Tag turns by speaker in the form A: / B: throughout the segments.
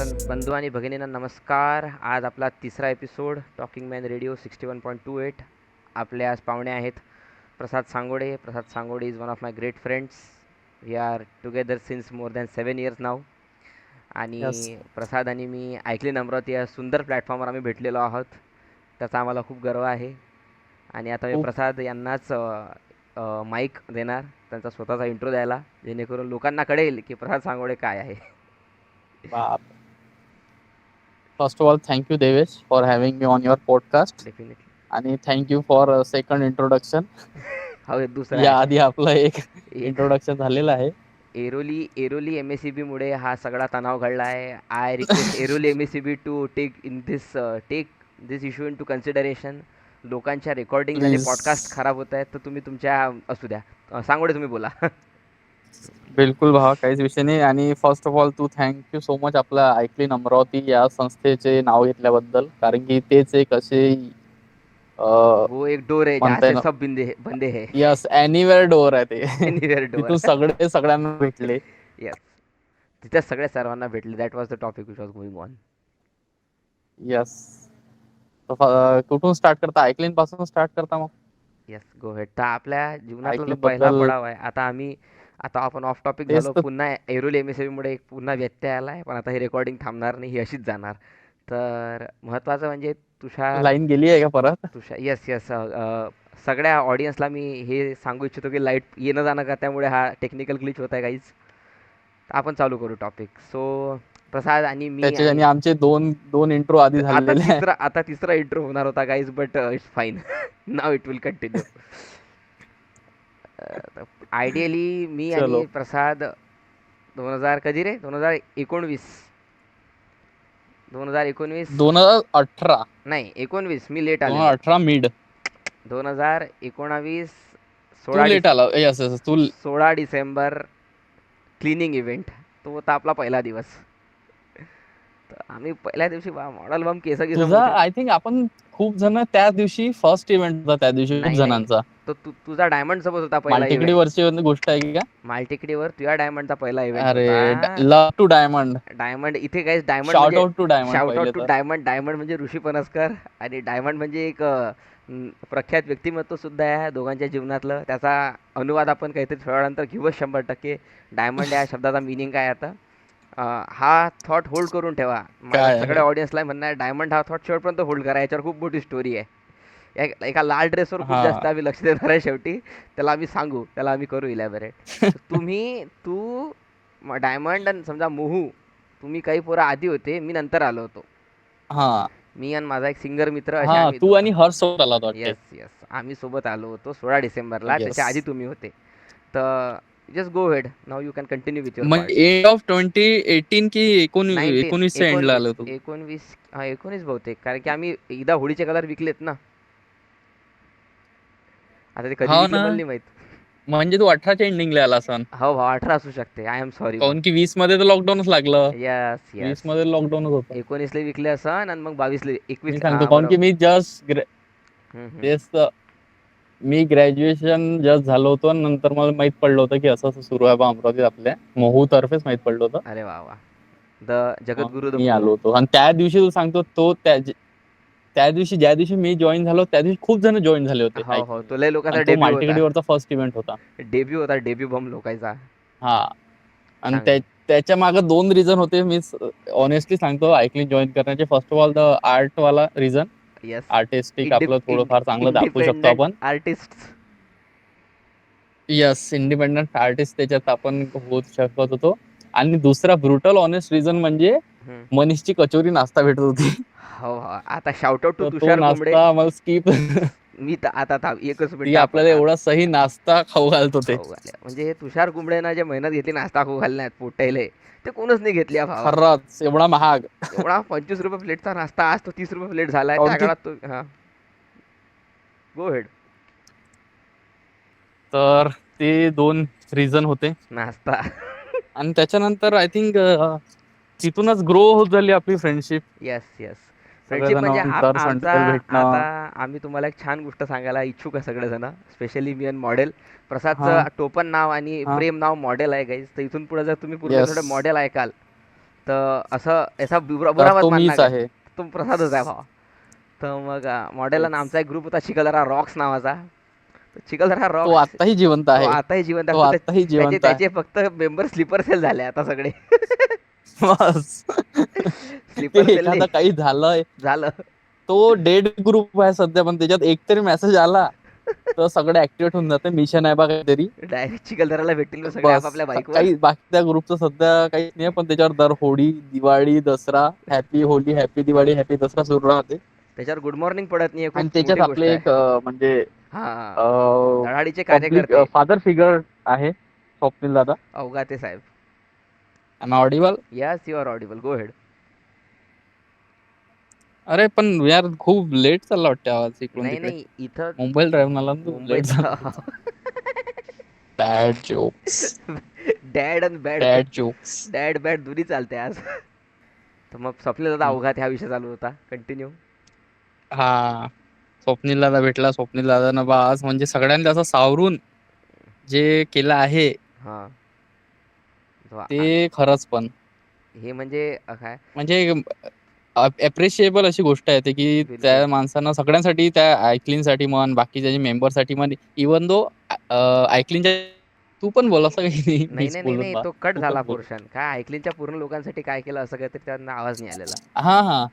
A: बंधू आणि भगिनींना नमस्कार. आज आपला तिसरा एपिसोड टॉकिंग मॅन रेडिओ 61.28. आपले आज पाहुणे आहेत Prasad Sangode. Prasad Sangode is one of my great friends. We are together since more than 7 years now.
B: Yes.
A: आणि प्रसाद आणि मी ऐकली अमरावती या सुंदर प्लॅटफॉर्मवर आम्ही भेटलेलो आहोत. त्याचा आम्हाला खूप गर्व आहे. आणि आता मी
B: खूप
A: प्रसाद यांनाच माईक देणार, त्यांचा स्वतःचा इंट्रो द्यायला, जेणेकरून लोकांना कळेल की प्रसाद सांगोडे काय आहे.
B: बाप. First of all thank you Devesh for having me on your podcast
A: definitely.
B: आणि थँक्यू फॉर सेकंड इंट्रोडक्शन.
A: हो, दुसरा
B: या
A: आहे
B: आधी आपलं एक
A: एक.
B: इंट्रोडक्शन झालेलं आहे.
A: एरोली एम एस सी बीमुळे हा सगळा तणाव घडला आहे. I request Airoli M S C B to take this issue into consideration. लोकांच्या रेकॉर्डिंग आणि
B: प्लीज.
A: पॉडकास्ट खराब होत आहेत, तर तुम्ही तुमच्या असू द्या. सांगोडे तुम्ही बोला.
B: बिलकुल भावा, काहीच विषय नाही. आणि first of all thank you so much आपलं ऐकलीन अमरावती या संस्थेचे नाव घेतल्याबद्दल. कारण की तेच एक असे
A: वो एक डोर है जहाँ
B: म्हणता
A: से
B: येणार.
A: सब बंदे है.
B: यस, एनिवेअर डोअर आहे ते.
A: Anywhere door.
B: तिथून सगळे सगळ्यांना भेटले.
A: येस. तिथे सगळ्या सर्वांना भेटले. That was the topic which was going on.
B: Yes. कुठून स्टार्ट करता? ऐकलीन पासून स्टार्ट करता मग?
A: येस, गो हेड. तर आपल्या जीवनातला जो
B: ऐकलीन
A: पहिला
B: बद्दल
A: पडाव आहे, आता आपण ऑफ टॉपिक
B: तेच
A: झालो.
B: तर.
A: पुन्हा एरोली एम एस मुळे एक पुन्हा व्यत्यय आला आहे, पण आता ही रेकॉर्डिंग थांबणार नाही, ही अशीच जाणार. तर महत्त्वाचं म्हणजे तुषार
B: लाईन गेली आहे का परत?
A: तुषार येस येस सगळ्या ऑडियन्सला मी हे सांगू इच्छितो की लाईट येणं जाणं का, त्यामुळे हा टेक्निकल ग्लिच होत आहे काहीच. तर आपण चालू करू टॉपिक. सो प्रसाद आणि मी
B: त्याचे
A: आणि
B: आणि आमचे दोन दोन इंट्रो आधी झालेले आहे.
A: आता तिसरा इंट्रो होणार होता guys, but it's fine. Now it will continue. Ideally मी आणि
B: चलो.
A: प्रसाद 2000 कधी रे, 2019, 2019.
B: 2018.
A: नाही, 19 मी लेट आलेलो.
B: 2018 मिड.
A: 2019
B: तू
A: 16
B: लेट आला. यस यस तू.
A: 16 डिसेंबर क्लिनिंग इव्हेंट. तो होता आपला पहिला दिवस. तर आम्ही पहिल्या दिवशी मॉडल बम केस केस
B: तुझा
A: मोठे.
B: आय थिंक आपण खूप जण त्या दिवशी फर्स्ट इव्हेंट होता त्या दिवशी खूप
A: नाही नाही,
B: जणांचा.
A: तो तुझा डायमंड सोबत होता पहिला
B: मालटेकडी
A: इव्हेंट.
B: वरची गोष्ट आहे का?
A: मालटेकडीवर तुझ्या डायमंडचा पहिला इव्हेंट
B: अरे,
A: होता.
B: लव टू डायमंड.
A: डायमंड इथे काही डायमंड
B: शॉर्ट
A: म्हणजे
B: out to diamond
A: shout out
B: पहिले
A: टू
B: तर.
A: डायमंड. डायमंड म्हणजे ऋषी पनसकर, आणि डायमंड म्हणजे एक प्रख्यात व्यक्तिमत्व सुद्धा आहे दोघांच्या जीवनातलं. त्याचा अनुवाद आपण काहीतरी थोड्या वेळानंतर घेऊच 100%. डायमंड या शब्दाचा मिनिंग काय आता, हा थॉट होल्ड करून ठेवा. माझ्या
B: काय
A: सगळ्या
B: आहे?
A: ऑडियन्सला म्हणणं आहे, डायमंड हा थॉट शेवटपर्यंत होल्ड करा. याच्यावर खूप मोठी स्टोरी आहे. एका लाल ड्रेसवर खूप
B: हा.
A: जास्त आम्ही लक्ष देणार आहे शेवटी. त्याला आम्ही सांगू, त्याला आम्ही करू इलॅबोरेट. तू डायमंड आणि समजा मोहू, तुम्ही काही पोरं आधी होते, मी नंतर आलो होतो.
B: हा.
A: मी आणि माझा एक सिंगर मित्र असे
B: हा,
A: आम्ही
B: तू आणि हर्ष सोबत आला होता वाटते.
A: येस येस, आम्ही सोबत आलो होतो 16 डिसेंबरला.
B: येस.
A: त्याच्या आधी तुम्ही होते. तर just go head, now you can continue with your
B: म्हणजे
A: पार्ट.
B: एंड ऑफ 2018 की
A: 19
B: 19च्या एंडला आलो तू?
A: 19 हां, 19 बहुतेक. कारण की आम्ही एकदा होळीचे कलर विकलेत ना. आता ते कधी
B: हो
A: विकले
B: ना.
A: मला नाही माहीत.
B: म्हणजे तू 18च्या एंडिंगला आला असन.
A: हो भाऊ, 18 असू शकते. आय एम सॉरी भाऊ.
B: काऊन की 20 मध्ये तर लॉकडाऊनच लागलं.
A: Yes
B: 20
A: yes.
B: मध्ये लॉकडाऊनच होतं.
A: 19ला विकले असन आणि मग 22ला 21.
B: मी सांगतो
A: हां,
B: काऊन की
A: बरोबर.
B: मी जस्ट
A: हम्म, हम्म.
B: तेच तर. मी ग्रॅज्युएशन जस्ट झालो होतो आणि नंतर मला माहित पडलं होतं की असं असं सुरू आहे बा अमरावतीत. आपल्या महू तर्फेच माहित पडलं होतं.
A: अरे वा वा. द
B: मग
A: जगद्गुरु द
B: मी
A: मोहू.
B: आलो होतो आणि त्या दिवशी तू सांगतो त्या दिवशी ज्या दिवशी मी जॉईन झालो त्या दिवशी खूप जण जॉईन झाले होते
A: हो
B: आय
A: हो,
B: थिंक.
A: तो लय लोकांचा
B: आणि तो
A: डेब्यू होता.
B: मालटेकडीवरचा फर्स्ट इव्हेंट होता.
A: डेब्यू बम लोकांचा.
B: हा. आणि
A: चांगलं.
B: त्याच्या मागे दोन रिझन होते. मी ऑनेस्टली सांगतो ऐकली जॉईन करण्याचे. First of all the art वाला रिझन.
A: येस.
B: आर्टिस्टिक आपलं थोडंफार चांगलं दाखवू शकतो
A: इंडिपेंडंट
B: आपण.
A: आर्टिस्ट.
B: यस, इंडिपेंडंट आर्टिस्ट त्याच्यात आपण होऊ शकत होतो. आणि दुसरा ब्रुटल ऑनेस्ट रिझन म्हणजे मनीषची कचोरी नाश्ता भेटत होती.
A: हो हो, आता शाउट आउट टू
B: तर तो
A: तुषार कुंबडे.
B: नाश्ता मला स्किप.
A: मी तर आता थांब एकच
B: ती
A: मिनिट, आपण
B: आपल्याला एवढा सही नाश्ता खाऊ घालत होते.
A: खाऊ घाल्या म्हणजे हे तुषार कुंबळेनं जे मेहनत घेतली नाश्ता खाऊ घालण्यात पोटायले, ते कोणच नाही घेतली हा भावा.
B: खरंच एवढा महाग.
A: एवढा 25 रुपये प्लेटचा नाश्ता आज तो 30 रुपये प्लेट झालाय.
B: काऊन
A: त्या
B: की
A: काळात तो हां, गो हेड.
B: तर ते दोन रिझन होते.
A: नाश्ता.
B: आणि त्याच्यानंतर आय थिंक तिथूनच ग्रो होत झाली आपली फ्रेंडशिप.
A: Yes yes. फ्रेंडशिप
B: सगळेजण
A: म्हणजे
B: दर
A: आमचा
B: संडेला
A: आता
B: भेटणं.
A: आम्ही तुम्हाला एक छान गोष्ट सांगायला इच्छुक आहे सगळेजण, स्पेशली मी आणि मॉडेल.
B: हा.
A: प्रसादचं टोपण नाव आणि
B: हा.
A: प्रेम नाव मॉडेल आहे गाईज. तर इथून पुढे जर तुम्ही पूर्ण
B: येस.
A: थोडं मॉडेल ऐकाल, तर असं याचा बुरा
B: तर
A: बुरा मत
B: तो
A: मानना
B: मीच
A: काय,
B: आहे.
A: तो प्रसादच आहे भावा. तर मग मॉडेल
B: तेच.
A: आमचा एक ग्रुप होता चिखलदरा रॉक्स नावाचा. तर चिखलदरा
B: तो
A: रॉक्स
B: आत्ताही जिवंत
A: तो
B: आहे.
A: आताही जिवंत
B: तो
A: आहे. फक्त
B: आत्ताही
A: त्याचे
B: जिवंत आहे.
A: त्याचे फक्त मेंबर स्लीपर सेल झाले आता सगळे.
B: बस. ते
A: स्लीपर सेलने
B: एखादा काही झालंय,
A: झालं.
B: तो डेड ग्रुप आहे सध्या, पण त्याच्यात एक तरी मेसेज आला तर सगळे ऍक्टिव्हेट होऊन जाते. मिशन आहे बा काहीतरी.
A: डायरेक्ट चिखलदऱ्याला भेटतील मग सगळे
B: बस.
A: आपापल्या बाईकवर.
B: काही बाकी त्या ग्रुपचं सध्या काहीच नाही, पण त्याच्यावर दर Holi, Diwali, Dussehra, happy Holi, happy Diwali, happy Dussehra सुरू राहते.
A: त्याच्यावर गुड मॉर्निंग पडत नाहीये,
B: आणि
A: खूप मोठी
B: त्याच्यात
A: गोष्ट
B: आपले
A: आहे.
B: एक म्हणजे
A: हा, धडाडीचे
B: पब्लिक
A: कार्यकर्ते
B: फादर फिगर आहे स्वप्नील दादा.
A: अवघाते साहेब.
B: Am audible?
A: Yes, you are audible, go head.
B: अरे पण यार खूप लेट चालला वाटतं आवाज इकडून
A: नाही
B: तिकडे.
A: नाही, इथं
B: मुंबईला ड्राईव्ह आला ना तू, लेट
A: मुंबईत
B: झाला. Bad jokes.
A: डॅड आणि bad,
B: bad jokes.
A: Dad bad दोन्ही चालते आज. तर मग स्वप्नील दादा अवघात ह्या विषय चालू होता, कंटिन्यू.
B: हा, स्वप्नील दादा भेटला. स्वप्नील दादानं बा आज म्हणजे सगळ्यांना असं सावरून जे केलं आहे
A: हा,
B: ते खरंच पण
A: हे म्हणजे काय,
B: म्हणजे अप्रिशिएबल अशी गोष्ट आहे ते, की
A: बिलकुल.
B: त्या माणसानं सगळ्यांसाठी, त्या आयक्लीनसाठी म्हण, बाकी त्याच्या मेंबरसाठी म्हण, इवन दो आयक्लीनच्या, तू पण बोल असं काही नाही,
A: नाही
B: मीच
A: नाही नाही
B: बोलत
A: नाही,
B: बा,
A: तो कट
B: तू
A: झाला
B: पण बोल.
A: पोर्शन. काय ऐकलीनच्या पूर्ण लोकांसाठी काय केलं असं काहीतरी त्यांना आवाज नाही आलेला.
B: हा हा,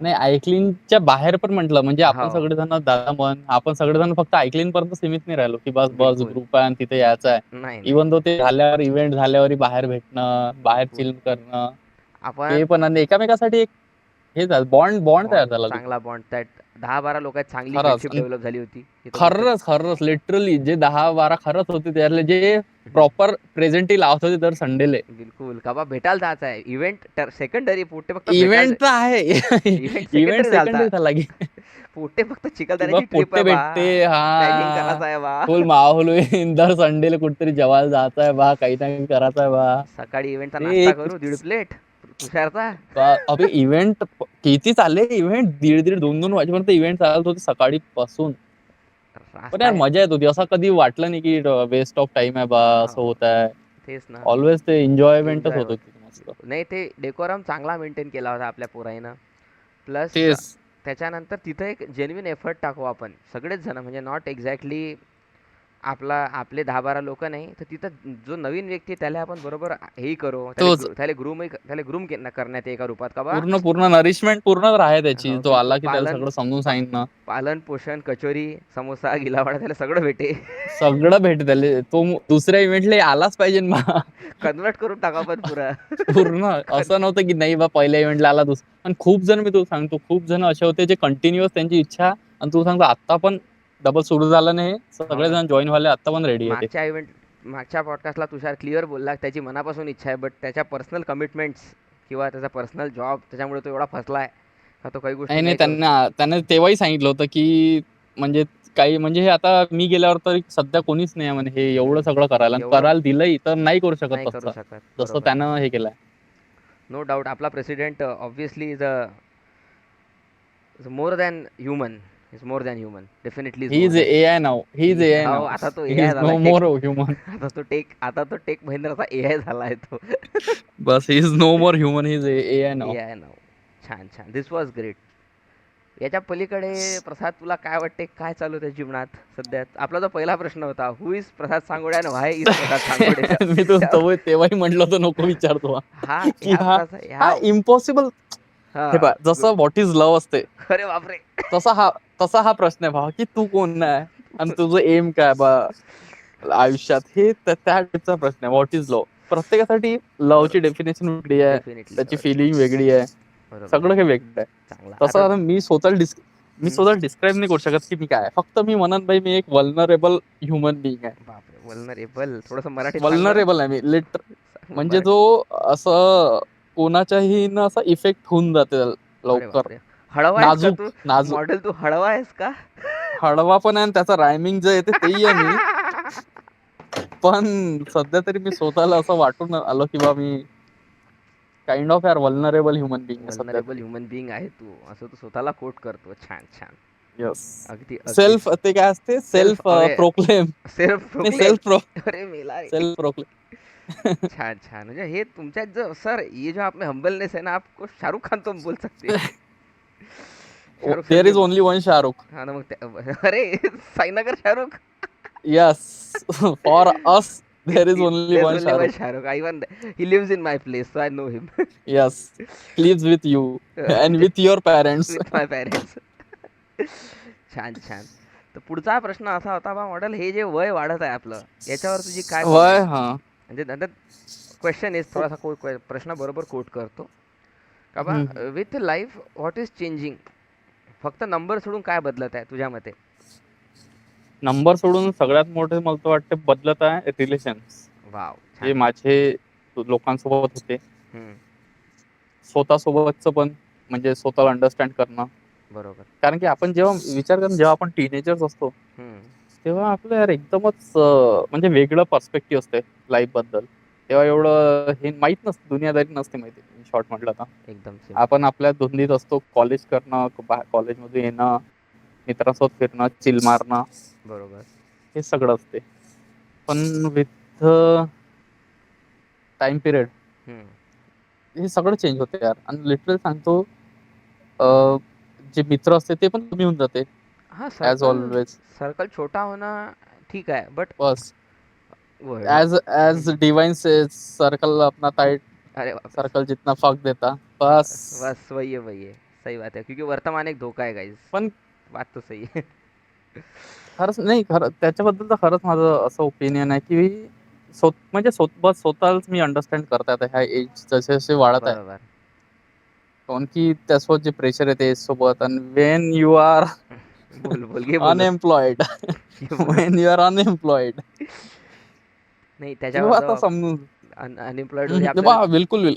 B: नाही आयक्लीनच्या बाहेर पण म्हटलं, म्हणजे आपण
A: हो,
B: सगळेजण दादा म्हण, आपण सगळेजण फक्त आयक्लीन पर्यंत सीमित नाही राहिलो, की बस बस
A: बिलकुल.
B: ग्रुप आहे आणि तिथे यायचं आहे.
A: नाही नाही,
B: इवन दो ते झाल्यावर, इव्हेंट झाल्यावर बाहेर भेटणं, बाहेर
A: बिलकुल.
B: चिल करणं, ते
A: आपण
B: पण, आणि एकामेकासाठी एक हे झालं, बॉन्ड बॉन्ड तयार
A: बॉन्ड,
B: झाला तिथे.
A: चांगला बॉन्ड, त्यात 10-12 लोकांत चांगली
B: खरंच.
A: फ्रेंडशिप डेव्हलप झाली होती. ही तर गोष्ट
B: खरंच खरंच लिटरली जे 10-12 खरंच होते त्यातले, जे प्रॉपर प्रेझेंटी लावत होते दर संडेले.
A: बिलकुल. का बा भेटायला जायचं आहे. इव्हेंट तर सेकंडरी, पोटे फक्त भेटायला.
B: इव्हेंट तर आहे.
A: इव्हेंट
B: इव्हेंट
A: सेकंडरी झालता.
B: सेकंडरी झाला की
A: पोटे फक्त
B: की बा
A: चिखलदऱ्याची ट्रिप
B: पोट्टे
A: आहे बा.
B: भेटते.
A: प्लॅनिंग
B: हा,
A: करायचं आहे बा.
B: फुल माहोल होईल. दर संडेला कुठेतरी जेवायला जायचं आहे बा, काही ना काही करायचं आहे बा.
A: सकाळी इव्हेंटचा
B: ते
A: नाश्ता
B: एक
A: करू 1.5 प्लेट तुषारचा.
B: अबे इव्हेंट किती चालले, इव्हेंट 1:30 2-2 वाजेपर्यंत इव्हेंट चालत होते सकाळी पासून. पण
A: नाश्ता
B: यार मजा येत होती, असं कधी वाटलं नाही की वेस्ट ऑफ टाइम आहे बा, असं
A: हो,
B: होत आहे.
A: तेच ना.
B: ऑलवेज ते एन्जॉयमेंटच
A: एन्जॉय
B: होत
A: होत.
B: होती मस्त.
A: नाही, ते डेकोरम चांगला मेंटेन केला होता आपल्या पोराईनं. प्लस
B: तेच.
A: त्याच्यानंतर तिथं एक जेन्युइन एफर्ट टाकू आपण सगळेच जण, म्हणजे नॉट एक्झॅक्टली आपले 10-12 लोक नाही, तर तिथं जो नवीन व्यक्ती आहे त्याला आपण बरोबर हेही करू,
B: तोच
A: त्याला ग्रूम करण्यात एका रूपात का बा.
B: पूर्ण पूर्ण नरिशमेंट पूर्ण आहे त्याची.
A: हो,
B: तो
A: बिलकुल.
B: आला की त्याला
A: पालन
B: सगळं समजून
A: पा
B: सांगितलं.
A: पालन पोषण, कचोरी, समोसा, गिलावडा त्याला सगळं भेटे.
B: सगळं भेट त्याले. तो दुसऱ्या इव्हेंटला आलाच पाहिजे ना.
A: कन्वर्ट करून टाका आपण पुरा.
B: पूर्ण
A: कन
B: असं नव्हतं की नाही बा पहिल्या इव्हेंटला आला पण खूप जण, मी तुला सांगतो, खूप जण असे होते जे कंटिन्युअस त्यांची इच्छा, आणि तुला सांगतो आता पण डबल सुरू झालं नाही,
A: हो ना.
B: सगळेजण जॉईन व्हायला आता पण रेडी आहे ते.
A: मागच्या पॉडकास्टला तुषार क्लिअर बोलला, त्याची मनापासून इच्छा आहे, बट त्याच्या पर्सनल कमिटमेंट्स किंवा त्याचा पर्सनल जॉब, त्याच्यामुळे तो एवढा फसला आहे का तो काही गोष्टी
B: नाही नाही,
A: नाही करू शकत.
B: त्यांना तेव्हाही सांगितलं होतं की म्हणजे काही, म्हणजे हे आता मी गेल्यावर तर सध्या कोणीच नाही आहे म्हणे हे एवढं सगळं करायला, आणि
A: एवढं
B: करायला दिलंही तर नाही करू शकत
A: नाही करू
B: तसं,
A: शकत,
B: जसं
A: बरोबर.
B: त्यानं हे केलंय.
A: नो डाऊट आपला president obviously is more than human. Is more than human, definitely is
B: he
A: more
B: is
A: than.
B: AI now. He is AI
A: हो,
B: नाऊ.
A: आता तो ए
B: ही
A: आय
B: इज
A: झाला
B: नो
A: टेक.
B: More human.
A: आता तो tech महिंद्राचा AI झाला आहे तो.
B: बस he is no more human. He is AI
A: a
B: now.
A: I now. छान छान, दिस वॉज ग्रेट. याच्या पलीकडे प्रसाद, तुला काय वाटते, काय चालू आहे जीवनात सध्या? आपला जो पहिला प्रश्न होता, हु इज प्रसाद सांगोडे आणि व्हाय इज प्रसाद सांगोडे,
B: मी तेव्हाही म्हटलं होतं नको विचारतो
A: हा
B: की
A: ह्या
B: हा
A: प्रसाद
B: हा
A: ह्या
B: इम्पॉसिबल.
A: हा
B: हे पहा, जसं व्हॉट इज लव्ह असते,
A: अरे बापरे.
B: तसा हा तसा हा प्रश्न आहे भावा, की तू कोण आहे आणि तुझं एम काय बा आयुष्यात, हे त्या टाईपचा प्रश्न आहे. व्हॉट इज लव्ह, प्रत्येकासाठी लव्हची
A: बरोबर,
B: डेफिनेशन वेगळी आहे,
A: डेफिनेटली
B: त्याची
A: बरोबर.
B: फिलिंग वेगळी आहे,
A: बरोबर.
B: सगळं काही वेगळं आहे.
A: चांगला आता.
B: तसं आता मी
A: हम्म,
B: स्वतः डिस्क्राईब नाही करू शकत की मी काय आहे. फक्त मी म्हणत भाई मी एक वल्नरेबल ह्युमन बिईंग आहे.
A: बापरे, वल्नरेबल थोडंसं मराठीत सांग बरं.
B: वल्नरेबल आहे मी
A: सांग ना
B: म्हणजे जो
A: मराठी.
B: असं कोणाच्याही न असा इफेक्ट होऊन जाते
A: अरे
B: लवकर.
A: बापरे, हळवा आहेस का
B: नाजूक
A: तू?
B: नाजूक
A: मॉडेल तू हळवा आहेस का?
B: हळवा पण आहे, आणि त्याचा रायमिंग जे येते तेही आहे मी. पण सध्या तरी मी स्वतःला असं वाटून आलो की बा मी काइंड ऑफ यार वल्नरेबल ह्युमन बिईंग आहे सध्या
A: वल्नरेबल
B: तरी.
A: ह्युमन बिईंग आहे तू, असं तू स्वतःला कोट करतो. छान छान.
B: येस.
A: अगदी अगदी.
B: सेल्फ, ते काय असते,
A: self
B: self
A: aware,
B: proclaim.
A: Self
B: नाही,
A: प्रोक्लेम. अरे मेला रे.
B: Self proclaim.
A: छान छान, म्हणजे हे तुमच्यात जो सर ये जो आप में हम्बलनेस है ना, आपको शाहरुख खान तो हम बोल सकते हैं. शाहरुख सर
B: देयर
A: के
B: इज ओनली वन शाहरुख.
A: हा ना, मग अरे Sainagar Shahrukh.
B: Yes. For us there is only
A: There's
B: one
A: only one
B: Shahrukh.
A: Shahrukh. I even he lives in my place, so I know him.
B: Yes. Lives with you and with your parents.
A: With my parents. छान छान. तर पुढचा प्रश्न असा होता बा model, हे जे वय वाढत आहे आपलं, याच्यावर तुझी काय
B: वय
A: कॉमेंट?
B: हा.
A: म्हणजे नंतर क्वेश्चन इज थोडासा प्रश्न बरोबर कोट करतो का बा,
B: हम्म.
A: With life what is changing, फक्त नंबर सोडून काय बदलत आहे तुझ्या मते?
B: नंबर सोडून सगळ्यात मोठे मला तर वाटते बदलत आहे रिलेशन्स.
A: वाव,
B: जे
A: छान.
B: माझे लोकांसोबत होते,
A: हम्म,
B: स्वतःसोबतचं पण, म्हणजे स्वतःला अंडरस्टँड करणं.
A: बरोबर.
B: कारण की आपण जेव्हा विचार करून जेव्हा आपण टीनेजर्स असतो,
A: हम्म,
B: तेव्हा आपलं यार एकदमच म्हणजे वेगळं पर्स्पेक्टिव्ह असते लाईफ बद्दल. तेव्हा एवढं हे माहित नसतं, दुनियादारी नसते माहिती. इन शॉर्ट म्हटलं तर
A: एकदम सिम्पल.
B: आपण आपल्या धुंदीत असतो, कॉलेज करणं, कॉलेजमधून येणं, मित्रांसोबत फिरणं, चिल मारणं,
A: बरोबर.
B: हे सगळं असते. पण विथ टाइम पिरियड
A: हम्म.
B: हे सगळं चेंज होते यार. आणि लिटरली सांगतो, अं, जे मित्र असते ते पण कमी होऊन जाते
A: हाँ,
B: ॲज
A: सर्कल
B: ऑलवेज.
A: सर्कल छोटा होना ठीक है, बट
B: बस
A: वो
B: एज एज डिवाइन से सर्कल अपना टाइट,
A: अरे बाप रे,
B: सर्कल जितना फक देता. बस.
A: बस वही है, सही बात है, क्योंकि वर्तमान एक धोखा है गाइस.
B: पण
A: बात तो सही है.
B: खरंच नाही, खरं त्याच्याबद्दल तर खरंच माझं असं ओपिनियन आहे की म्हणजे बस स्वतःच मी अंडरस्टँड करता येतं ह्या एज जसे जसे वाढत आहे.
A: बरोबर.
B: कारण की त्यासोबत जे प्रेशर येते सोबत, आणि वेन यू आर
A: बोल बोल, ये बोल.
B: अनएम्प्लॉयड,
A: ये बोल.
B: वेन यू आर अनएम्प्लॉयड,
A: नाही, त्याच्यावर
B: तेव्हा आता
A: जो
B: समजून.
A: अनएम्प्लॉयड मध्ये आपल्याला
B: तेव्हा बिलकुल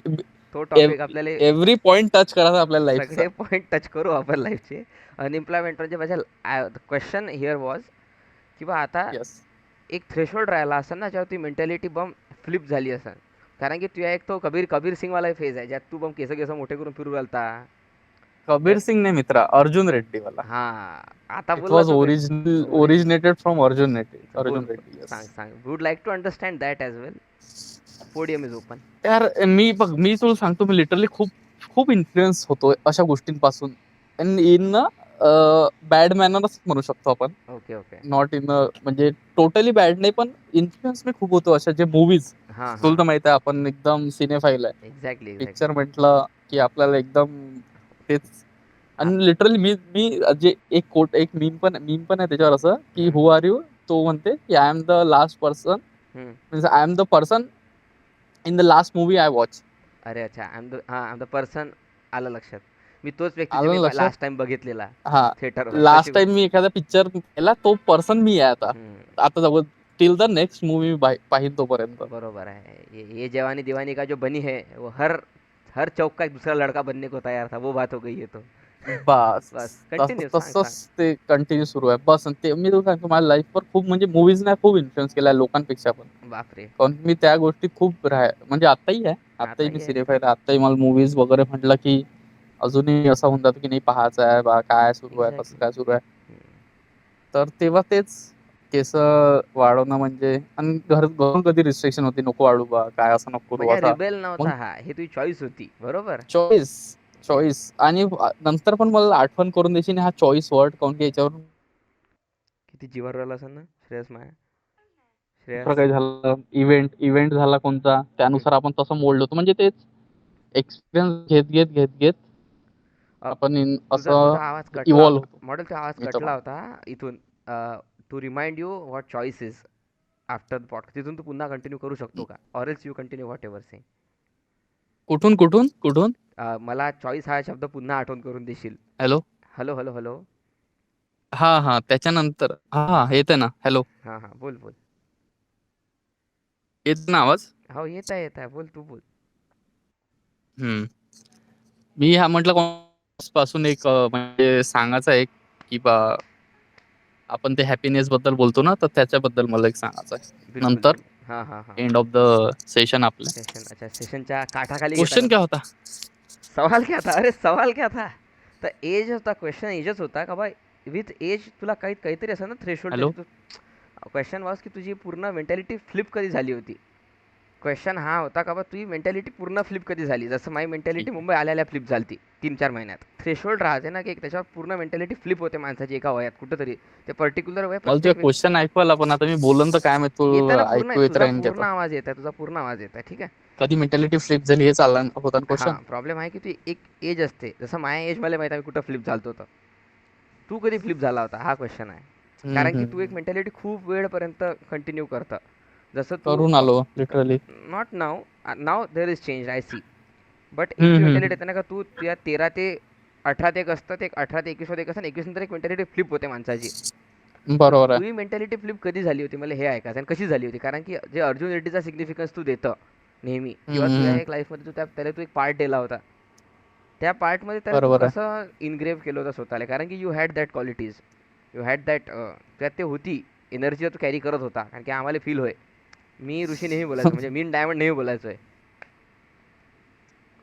A: तो टॉपिक आपल्याला
B: एव्हरी पॉइंट टच करायचा आपल्या लाईफचा.
A: सगळे पॉइंट टच करू आपण लाईफचे. अनएम्प्लॉयमेंट म्हणजे माझ्या क्वेश्चन हिअर वॉज की बा आता
B: येस.
A: एक थ्रेशोल्ड राहिला असेल ना, जेव्हा ती मेंटॅलिटी बम फ्लिप झाली असेल. कारण की तुझ्या एक तो कबीर कबीर सिंगवाला फेज आहे, ज्यात तू बम केस केस मोठे करून फिरू घालता.
B: कबीर
A: तर
B: सिंग ने मित्रा, अर्जुन रेड्डी वाला.
A: हां, आता
B: इट
A: बोलला
B: वॉज
A: तो
B: original
A: origin.
B: Originated from Arjun
A: बोल,
B: रेड्डी.
A: सांग
B: येस.
A: सांग. Would like to understand that as well. Podium is open.
B: यार मी बघ, मी तुला सांगतो, मी लिटरली खूप खूप इन्फ्लुएन्स होतो अशा गोष्टींपासून. इन बॅड मॅनरच म्हणू शकतो आपण.
A: Okay okay.
B: नॉट इन म्हणजे टोटली बॅड नाही, पण इन्फ्लुएन्स मी खूप होतो अशा जे मूवीज.
A: हां हां.
B: तुला तर माहित आहे आपण एकदम सिनेफाईल आहे.
A: Exactly
B: picture
A: exactly.
B: म्हटलं की आपल्याला एकदम तेच. आणि लिटरली मी मी जे एक मीम पण आहे त्याच्यावर, असं की हु आर यू, तो म्हणते की I am the last person, means I am the person in the last movie I watch.
A: अरे अच्छा, आय एम द पर्सन. आलं लक्षात. मी तोच व्यक्ती जे
B: आलं
A: मी
B: ना लक्षात.
A: लास्ट टाइम बघितलेला
B: हा.
A: थिएटरवर, तशी
B: लास्ट टाइम
A: गोष्ट.
B: मी एखादा पिक्चर केला, तो पर्सन मी आहे आता.
A: हम्म,
B: आता जवळ टिल द नेक्स्ट मूवी पाहिन तोपर्यंत.
A: बरोबर है. ये जवानी दीवानी का जो बनी है, वो हर हर चौक का एक दूसरा लड़का बनने को तैयार था, वो बात हो गई है तो.
B: बस.
A: बस कंटिन्यू सांग सांग.
B: तसंच ते कंटिन्यू सुरू आहे. बस. आणि ते मी तुला सांगतो, माझ्या लाईफवर खूप, म्हणजे मूवीजने खूप इन्फ्लुएन्स केला लोकांपेक्षा पण.
A: बापरे.
B: कारण मी त्या गोष्टी खूप म्हणजे आताही आहे.
A: आता
B: आताही मी
A: ये.
B: सिनेफाईल आहे. आताही मला मूवीज वगैरे म्हटलं की अजूनही असं होऊन जातं की नाही, पाहायचं आहे बा, काय सुरू आहे, कसं
A: एक्झॅक्टली.
B: काय सुरू आहे. तर तेव्हा तेच केस वाढवणं म्हणजे, आणि घरून कधी रिस्ट्रिक्शन होती, नको वाढू बा, काय असं नको करू
A: म्हणजे
B: असा.
A: रिबेल
B: मग
A: नव्हता हा, हे तुझी चॉईस होती, बरोबर.
B: चॉईस चॉईस आणि नंतर पण मला आठवण करून द्यायची नाही हा चॉईस वर्ड, काऊन की याच्यावर
A: किती जीवावर राहिला असेल ना श्रेयस माया.
B: दुसरं
A: श्रेयस.
B: काही झालं, इव्हेंट झाला कोणता,
A: हम्म.
B: त्यानुसार आपण तसं मोडलो होतो. म्हणजे तेच एक्सपिरियन्स घेत घेत घेत घेत
A: अ,
B: आपण
A: तुझा तुझा
B: असं
A: आवाज कटला
B: इव्हॉल्व
A: होता
B: होतो
A: मॉडेल, तुझा आवाज कटला
B: याच्यामध्ये.
A: होता इथून. To remind you what choice is after the podcast. तिथून तू पुन्हा कंटिन्यू करू शकतो का, or else you continue whatever say.
B: कुठून कुठून कुठून?
A: मला चॉईस हा शब्द पुन्हा आठवण करून देशील?
B: हॅलो.
A: Hello hello hello.
B: हा हा, त्याच्यानंतर हा हा येते ना. हॅलो.
A: हां हां, बोल बोल.
B: येत ना आवाज?
A: हो, येत आहे, बोल तू बोल.
B: हम्म. मी हा म्हटलं पासून एक म्हणजे सांगायचं आहे की बा, आपण ते हॅपीनेस बद्दल बोलतो ना, तर त्याच्याबद्दल मला एक सांगायचं आहे
A: बिल्कुल
B: नंतर
A: बिल्कुल. हां हां हां.
B: एंड ऑफ द सेशन आपले.
A: सेशन, अच्छा, सेशनच्या काठाखाली घेता का
B: क्वेश्चन
A: तू?
B: क्या होता?
A: सवाल क्या था, अरे सवाल क्या था? तर एज होता, क्वेश्चन एजच होता का बाय. विथ एज तुला काहीतरी असं ना थ्रेशोल्ड,
B: हॅलो.
A: त्याची तू क्वेश्चन वाज की तुझी पूर्ण मेंटॅलिटी फ्लिप कधी झाली होती. क्वेश्चन हा होता का बा तुझी मेंटॅलिटी पूर्ण फ्लिप कधी झाली, जसं माझी मेंटॅलिटी मुंबई आल्याला फ्लिप झाली 3-4 महिन्यात. थ्रेशोल्ड राहते ना की त्याच्यावर पूर्ण मेंटॅलिटी फ्लिप होते माणसाची एका वयात कुठंतरी. ते पर्टिक्युलर वय
B: मला तुझ्या
A: प्रत्येक
B: क्वेश्चन ऐकवायला, पण आता मी बोलन तर काय माहित तू
A: येतं ना पूर्ण,
B: ऐकू येत
A: तुझा
B: राहीन
A: पूर्ण
B: त्याचं.
A: आवाज येत आहे, तुझा पूर्ण आवाज येत आहे, ठीक आहे.
B: कधी मेंटॅलिटी फ्लिप झाली हे चालला होता
A: हा
B: क्वेश्चन.
A: प्रॉब्लेम आहे की तू एक एज असते, जसं माझ्या एज मला माहिती आहे मी कुठं फ्लिप झालतो होतं. तू कधी फ्लिप झाला होता हा क्वेश्चन आहे. कारण की तू एक मेंटॅलिटी खूप वेळपर्यंत कंटिन्यू करतं. जसं तू
B: करून आलो लिटरली.
A: नॉट नाव, नाव there is change I see. But एक
B: हम्म
A: जी
B: हम्म
A: मेंटॅलिटी येते ना का तू तुझ्या 13 ते 18 ते एक असतं, ते 18 ते 21 एक असतं आणि 21 नंतर एक मेंटॅलिटी फ्लिप होते माणसाची. तर
B: बरोबर आहे.
A: तुझी मेंटॅलिटी फ्लिप कधी झाली होती मला हे ऐकायचं, आणि कशी झाली होती. कारण की जे अर्जुन रेड्डीचा सिग्निफिकन्स तू देतं नेहमी, किंवा तुझ्या
B: हम्म.
A: एक लाईफमध्ये तू त्याला तू एक पार्ट दिला होता, त्या पार्टमध्ये त्याला तू
B: बरोबर आहे.
A: कसं इनग्रेव्ह केलं होतं स्वतःला. कारण की you had that qualities, you had that, त्यात ते होती एनर्जी तू कॅरी करत होता. कारण की आम्हाला फील होय, मी ऋषी नेहमी बोलायचो, म्हणजे मी डायमंड नेहमी बोलायचो आहे.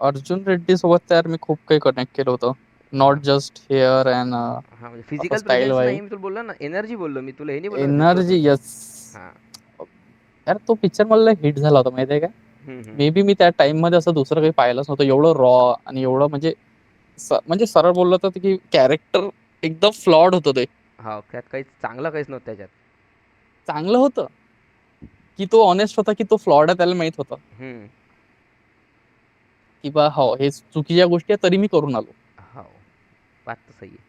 B: अर्जुन रेड्डी सोबत तर यार मी खूप काही कनेक्ट केलं होतं. नॉट जस्ट हेअर अँड
A: हां, म्हणजे
B: असं
A: फिजिकल
B: स्टाईल
A: प्रेझेन्स
B: वाईज.
A: नाही, मी तुला बोललो ना एनर्जी बोललो मी तुला, हे नाही बोललो फिजिकल
B: एनर्जी,
A: प्रेझेन्स.
B: यस.
A: हां.
B: यार तो पिक्चर मला हिट झाला होता माहिती आहे का.
A: हं, हं.
B: मे बी मी त्या टाइम मध्ये असं दुसरं काही पाहिलंच नव्हतं एवढं रॉ आणि एवढं म्हणजे म्हणजे सरळ बोललं तर की कॅरेक्टर एकदम फ्लॉड होतं ते.
A: हो, त्यात काहीच चांगलं काहीच नव्हतं त्याच्यात.
B: चांगलं होतं की तो ऑनेस्ट होता की तो फ्लॉड आहे, त्याला माहित होतं
A: हं.
B: की बा हो हे चुकीच्या गोष्टी आहे तरी मी करून आलो.
A: हो, बात तर सही आहे.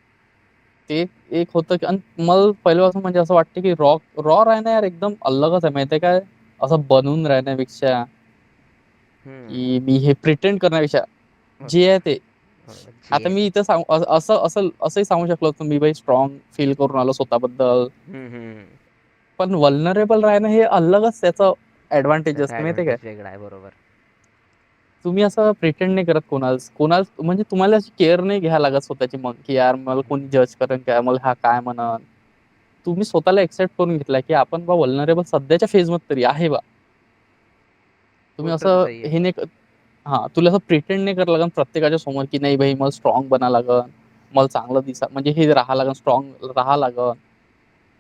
B: ते एक होतं की, आणि मला पहिल्यापासून म्हणजे असं वाटतं की रॉ रॉ राहणं यार एकदम अलगच आहे माहितीये काय. असं बनून राहण्यापेक्षा,
A: हं.
B: की मी हे प्रिटेंड करण्यापेक्षा जे
A: बरोबर,
B: आहे ते.
A: बरोबर. जे
B: आता
A: आहे
B: मी
A: ते.
B: इथं असं असं असंही सांगू शकलो होतो मी बाई स्ट्रॉंग फील करून आलो स्वतःबद्दल.
A: हं, हं.
B: पण वल्नरेबल राहणं हे अलगच त्याचं ऍडव्हान्टेज
A: त्याचा
B: असते माहितीये काय.
A: ॲडव्हांटेज वेगळा आहे, बरोबर.
B: तुम्ही असं प्रिटेंड नाही करत कोणाला म्हणजे तुम्हाला अशी केअर नाही घ्यायला लागत स्वतःची, मग की यार मला कोणी जज करेन काय, मला हा काय म्हणन. तुम्ही स्वतःला एक्सेप्ट करून घेतलाय की आपण बा वल्नरेबल सध्याच्या फेज मध्ये तरी आहे बा. तुम्ही
A: गोष्ट तर
B: असं
A: सही आहे.
B: हे नाही हा तुला असं प्रिटेंड नाही करावं लागेल प्रत्येकाच्या समोर की नाही भाई मला स्ट्रॉंग बना लागन, मला चांगलं दिसा म्हणजे हे राहा लागन, स्ट्रॉंग राहा लागन.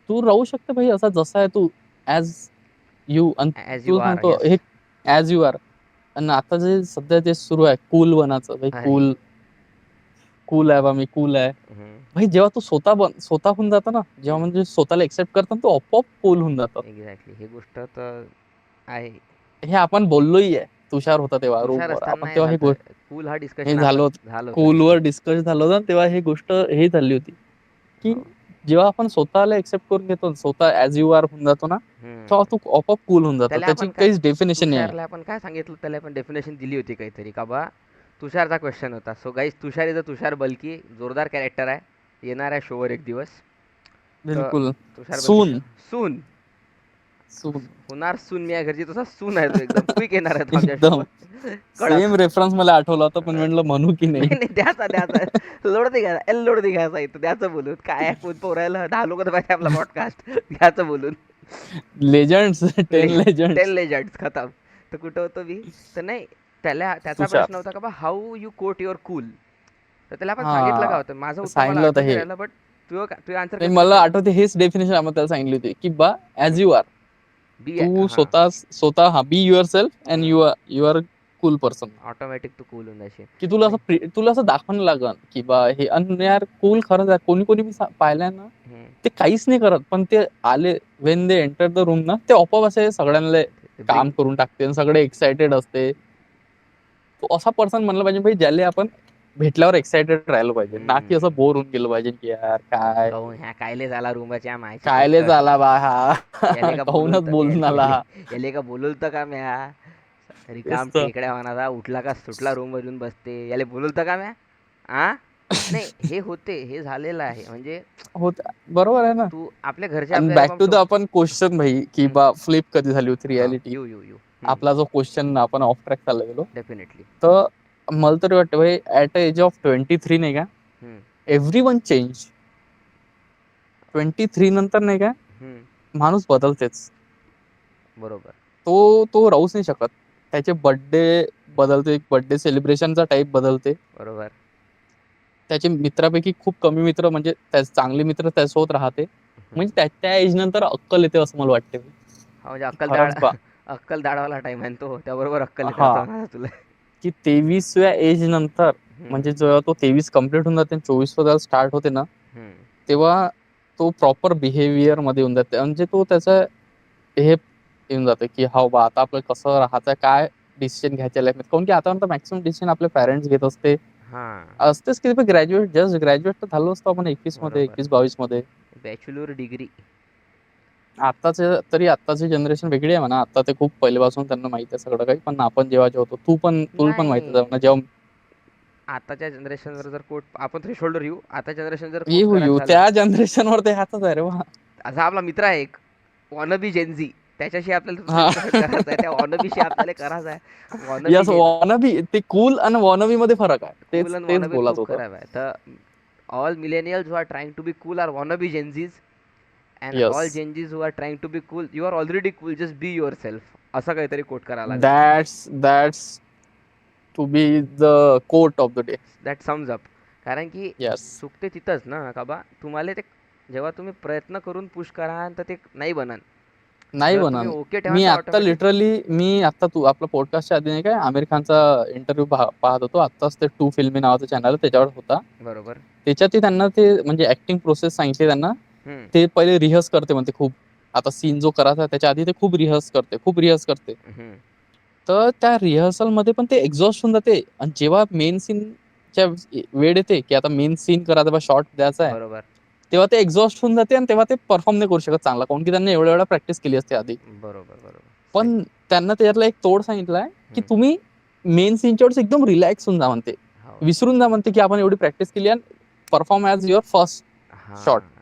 B: तू राहू शकते भाई असा जसा आहे तू, ॲज यू. आणि
A: ॲज यू
B: तुला
A: आर.
B: सांगतो
A: येस.
B: हे ॲज यू आर. आणि आता जे सध्या जे सुरू आहे कूल बनायचं भाई,
A: अरे.
B: कूल कूल आहे बा, मी कूल आहे.
A: हं.
B: भाई जेव्हा तू स्वतः होऊन जातं ना, जेव्हा
A: हं.
B: म्हणजे स्वतःला एक्सेप्ट करतो ना, तो आपोआप कूल होऊन जातं.
A: एक्झॅक्टली. ही गोष्ट तर आहे.
B: हे आपण बोललोही आहे. तुषार होता तेव्हा
A: तुषार
B: रूमवर, आपण
A: असताना हे
B: तेव्हा ही
A: झालं,
B: गोष्ट
A: कूल हा
B: हे
A: डिस्कशन
B: झालं
A: आपण
B: होतं.
A: झालं होतं
B: कूलवर
A: डिस्कस.
B: डिस्कस झालं होतं तेव्हा ही गोष्ट हे झाली होती की
A: हो.
B: जेव्हा आपण स्वतःला एक्सेप्ट करून घेतो, स्वतः ॲज यू आर होऊन जातो ना, तेव्हा
A: हं.
B: तू आपोआप कूल होऊन जातो.
A: त्याला
B: त्याची
A: आपण काय,
B: काहीच डेफिनेशन नाही आहे.
A: तुषारला आपण काय सांगितलं, त्याला आपण डेफिनेशन दिली होती काहीतरी का बा, तुषारचा क्वेश्चन होता. So guys, Tushar is a Tushar bulky, जोरदार कॅरेक्टर आहे, येणार आहे शोवर एक दिवस. तर
B: बिलकुल.
A: तुषार बल्की
B: सून
A: सून
B: सून
A: होणार, सून मी या घरची, तसा सून आहे तो, एकदम क्विक येणार आहे तो आमच्या
B: एकदम
A: शोवर. कडक.
B: सेम रेफरन्स मला आठवला होता, पण म्हणलं म्हणू की नाही.
A: नाही नाही, द्याचा द्याचा, लोड नाही घ्यायचा, लोड नाही घ्यायचा इथं, द्याचं बोलून काय कोण पोरायला 10 लोक तर पाहिजे आपला पॉडकास्ट, घ्याचं बोलून.
B: Legends 10
A: ten
B: legends.
A: लेजंड्स खतम. तर कुठं होतो मी, तर नाही, त्याचा
B: तुषार.
A: प्रश्न होता का बा how you coat your cool. तर त्याला आपण सांगितलं का
B: हा
A: होतं, माझं उत्तर मला
B: सांगितलं होतं
A: आठवून नाही
B: हे.
A: राहिलं, बट तुझं आन्सर
B: नाही
A: कसं
B: मला
A: होतं.
B: आठवते हेच डेफिनेशन आम्हाला त्याला सांगितली होती की बा ॲज यू आर.
A: बी.
B: तू
A: हां.
B: स्वतः हा be yourself and you are cool person.
A: Automatic तू कूल होऊन जाशील.
B: की तुला
A: नाही.
B: तुला असं दाखवणं लागन की बा हे, आणि यार कूल खरंच आहे. कोणी कोणी मी पाहिलंय ना,
A: हम्म.
B: ते काहीच नाही करत, पण ते आले when they enter the room ना, ते आपोआप असे सगळ्यांना
A: ते
B: काम
A: ब्रिंग.
B: करून टाकते आणि सगळे एक्साइटेड असते. तो असा पर्सन म्हणलं पाहिजे भाई, ज्याला आपण भेटल्यावर एक्साइटेड राहिलं पाहिजे, ना की असं बोर होऊन गेलं पाहिजे की यार काय
A: कहून ह्या कायले झाला रूमच्या मायची
B: कायले
A: कटकट.
B: झाला बा हा.
A: याले का
B: कहूनच बोलून आला हा.
A: याले का बोलवलं का म्या,
B: तेच
A: रिकाम
B: तर.
A: टेकड्या म्हणाचा, उठला का सुटला रूम मधून बसते, याले बोलवलं का म्या. आ नाही, हे होते, हे झालेलं आहे, म्हणजे
B: होत बरोबर आहे ना.
A: तू आपल्या घरचे
B: आणि
A: आपल्याला
B: बॅक
A: बा
B: टू द आपण क्वेश्चन भाई की
A: हम्म,
B: बा फ्लिप कधी झाली होती
A: हा,
B: रियालिटी.
A: You you you.
B: आपला जो क्वेश्चन आपण ऑफ ट्रॅक चालला गेलो.
A: डेफिनेटली.
B: तर मला तरी वाटतं भाई ऍट एज ऑफ 23 नाही का, एव्हरी वन चेंज. 23 नंतर नाही का माणूस बदलतेच.
A: बरोबर.
B: तो राहूच नाही शकत. त्याचे बर्थडे बदलते, बर्थडे सेलिब्रेशनचा टाईप बदलते.
A: बरोबर.
B: त्याचे मित्रापैकी खूप कमी मित्र म्हणजे चांगले मित्र त्यासोबत राहते. म्हणजे त्या एज नंतर अक्कल येते असं मला वाटते.
A: हा, म्हणजे अक्कल त्या
B: खरंच बा.
A: अक्कल दाढवाला टाइम आहे तो, त्याबरोबर अक्कल येते
B: हा,
A: असं म्हणा तुला.
B: की 23व्या एज नंतर,
A: हम्म,
B: म्हणजे जेव्हा तो 23 कम्प्लीट होऊन जाते 24 वर स्टार्ट होते ना,
A: हम्म.
B: तेव्हा तो प्रॉपर बिहेवियर मध्ये येऊन जाते. म्हणजे तो त्याचं हे येऊन जाते की हा बा आता आपलं कसं राहायचं, काय डिसिजन घ्यायचे लाईफ. काऊन की आतापर्यंत मॅक्सिमम डिसिजन आपले पॅरेंट्स घेत
A: हां,
B: असतेच की ग्रॅज्युएट, जस्ट ग्रॅज्युएट तर झालो असतो आपण 21 मध्ये,
A: बरोबर.
B: 21-22 मध्ये.
A: Bachelor degree.
B: आत्ताचे जनरेशन वेगळी आहे म्हणा. आता ते खूप पहिल्यापासून त्यांना माहिती आहे सगळं काही. पण आपण जेव्हा होतो, तुला पण माहिती आहे ना,
A: नाही,
B: जेव्हा
A: आताच्या जनरेशनवर जर कोट आपण थ्रेशोल्डर येऊ, आता जनरेशन जर कोट
B: येऊ
A: करायचं
B: येऊ
A: झालं,
B: त्या जनरेशनवर ते हातच आहे रे वा.
A: असा आपला मित्र आहे एक वॉनबी जेनझी, त्याच्याशी आपल्याला
B: हा.
A: डिस्कशन करायचं आहे, त्या वॉनबीशी आपल्याला करायचं आहे. वॉनबी
B: यस,
A: जेन
B: वॉनबी ते कूल आणि वॉनबी मध्ये फरक आहे.
A: कूल
B: तेच
A: आणि
B: तेच
A: वॉनबी
B: बोलत
A: खूप
B: होतं.
A: खराब आहे. तर all millennials who are trying to be cool or wannabe Gen Zs, and
B: yes,
A: all Gen Zs who are trying to be cool you are already cool, just be yourself. असं काहीतरी कोट करावं लागेल.
B: That's to be the quote of the day.
A: That sums up. कारण की
B: yes.
A: चुकते तिथंच ना का बा, तुम्हाला ते जेव्हा तुम्ही प्रयत्न करून पुश कराल तर ते नाही बनन.
B: नाही
A: जर तुम्ही
B: बनन.
A: ओके ठेवाल तर ऑटोमॅटिक.
B: मी आता तू आपला पॉडकास्टच्या आधी नाही काय आमिर खानचा इंटरव्ह्यू पाहत होतो. आत्ताच ते टू फिल्मी नावाचं चॅनल त्याच्यावर होता.
A: बरोबर.
B: त्याच्यात त्यांना ते म्हणजे ऍक्टिंग प्रोसेस सांगितली त्यांना.
A: हम्म,
B: ते पहिले रिहर्स करते म्हणते खूप. आता सीन जो करायचा त्याच्या आधी ते खूप रिहर्स करते.
A: हम्म.
B: तर त्या रिहर्सल मध्ये पण ते एक्झॉस्ट होऊन जाते. आणि जेव्हा मेन सीनच्या वेळ येते की आता मेन सीन करायचा, शॉट द्यायचा आहे,
A: बरोबर,
B: तेव्हा ते एक्झॉस्ट होऊन जाते आणि तेव्हा ते परफॉर्म नाही करू शकत चांगला, काऊन की त्यांना एवढ्या प्रॅक्टिस केली असते आधी.
A: बरोबर, बरोबर. सही.
B: पण त्यांना त्याच्यातला एक तोड सांगितलाय की
A: हम्म.
B: तुम्ही मेन सीनच्या वेळेस एकदम रिलॅक्स होऊन जा म्हणते.
A: हो.
B: विसरून जा म्हणते की आपण एवढी प्रॅक्टिस केली आणि perform as your first shot.
A: हां.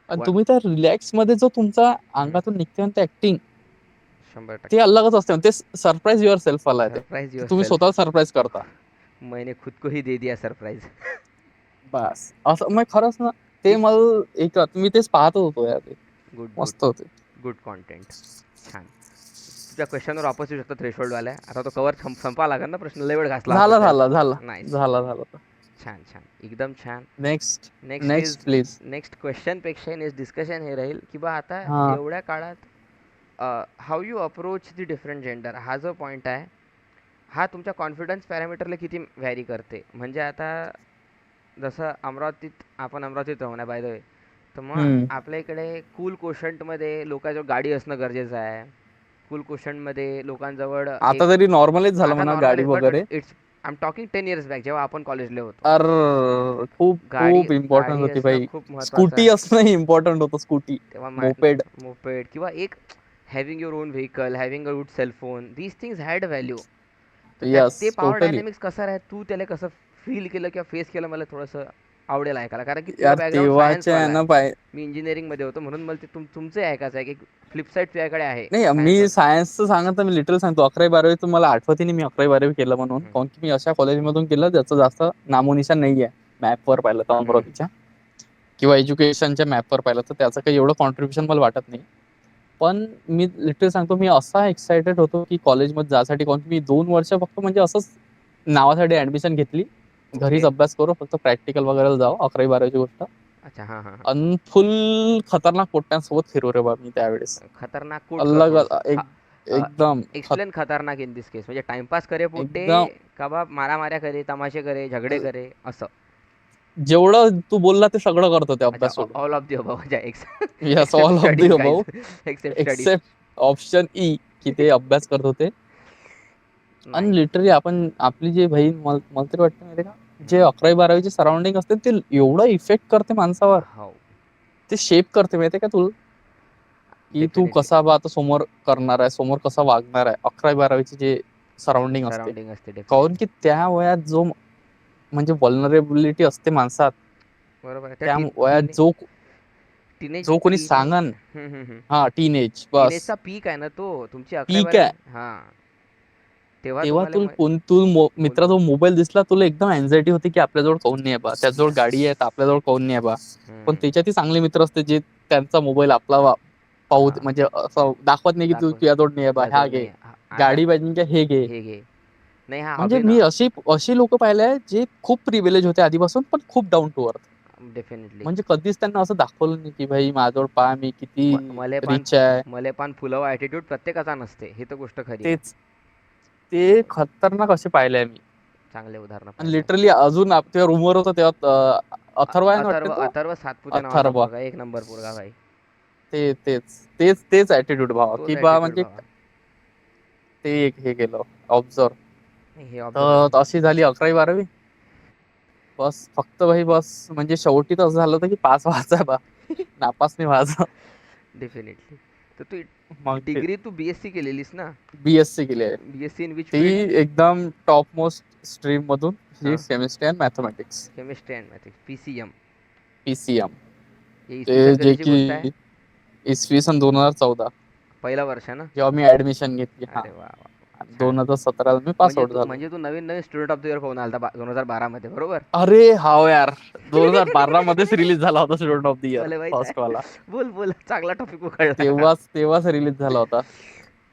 B: आणि
A: वन
B: तुम्ही त्या रिलॅक्स मध्ये जो तुमचा अंगातून निघते म्हणते ऍक्टिंग, ते
A: 100%.
B: अलगच असते. ते सरप्राईज युअर सेल्फ वाला आहे ते,
A: सरप्राईज
B: की
A: युअर
B: तुम्ही
A: सेल्फ.
B: स्वतः सरप्राईज करता.
A: मैंने खुद को ही दे दिया सरप्राईज.
B: बस असं मग खरंच ना. ते
A: एक
B: मला एक मी तेच पाहत होतो यार, ते
A: गुड, गुड,
B: मस्त होते.
A: Good content. छान. तुझ्या क्वेश्चनवर वापस येऊ शकतो थ्रेशोल्डवाल्या. आता तो कवर संपावा लागेल ना प्रश्न, लय वेळ घासला आपण
B: झाला
A: त्यात.
B: झाला झाला
A: नाईस.
B: झाला झाला.
A: छान, छान. एकदम छान.
B: Next.
A: Next is
B: next please.
A: Next क्वेश्चनपेक्षा नेक्स्ट डिस्कशन हे राहील की बा आता
B: हा.
A: एवढ्या काळात how you approach the different gender, हा जो पॉईंट आहे हा तुमच्या कॉन्फिडन्स पॅरामीटरला किती व्हॅरी करते. म्हणजे आता जसं अमरावतीत राहू ना बाय द वे, तर मग
B: हम्म.
A: आपल्या इकडे कूल कोशंटमध्ये लोकांजवळ गाडी असणं गरजेचं आहे. कूल कोशंटमध्ये लोकांजवळ
B: आता
A: एक,
B: तरी नॉर्मलच झालं
A: आता
B: म्हणा
A: नॉर्मल
B: गाडी
A: इज बट
B: वगैरे.
A: It's I am talking 10 years back जेव्हा आपण कॉलेजला होतो.
B: अर खूप
A: गाडी
B: खूप इम्पॉर्टंट
A: गाडी
B: होती
A: असणं
B: भाई.
A: खूप महत्त्वाचं
B: स्कूटी
A: आहे.
B: असणं इम्पॉर्टंट होतं. स्कूटी,
A: तेव्हा
B: मोपेड.
A: मोपेड किंवा एक having your on vehicle, having a good cellphone, these things had value. तर त्यात
B: यस,
A: ते पॉवर
B: टोटली.
A: डायनॅमिक्स कसं आहे, तू त्याला कसं फील केलं किंवा फेस केलं, मला थोडंसं आवडेल ऐकायला. कारण की तुझं
B: यार
A: बॅकग्राऊंड
B: तेव्हाच्या आहे
A: सायन्सवाला आहे,
B: ना पाय.
A: मी इंजिनिअरिंगमध्ये होतो, म्हणून मला ते तुमचं ऐकायचं आहे की फ्लिप साईड तुझ्याकडे आहे
B: नाही, मी
A: सायन्सवाला.
B: सायन्सचं सांगत तर मी लिटरल सांगतो. 11वी-12वी मला आठवते नाही मी 11वी-12वी केलं म्हणून, काऊन की मी अशा कॉलेजमधून केलं ज्याचं जास्त नामोनिशाण नाही आहे. मॅपवर पाहिलं तर अमरावतीच्या किंवा एज्युकेशनच्या मॅपवर पाहिलं तर त्याचं काही एवढं कॉन्ट्रीब्युशन मला वाटत नाही. पण मी लिटरली सांगतो, मी असा एक्सायटेड होतो की कॉलेजमध्ये जायसाठी. काऊन की मी 2 वर्ष फक्त म्हणजे असंच नावासाठी ऍडमिशन घेतली. घरीच
A: ओके.
B: अभ्यास करू, फक्त प्रॅक्टिकल वगैरे जाऊ. 11वी-12वीची गोष्ट.
A: अच्छा. हां, हां, हां.
B: अन फुल खतरनाक पोट्ट्यांसोबत फिरू रे बा मी त्यावेळेस.
A: खतरनाक कोट कर
B: अलग
A: थोडंसं.
B: एकदम
A: एक्सप्लेन खतरनाक इन दिस केस, म्हणजे टाइमपास करे पोट्टे
B: एकदम
A: का बा मारामाऱ्या करे, तमाशे करे, झगडे करे, असं.
B: जेवढं तू बोलला ते सगळं करतो ते
A: अच्छा,
B: अभ्यास सोडून.
A: ऑल ऑफ द अबव, म्हणजे
B: yes,
A: except
B: all of the
A: studies
B: above
A: guys, except studies.
B: Except option E, की ते अभ्यास करत होते. आणि
A: नाईस.
B: लिटरली आपण आपली जे भाई मला तरी वाटतं माहिती का, जे 11वी-12वीचे सराउंडिंग असते ते एवढं इफेक्ट करते माणसावर.
A: हो,
B: ते शेप करते माहिती का तुला, की तू
A: डेफिनेटली.
B: कसा बा आता समोर करणार आहे, समोर कसा वागणार आहे. 11वी-12वीचे जे सराउंडिंग असते,
A: सराउंडिंग असते
B: काऊन
A: डेफिनेटली.
B: की त्या वयात जो म्हणजे वल्नरेबिलिटी असते माणसात,
A: बरोबर आहे. त्या
B: त्या वयात जो
A: टीनेज
B: जो कोणी
A: टीने
B: सांगन, हा टीनेज बस
A: टीनेजचा पीक आहे ना तो, तुमची अकरावी
B: ठीक आहे.
A: बारावी. हां, तेव्हा
B: तेव्हा
A: तुम्हाला
B: तू
A: बोल
B: मित्राचा
A: बोल.
B: मोबाईल दिसला तुला एकदम अँझायटी होती की आपल्याजवळ काऊन नाही बा, त्याच्याजवळ गाडी आहे तर आपल्याजवळ काऊन नाही बा. पण
A: हम्म.
B: त्याच्यातही चांगले मित्र असते जे त्यांचा मोबाईल आपला पाहू
A: हां,
B: म्हणजे असं दाखवत नाही की तू
A: दाखव
B: तुझ्याजवळ नाही बा, ह्या
A: तुझ्याजवळ
B: घे
A: नाही आहे. आता
B: गाडी पाहिजे का हे घे.
A: हे घे. नाही, हा
B: म्हणजे मी अशी अशी लोक पाहिले जे खूप प्रिव्हिलेज होते आधीपासून पण खूप डाऊन टू अर्थ.
A: डेफिनेटली.
B: म्हणजे कधीच त्यांना असं दाखवलं नाही की भाई माझ्याजवळ पहा मी किती रिच आहे.
A: मले पण फुलव ॲटिट्यूड प्रत्येकाचा नसते, हे तर गोष्ट खरी आहे.
B: तेच ते खतरनाक असे पाहिले मी.
A: चांगले उदाहरणं
B: आणि
A: पाहिले.
B: लिटरली अजून तेव्हा रूमवर होतं तेव्हा अथर्व आहे ना वाटते
A: अथर्व
B: तो.
A: अथर्व सातपुते नावाचा
B: अथर्व
A: पोरगा, एक नंबर पोरगा भाई.
B: तेच ऍटिट्यूड भावा
A: तोच
B: की बा
A: ॲटिट्यूड
B: म्हणजे
A: भावा.
B: ते एक हे केलं ऑब्झर्व.
A: हे ऑब्झर्व.
B: तर अशी झाली 11वी 12वी. बस फक्त भाई बस म्हणजे शेवटी तर असं झालं होतं की पास व्हायचा बा, नापास नाही व्हायचं.
A: डेफिनेटली. तर तू
B: मग ते
A: डिग्री तू बीएससी केलेलीस ना?
B: बीएससी केली आहे.
A: बीएससी इन विच
B: ती
A: फील्ड?
B: एकदम टॉप मोस्ट स्ट्रीम मधून ही
A: हां.
B: Chemistry and mathematics,
A: chemistry and maths, PCM.
B: PCM.
A: हे
B: ते
A: इसवी सन
B: जे
A: कधीची
B: की
A: गोष्ट आहे?
B: इसवी सन 2014
A: पहिला वर्ष ना?
B: जेव्हा मी ऍडमिशन घेतली. हा,
A: अरे वा वा. छान.
B: 2017 मी पास आउट झालो.
A: म्हणजे तू नवीन नवीन स्टुडंट ऑफ द इयर पाहून आलता 2012 मध्ये, बरोबर?
B: अरे हाव यार, 2012 मध्येच रिलीज झाला होता स्टुडंट ऑफ द इयर
A: मला माहित
B: फर्स्ट वाला.
A: आहे. बोल बोल, चांगला टॉपिक उकळला.
B: तेव्हाच रिलीज झाला होता.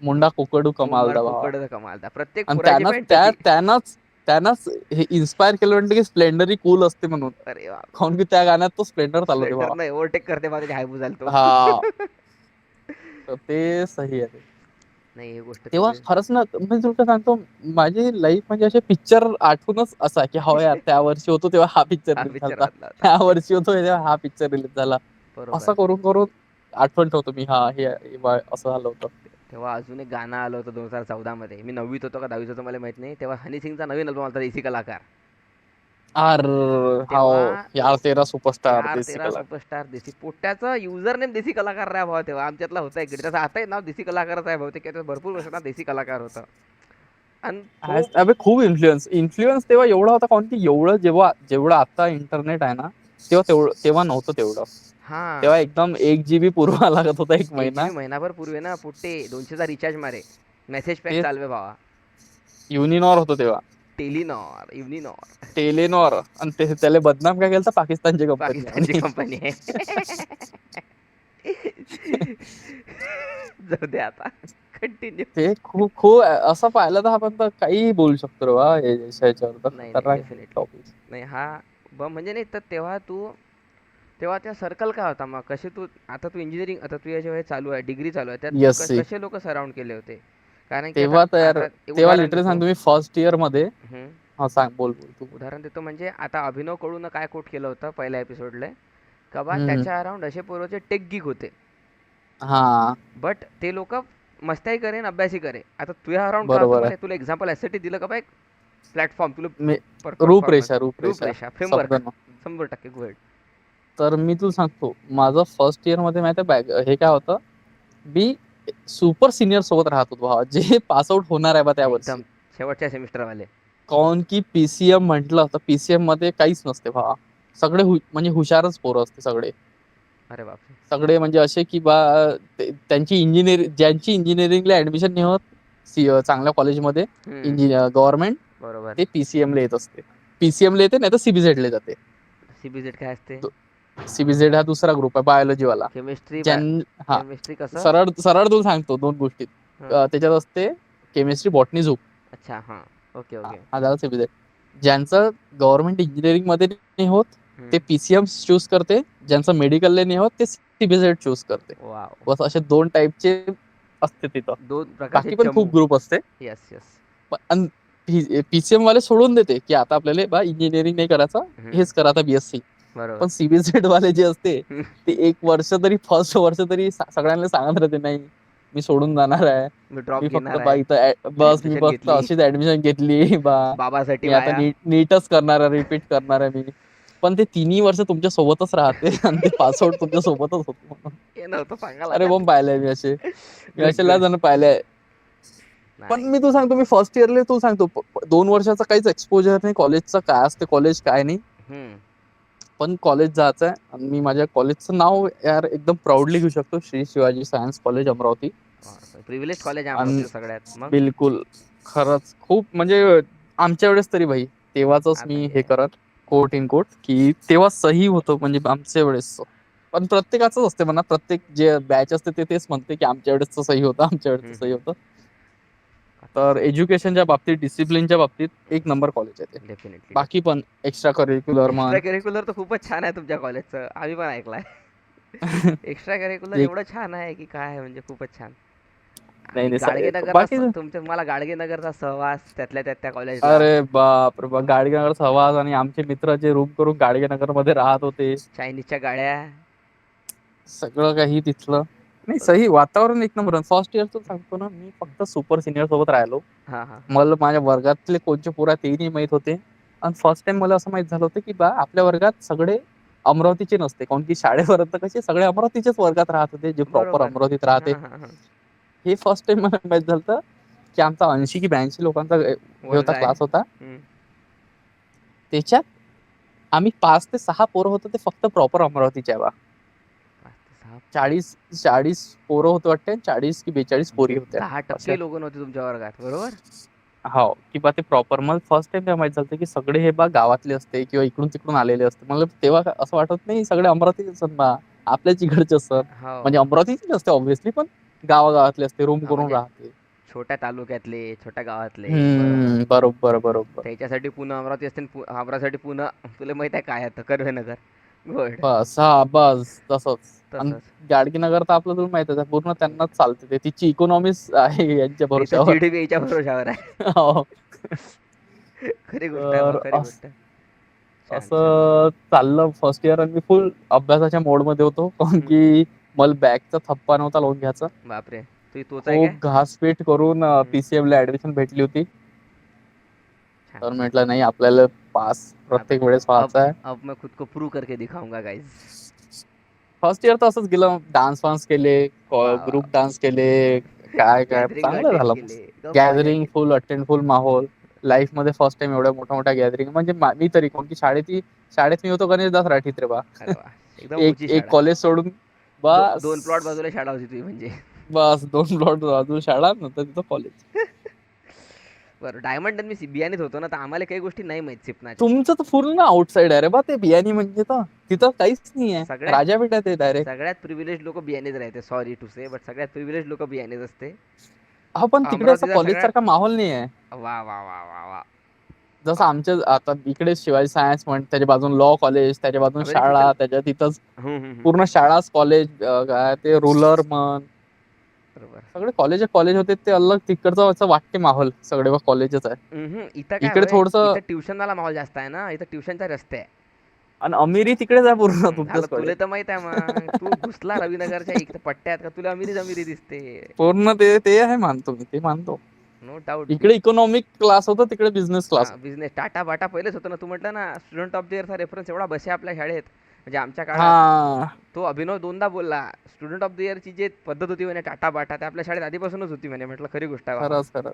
B: मुंडा कुकडू
A: मुंबाड
B: कमालदा भावा.
A: कुकडं कमालता. प्रत्येक
B: आणि
A: पोराची पॅन्ट तशी.
B: त्यानंच हे इन्स्पायर केलं म्हणते की स्प्लेंडर ही कूल असते म्हणून.
A: अरे वा.
B: काऊन की त्या गाण्यात तो स्प्लेंडर चालवते
A: स्प्लेंडर
B: भावा.
A: नाही, ओव्हरटेक करते बा, त्याची हायबू झालतो.
B: हा, तर ते सही आहे.
A: नाही, ही गोष्ट
B: तेव्हा
A: तुझी.
B: खरंच ना, म्हणजे तुला सांगतो माझी लाईफ म्हणजे असे पिक्चर आठवूनच असा की हो यार त्या वर्षी होतो तेव्हा हा पिक्चर
A: हा
B: रिलीज
A: पिक्चर
B: झाला,
A: आतला होता.
B: त्या वर्षी होतो तेव्हा हा पिक्चर रिलीज झाला. असं
A: बरोबर.
B: करून करून आठवण ठेवतो मी. हा हे असं झालं होतं.
A: तेव्हा अजून एक गाणं आलं होतं 2014 मध्ये. मी 9वीत होतो का 10वीत होतो मला माहित नाही. तेव्हा हनी सिंगचा नवीन अल्बम आला, देसी कलाकार.
B: आर हाव
A: तेव्हा
B: यार तेरा सुपरस्टार
A: यार
B: देसी
A: तेरा
B: कलाकार.
A: सुपरस्टार देसी, पोट्याचं युजर नेम देसी कलाकार रे भावा. तेव्हा आमच्यातला होता एक गडी, त्याचं आताही नाव देसी कलाकारच आहे बहुतेक. त्याचं भरपूर वर्ष नाव देसी कलाकार होतं. आणि तो
B: अबे खूप इन्फ्लुएन्स तेव्हा एवढा होता. काऊन की जेवढं आता इंटरनेट आहे ना, तेव्हा नव्हतं तेवढं.
A: हा,
B: तेव्हा एकदम 1 GB पुरवा लागत होता 1
A: 1
B: महिना.
A: GB महिनाभर पूर्वी ना पोट्टे, 200चा रिचार्ज मारे, मेसेज पॅक
B: तेच
A: चालवे भावा.
B: युनिनॉर होतो तेव्हा,
A: टेलिनॉर, युनिनॉर.
B: टेलेनॉर. आणि त्याला बदनाम काय केलं, पाकिस्तानची कंपनी
A: पाकिस्तानची
B: आहे.
A: कंपनी आहे. जाऊ दे आता, कंटिन्यू.
B: ते खूप खूप असं पाहिलं तर आपण तर काही बोलू शकतो रे बा याच्यावर तर.
A: नाही नाही,
B: खतरनाक
A: डेफिनेटली.
B: टॉपिक.
A: नाही हा म्हणजे नाही तर तेव्हा त्या सर्कल काय होता मग, कसे तू आता तू इंजिनिअरिंग, आता तू याच्या चालू आहे, डिग्री चालू आहे, त्यात तू
B: यस सी.
A: कसे लोक सराउंड केले होते? कारण की आता
B: तेव्हा तर यार,
A: आता
B: तेव्हा
A: उदाहरण
B: लिटरली
A: देतो.
B: सांगतो मी फर्स्ट इयर मध्ये.
A: हम्म.
B: हा सांग, बोल तू.
A: उदाहरण देतो म्हणजे आता अभिनव कडून काय कोट केलं होतं पहिल्या एपिसोडला, का बा
B: हम्म.
A: त्याच्या अराउंड असे पोरोचे टेक गिक होते,
B: हा
A: बट ते लोक मस्ताही करेन, अभ्यासही करे. आता तुझ्या अराउंड काय होतं,
B: बरोबर आहे.
A: मला तुला एक्झाम्पल यासाठी दिलं का बा, एक प्लॅटफॉर्म तुला
B: मी
A: परफॉर्म
B: रूपरेषा
A: फ्रेमवर्क
B: शब्द.
A: 100% गुड.
B: तर मी तुला सांगतो माझं फर्स्ट इयर मध्ये माहिती आहे हे काय होतं. मी सुपर सिनियर सोबत राहत होतो भावा, जे पास आउट होणार आहे बा त्या वर्षी.
A: एकदम शेवटच्या सेमिस्टरवाले.
B: काऊन की पीसीएम म्हटलं तर पीसीएम मध्ये काहीच नसते भावा. सगळे म्हणजे हुशारच पोरं असते सगळे.
A: अरे बापरे.
B: सगळे म्हणजे असे की बा ज्यांची इंजिनिअरिंगला ऍडमिशन नाही होत चांगल्या कॉलेजमध्ये गव्हर्नमेंट,
A: बरोबर.
B: ते पीसीएम ला येत असते. पीसीएम ला येते नाही तर सीबीझेड ला जाते.
A: सीबीझेड काय असते?
B: सीबीझेड हा दुसरा ग्रुप आहे बायोलॉजी वाला.
A: केमिस्ट्री.
B: हा,
A: केमिस्ट्री कसं?
B: सरळ सरळ तुला सांगतो 2 गोष्टीत.
A: हं.
B: त्याच्यात असते केमिस्ट्री, बॉटनी, झूक.
A: अच्छा, हां. ओके
B: हा
A: ओके.
B: हा झाला सीबीझेड. ज्यांचं गव्हर्नमेंट इंजिनिअरिंग मध्ये नाही होत ते
A: हं.
B: पीसीएम चूज करते. ज्यांचं मेडिकल नाही होत ते सीबीझेड चूज करते.
A: वाव.
B: बस असे 2 टाईपचे असते तिथं.
A: 2 प्रकारचे
B: बाकी पण
A: चमू.
B: खूप ग्रुप असते.
A: Yes yes.
B: पीसीएम वाले सोडून देते की आता आपल्याला बा इंजिनिअरिंग नाही करायचं, हेच करा आता बीएससी.
A: बरोबर.
B: पण सीबीझेड वाले जे असते
A: हं.
B: ते 1 वर्ष तरी, फर्स्ट वर्ष तरी सगळ्यांना सांगत राहते नाही मी सोडून जाणार आहे.
A: मी ड्रॉप
B: मी फक्त
A: घेणार
B: बा
A: आहे.
B: इथं बस मी
A: ॲडमिशन
B: फक्त
A: घेतली.
B: अशीच ऍडमिशन घेतली बा.
A: बाबासाठी
B: मी आता
A: वाया.
B: नीटच करणार आहे, रिपीट करणार आहे मी. पण ते 3 वर्ष तुमच्या सोबतच राहते आणि ते पासआउट तुमच्या सोबतच होतो.
A: हे नव्हतं सांगा
B: अरे
A: लागत.
B: बॉम्ब पाहिलंय मी असे.
A: गुड
B: लय
A: गुड.
B: जण पाहिलंय. पण
A: नाही.
B: मी तू सांगतो मी फर्स्ट इयरले तू सांगतो 2 वर्षाचा काहीच एक्सपोजर नाही कॉलेजचं, काय असते कॉलेज काय नाही.
A: हं.
B: पण कॉलेज जायचं आहे आणि मी माझ्या कॉलेजचं नाव यार एकदम प्राऊडली घेऊ शकतो, Shri Shivaji science college Amravati.
A: Privilege college आहे
B: आणि
A: अमरावतीचं सगळ्यात मग.
B: बिलकुल खरंच खूप म्हणजे आमच्या वेळेस तरी भाई तेव्हाच
A: आता
B: मी
A: हे
B: हे करत कोट इन कोट की तेव्हा सही होतं म्हणजे आमच्या वेळेस. पण प्रत्येकाच असते म्हणा, प्रत्येक जे बॅच असते ते तेच म्हणते की आमच्या वेळेस सही होतं, आमच्या वेळेस सही होतं. तर एज्युकेशनच्या बाबतीत, डिसिप्लिनच्या बाबतीत एक नंबर कॉलेज आहे ते.
A: डेफिनेटली.
B: बाकी पण एक्स्ट्रा करिक्युलर
A: एक्स्ट्रा
B: म्हण
A: करिक्युलर तर खूपच छान आहे तुमच्या कॉलेजचं, आम्ही पण ऐकलाय. एक्स्ट्रा करिक्युलर
B: एक
A: एवढं छान आहे की काय, म्हणजे खूपच छान.
B: नाही
A: आणि
B: नाही
A: गाडगेनगरला
B: बाकी
A: तुम्हाला गाडगेनगरचा सहवास त्यातल्या त्यात त्या कॉलेजला.
B: अरे बाप रे बाप, गाडगेनगर सहवास आणि आमचे मित्र जे रूम करून गाडगेनगर मध्ये राहत होते,
A: चायनीजच्या गाड्या.
B: सगळं काही तिथलं. नाही सही वातावरण एक नंबर. फर्स्ट इयरचं सांगतो ना, मी फक्त सुपर सिनियर सोबत राहिलो.
A: हा हा.
B: मला माझ्या वर्गातले कोणचे पोरं आहेत तेही नाही माहित होते. आणि फर्स्ट टाइम मला असं माहित झालं होतं की बा आपल्या वर्गात सगळे अमरावतीचे नसते, कारण की शाळेपर्यंत कसे सगळे अमरावतीच्याच वर्गात राहत होते, जे प्रॉपर
A: बरोबर.
B: अमरावतीत
A: हा
B: राहते.
A: हा हा.
B: हे फर्स्ट टाइम मला माहित झालं होतं की आमचा 80 की 82 लोकांचा हे
A: वर्ग
B: होता,
A: आहे.
B: क्लास होता.
A: हम्म.
B: त्याच्यात आम्ही 5 ते 6 पोरं होतो ते फक्त प्रॉपर अमरावतीचे आहे बा.
A: 5 ते 6.
B: 40 पोरं होते वाटते, 40 की 42 पोरी
A: म्हणजे
B: होत्या अशा.
A: 10% लोक नव्हते तुमच्या वर्गात, बरोबर.
B: हो की बा ते प्रॉपर. मला फर्स्ट टाइम तेव्हा माहित झालं की सगळे हे बा गावातले असते किंवा इकडून तिकडून आलेले असते. मला तेव्हा असं वाटत नाही सगळे अमरावतीचे असतात बा, आपल्याच इकडचे असतात.
A: हो.
B: म्हणजे अमरावतीचे असते ऑब्व्हियसली, पण गावागावातले असते, रूम करून
A: म्हणजे
B: राहते.
A: छोट्या तालुक्यातले, छोट्या गावातले, बरोबर.
B: बरोबर बरोबर.
A: त्याच्यासाठी पुणे अमरावती असते आणि अमरावतीसाठी पुणे. तुला माहित आहे काय आता कर्वेनगर. गुड.
B: बस हा बस तसंच. आणि
A: तसंच.
B: गाडगेनगर तर आपलं तुला माहितच आहे, पूर्ण त्यांनाच चालते ते. तिची इकॉनॉमीच आहे यांच्या
A: तिथं
B: भरोश्यावर.
A: जीडीपी याच्या भरोशावर आहे.
B: हो.
A: खरी गोष्ट आहे बा,
B: तर
A: खरी गोष्ट आहे. छान छान.
B: असं चाललं फर्स्ट इयर. आणि मी फुल अभ्यासाच्या मोड मध्ये होतो, कारण
A: हम्म.
B: की मला बॅगचा थप्पा नव्हता लावून घ्यायचा.
A: बापरे, तू तोच आहे काय?
B: खूप घासपीट करून
A: हम्म.
B: पीसीएम ला ऍडमिशन भेटली होती.
A: छान.
B: तर म्हटलं नाही, आपल्याला पास
A: आता
B: प्रत्येक वेळेस
A: अब
B: व्हायचा आहे.
A: अब मैं खुद को प्रूव करके दिखाऊंगा गाइस.
B: फर्स्ट इयर तर असंच गेलं. डान्स वान्स केले,
A: वा वा.
B: ग्रुप डान्स केले, काय काय
A: गॅदरिंगला
B: चांगलं
A: अटेंड
B: झालं.
A: केले, गप्पा मजा
B: गॅदरिंग
A: केली.
B: फुल अटेंड, फुल माहोल. लाईफ मध्ये फर्स्ट टाइम एवढ्या मोठ्या मोठ्या गॅदरिंग. म्हणजे मी तरी, कोणती शाळेत मी होतो गणेशदास राठीत रे बा.
A: अरे वा, एकदम
B: एक
A: मोठी
B: एक
A: शाळा.
B: कॉलेज सोडून
A: दोन प्लॉट
B: बस.
A: बाजूला शाळा होती तुझी म्हणजे.
B: बस 2 प्लॉट बाजू शाळा, नंतर तिथं कॉलेज.
A: बरं, डायमंड मी बियाणीत होतो ना, तर आम्हाला काही गोष्टी नाही माहित सिपनाच्या.
B: तुमचं तर पूर्ण आउटसाइड आहे रे बा ते बियाणी म्हणजे. तर तिथं काहीच नाही आहे,
A: सगळ्यात
B: राजा बेटा ते डायरेक्ट.
A: सगळ्यात प्रिव्हिलेज लोक बियाणीत राहते, सॉरी टू से, बट सगळ्यात प्रिव्हिलेज लोक बियाणीत असते.
B: हा पण तिकडे असं
A: अमरावतीचा
B: कॉलेज
A: सगळ्यात.
B: सारखा माहोल नाही आहे.
A: वा वा वा वा वा.
B: जसं आमच्या आता इकडे शिवाजी सायन्स म्हण, त्याच्या बाजून लॉ कॉलेज, त्याच्या बाजून
A: व्हेरी
B: शाळा,
A: छोटं.
B: त्याच्या तिथंच
A: हम्म, हम्म, हम्म.
B: पूर्ण शाळाच कॉलेज. काय ते रुलर म्हण,
A: बरोबर.
B: सगळे कॉलेज होते ते अलग. तिकडचं असं वाटते माहोल सगळे बा कॉलेजच आहे.
A: इथं काय
B: इकडे
A: होय,
B: थोडस.
A: इथं ट्युशनवाला माहोल जास्त आहे ना, इथं ट्युशनचा रस्ते आहे.
B: आणि अमिरी तिकडेच आहे पूर्ण
A: झालं,
B: तुमच्याचकडे.
A: तुला तर माहित आहे मग, तू घुसला रविनगरच्या इकडे पट्ट्यात का, तुला अमिरीच अमिरी दिसते.
B: पूर्ण ते ते आहे, मानतो मी, ते मानतो.
A: No doubt.
B: इकडे इकॉनॉमिक क्लास होता, तिकडे बिझनेस क्लास होता.
A: बिझनेस टाटा बाटा पहिलेच होतं ना. तू म्हटलं ना स्टुडंट ऑफ द इयरचा रेफरन्स एवढा बसे आपल्या शाळेत, म्हणजे आमच्या काळात.
B: हा
A: तो अभिनव दोनदा बोलला. स्टुडंट ऑफ द इयरची जी पद्धत होती म्हणे टाटा बाटा, ते आपल्या शाळेत आधीपासूनच होती म्हणे. म्हटलं खरी गोष्ट आहे बाबा.
B: खरंच खरंच.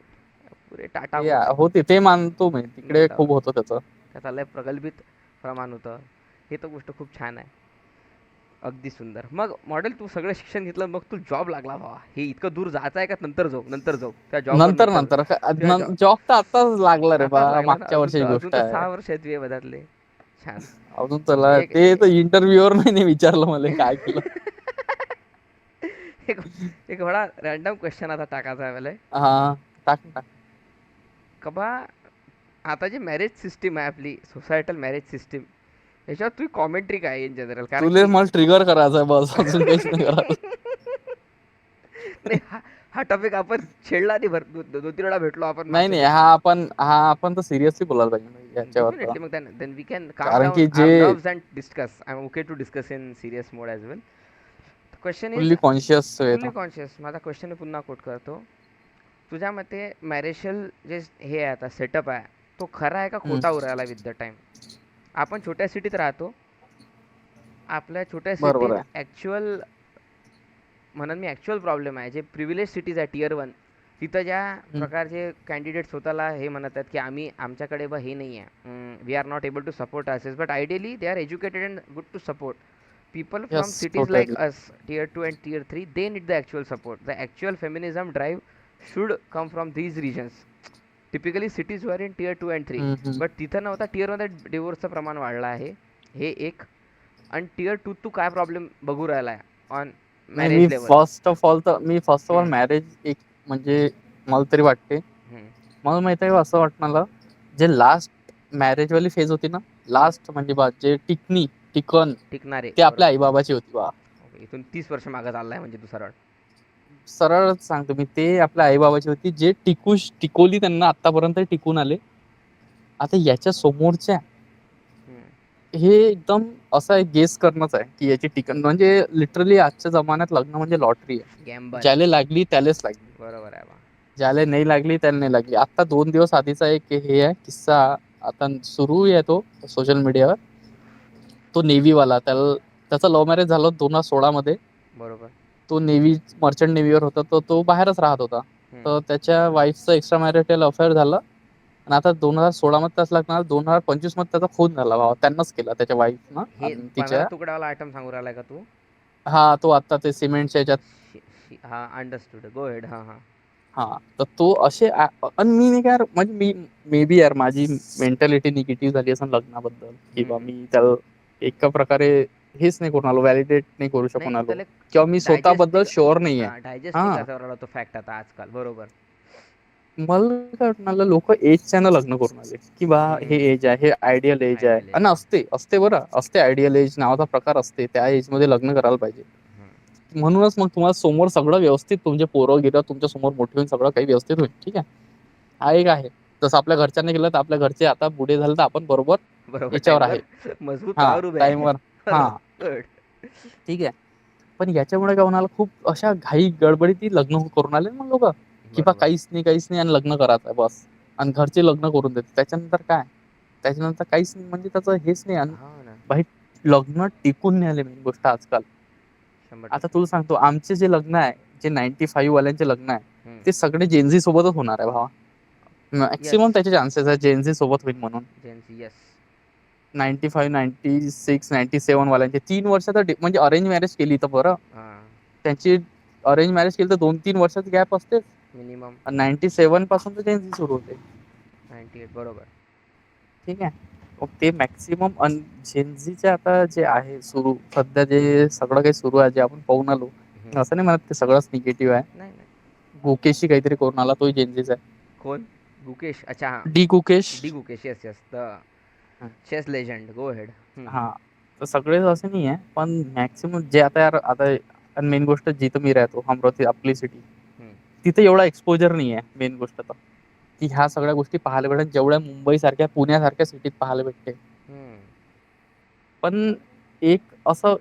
A: पुरे टाटा
B: ते
A: होते.
B: होते ते मानतो मी,
A: नो
B: तिकडे
A: डाऊट.
B: खूप होतं त्याचं.
A: त्याचा लय प्रगल्भित प्रमाण होतं. हे तर गोष्ट खूप छान आहे. अगदी सुंदर. मग मॉडेल, तू सगळं शिक्षण घेतलं, मग तू जॉब लागला बाबा. हे इतकं दूर जायचं आहे का नंतर जाऊ, नंतर जाऊ त्या जॉबवर,
B: नंतर
A: नंतर
B: नंतर
A: त्या जॉब.
B: जॉब तर आताच लागला रे बा,
A: आताच लागला ना,
B: मागच्या
A: अजून तर
B: वर्षाची
A: अजून
B: गोष्ट
A: तर
B: आहे.
A: 6 वर्ष आहेत तुझे बधातले. छान.
B: अजून चला
A: एक
B: ते तर इंटरव्ह्यूवर नाही विचारलं मला काय केलं.
A: एक एक बडा रॅन्डम क्वेश्चन आता टाकायचा आहे मला.
B: हा टाक टाक.
A: कबा, आता जी मॅरेज सिस्टीम आहे आपली, सोसायटल मॅरेज सिस्टीम, याच्यावर तुझी कॉमेंट्री काय आहे इन जनरल, कारण
B: तुले
A: की.
B: मला ट्रिगर करायचंय बस, अजून काहीच नाही करायचं.
A: नाही, हा टॉपिक आपण छेडला नाही, 2-3 वेळा भेटलो आपण
B: नाही
A: मागच्या
B: नाही,
A: दिवशी.
B: हा आपण तर सिरियसली बोलायला पाहिजे याच्यावर तर.
A: डेफिनेटली. मग देन वी कॅन काम
B: कारण
A: डाऊन
B: की जे
A: our nerves and discuss. I am okay to discuss in serious mode as well. Question is
B: fully conscious आहे
A: फुल्ली
B: तो.
A: कॉन्शियस. माझा क्वेश्चन मी पुन्हा कोट करतो. तुझ्या मते मॅरेशियल जे हे आहे आता सेटअप आहे, तो खरा आहे का
B: हम्म,
A: खोटा उरायला विथ द टाईम. आपण छोट्या सिटीत राहतो. आपल्या छोट्या सिटीत
B: बरोबर आहे.
A: ॲक्च्युअल, म्हणून मी ॲक्च्युअल प्रॉब्लेम आहे, जे प्रिव्हिलेज सिटीज आहे टियर 1, तिथं ज्या
B: हम्म,
A: प्रकारचे कॅन्डिडेट स्वतःला हे म्हणत आहेत की आमच्याकडे बा हे नाही आहे, we are not able to support access, but ideally they are educated and good to support people from
B: yes
A: cities like
B: totally.
A: us, tier 2 and tier 3, they need the actual support. The actual feminism drive should come from these regions, typically cities who are in tier 2 and 3. but तिथं नव्हता, tier 1 मध्ये डिवोर्सचं प्रमाण वाढलं आहे, हे एक. आणि tier 2 तू काय प्रॉब्लेम बघू राहिला आहे ऑन
B: नाही, मी
A: marriage level.
B: First of all marriage एक म्हणजे मला तरी वाटते मला माहित आहे असं वाटणार, जे लास्ट मॅरेज वाली फेज होती ना, लास्ट म्हणजे बा जे टिकन
A: टिकणारे,
B: ते आपल्या
A: बरोबर.
B: आईबाबाची होती बा.
A: ओके, इथून 30 वर्ष मागं चाललाय म्हणजे तू सरळ.
B: सरळ सांगतो मी, ते आपल्या आईबाबाची होती जे टिकवली त्यांना, आतापर्यंत टिकून आले. आता याच्या समोरच्या
A: हम्म.
B: हे एकदम असं आहे, गेस करणंच आहे की याची टिकन म्हणजे लिटरली आजच्या जमान्यात लग्न म्हणजे लॉटरी आहे.
A: गॅम्बल.
B: ज्याला लागली त्यालाच लागली,
A: बरोबर आहे बा.
B: ज्याला नाही लागली त्याला नाही लागली. आता 2 दिवस आधीचा एक हे आहे किस्सा, आता सुरू आहे तो सोशल मीडियावर. तो नेव्हीवाला, त्याचं लव्ह मॅरेज झालं 2016 मध्ये.
A: बरोबर.
B: तो मर्चंट नेव्हीवर होता, तर तो बाहेरच राहत होता.
A: हम्म.
B: तर त्याच्या वाईफचं एक्स्ट्रा मॅरिटल अफेअर झालं, आणि आता 2016 मध्ये त्याच लागणार, 2025 मध्ये त्याचा खून झाला भावा, त्यांनाच केला त्याच्या वाईफनं
A: हे
B: आणि
A: 15
B: तिच्या.
A: तुकड्यावाला आयटम सांगू राहिलाय का तू?
B: हा, तो आता ते सिमेंटच्या याच्यात.
A: हा, अंडरस्टूड, गो हेड. हा हा.
B: हा, तर तो असे आणि मी नाही का यार, म्हणजे मी मे बी यार माझी मेंटॅलिटी निगेटिव्ह झाली असं लग्नाबद्दल, किंवा
A: हम्म.
B: मी त्याला एका प्रकारे हेच नाही करून आलो, व्हॅलिडेट नाही करू शकून
A: नाही
B: आलो,
A: त्याला
B: किंवा मी
A: डायजेस्ट
B: स्वतःबद्दल
A: नाही.
B: शुअर नाहीये.
A: हा, डायजेस्ट नाही
B: हा,
A: करता राहिला तो फॅक्ट आता आजकाल. बरोबर.
B: मला काय वाटणार, लोक एजच्या न लग्न करून आले की बा हे
A: हम्म.
B: एज आहे, हे आयडियल एज आहे.
A: आयडियल
B: आणि
A: एज.
B: असते बरं, असते आयडियल एज नावाचा प्रकार असते, त्या एज मध्ये लग्न करायला पाहिजे. म्हणूनच मग तुम्हाला समोर सगळं व्यवस्थित, तुमचे पोरं गिरं तुमच्या समोर मोठे होईल, सगळं काही व्यवस्थित होईल. ठीक आहे, हा एक आहे. जसं आपल्या घरच्यांनी केलं, तर आपल्या घरचे आता बुढे झाले तर आपण बरोबर
A: बरोबर
B: याच्यावर आहे.
A: टाइमवर मजबूत
B: हा,
A: पायावर उभे आहे.
B: टाइमवर. हा,
A: गुड.
B: ठीक आहे. पण याच्यामुळे काय होणार, खूप अशा घाई गडबडीत लग्न करून आले मग लोक, की बा
A: बरोबर.
B: काहीच नाही आणि लग्न करायचं आहे बस. आणि घरचे लग्न करून देते, त्याच्यानंतर काय, त्याच्यानंतर काहीच नाही, म्हणजे त्याचं हेच नाही. आणि
A: हा ना.
B: भाई, लग्न टिकून नाही आले मेन गोष्ट आजकाल.
A: 100%.
B: आता तुला सांगतो, आमचे जे लग्न आहे, जे 95 वाल्यांचे लग्न आहे,
A: हम्म.
B: ते सगळे जेनझी सोबतच होणार आहे भावा.
A: यस.
B: मॅक्सिमम त्याचे चान्सेस आहे जेनझी सोबत होईल म्हणून.
A: जेन्सी, यस.
B: 95, 96, 97 वाल्यांचे 3 वर्षाचा म्हणजे अरेंज मॅरेज केली तर बरं,
A: हा.
B: त्यांची अरेंज मॅरेज केली तर 2-3 वर्षाचा गॅप असते.
A: मिनिमम.
B: 97 पासून तर जेन्झी सुरू होते.
A: 98. बरोबर.
B: ठीक आहे, मग ते मॅक्सिमम जेन्झीचे आता जे आहे सुरू, सध्या जे सगळं काही सुरू आहे, जे आपण पाहून आलो,
A: हम्म.
B: असं नाही म्हणत ते सगळंच निगेटिव्ह आहे.
A: नाही नाही.
B: गुकेशशी काहीतरी करून आला, तोही जेन्झीच आहे.
A: कोण? गुकेश, अच्छा हा.
B: D Gukesh.
A: D Gukesh, yes yes, the
B: हं.
A: Chess legend. Go ahead.
B: हा, तर सगळेच असं नाही आहे, पण मॅक्सिमम जे आता यार, आता मेन गोष्ट जिथं मी राहतो, अमरावती आपली सिटी, तिथे एवढा एक्सपोजर नाही आहे. मेन गोष्ट तर की ह्या सगळ्या गोष्टी पाहायला भेटतात, जेवढ्या मुंबई सारख्या, पुण्यासारख्या सिटीत पाहायला भेटते. पण एक असं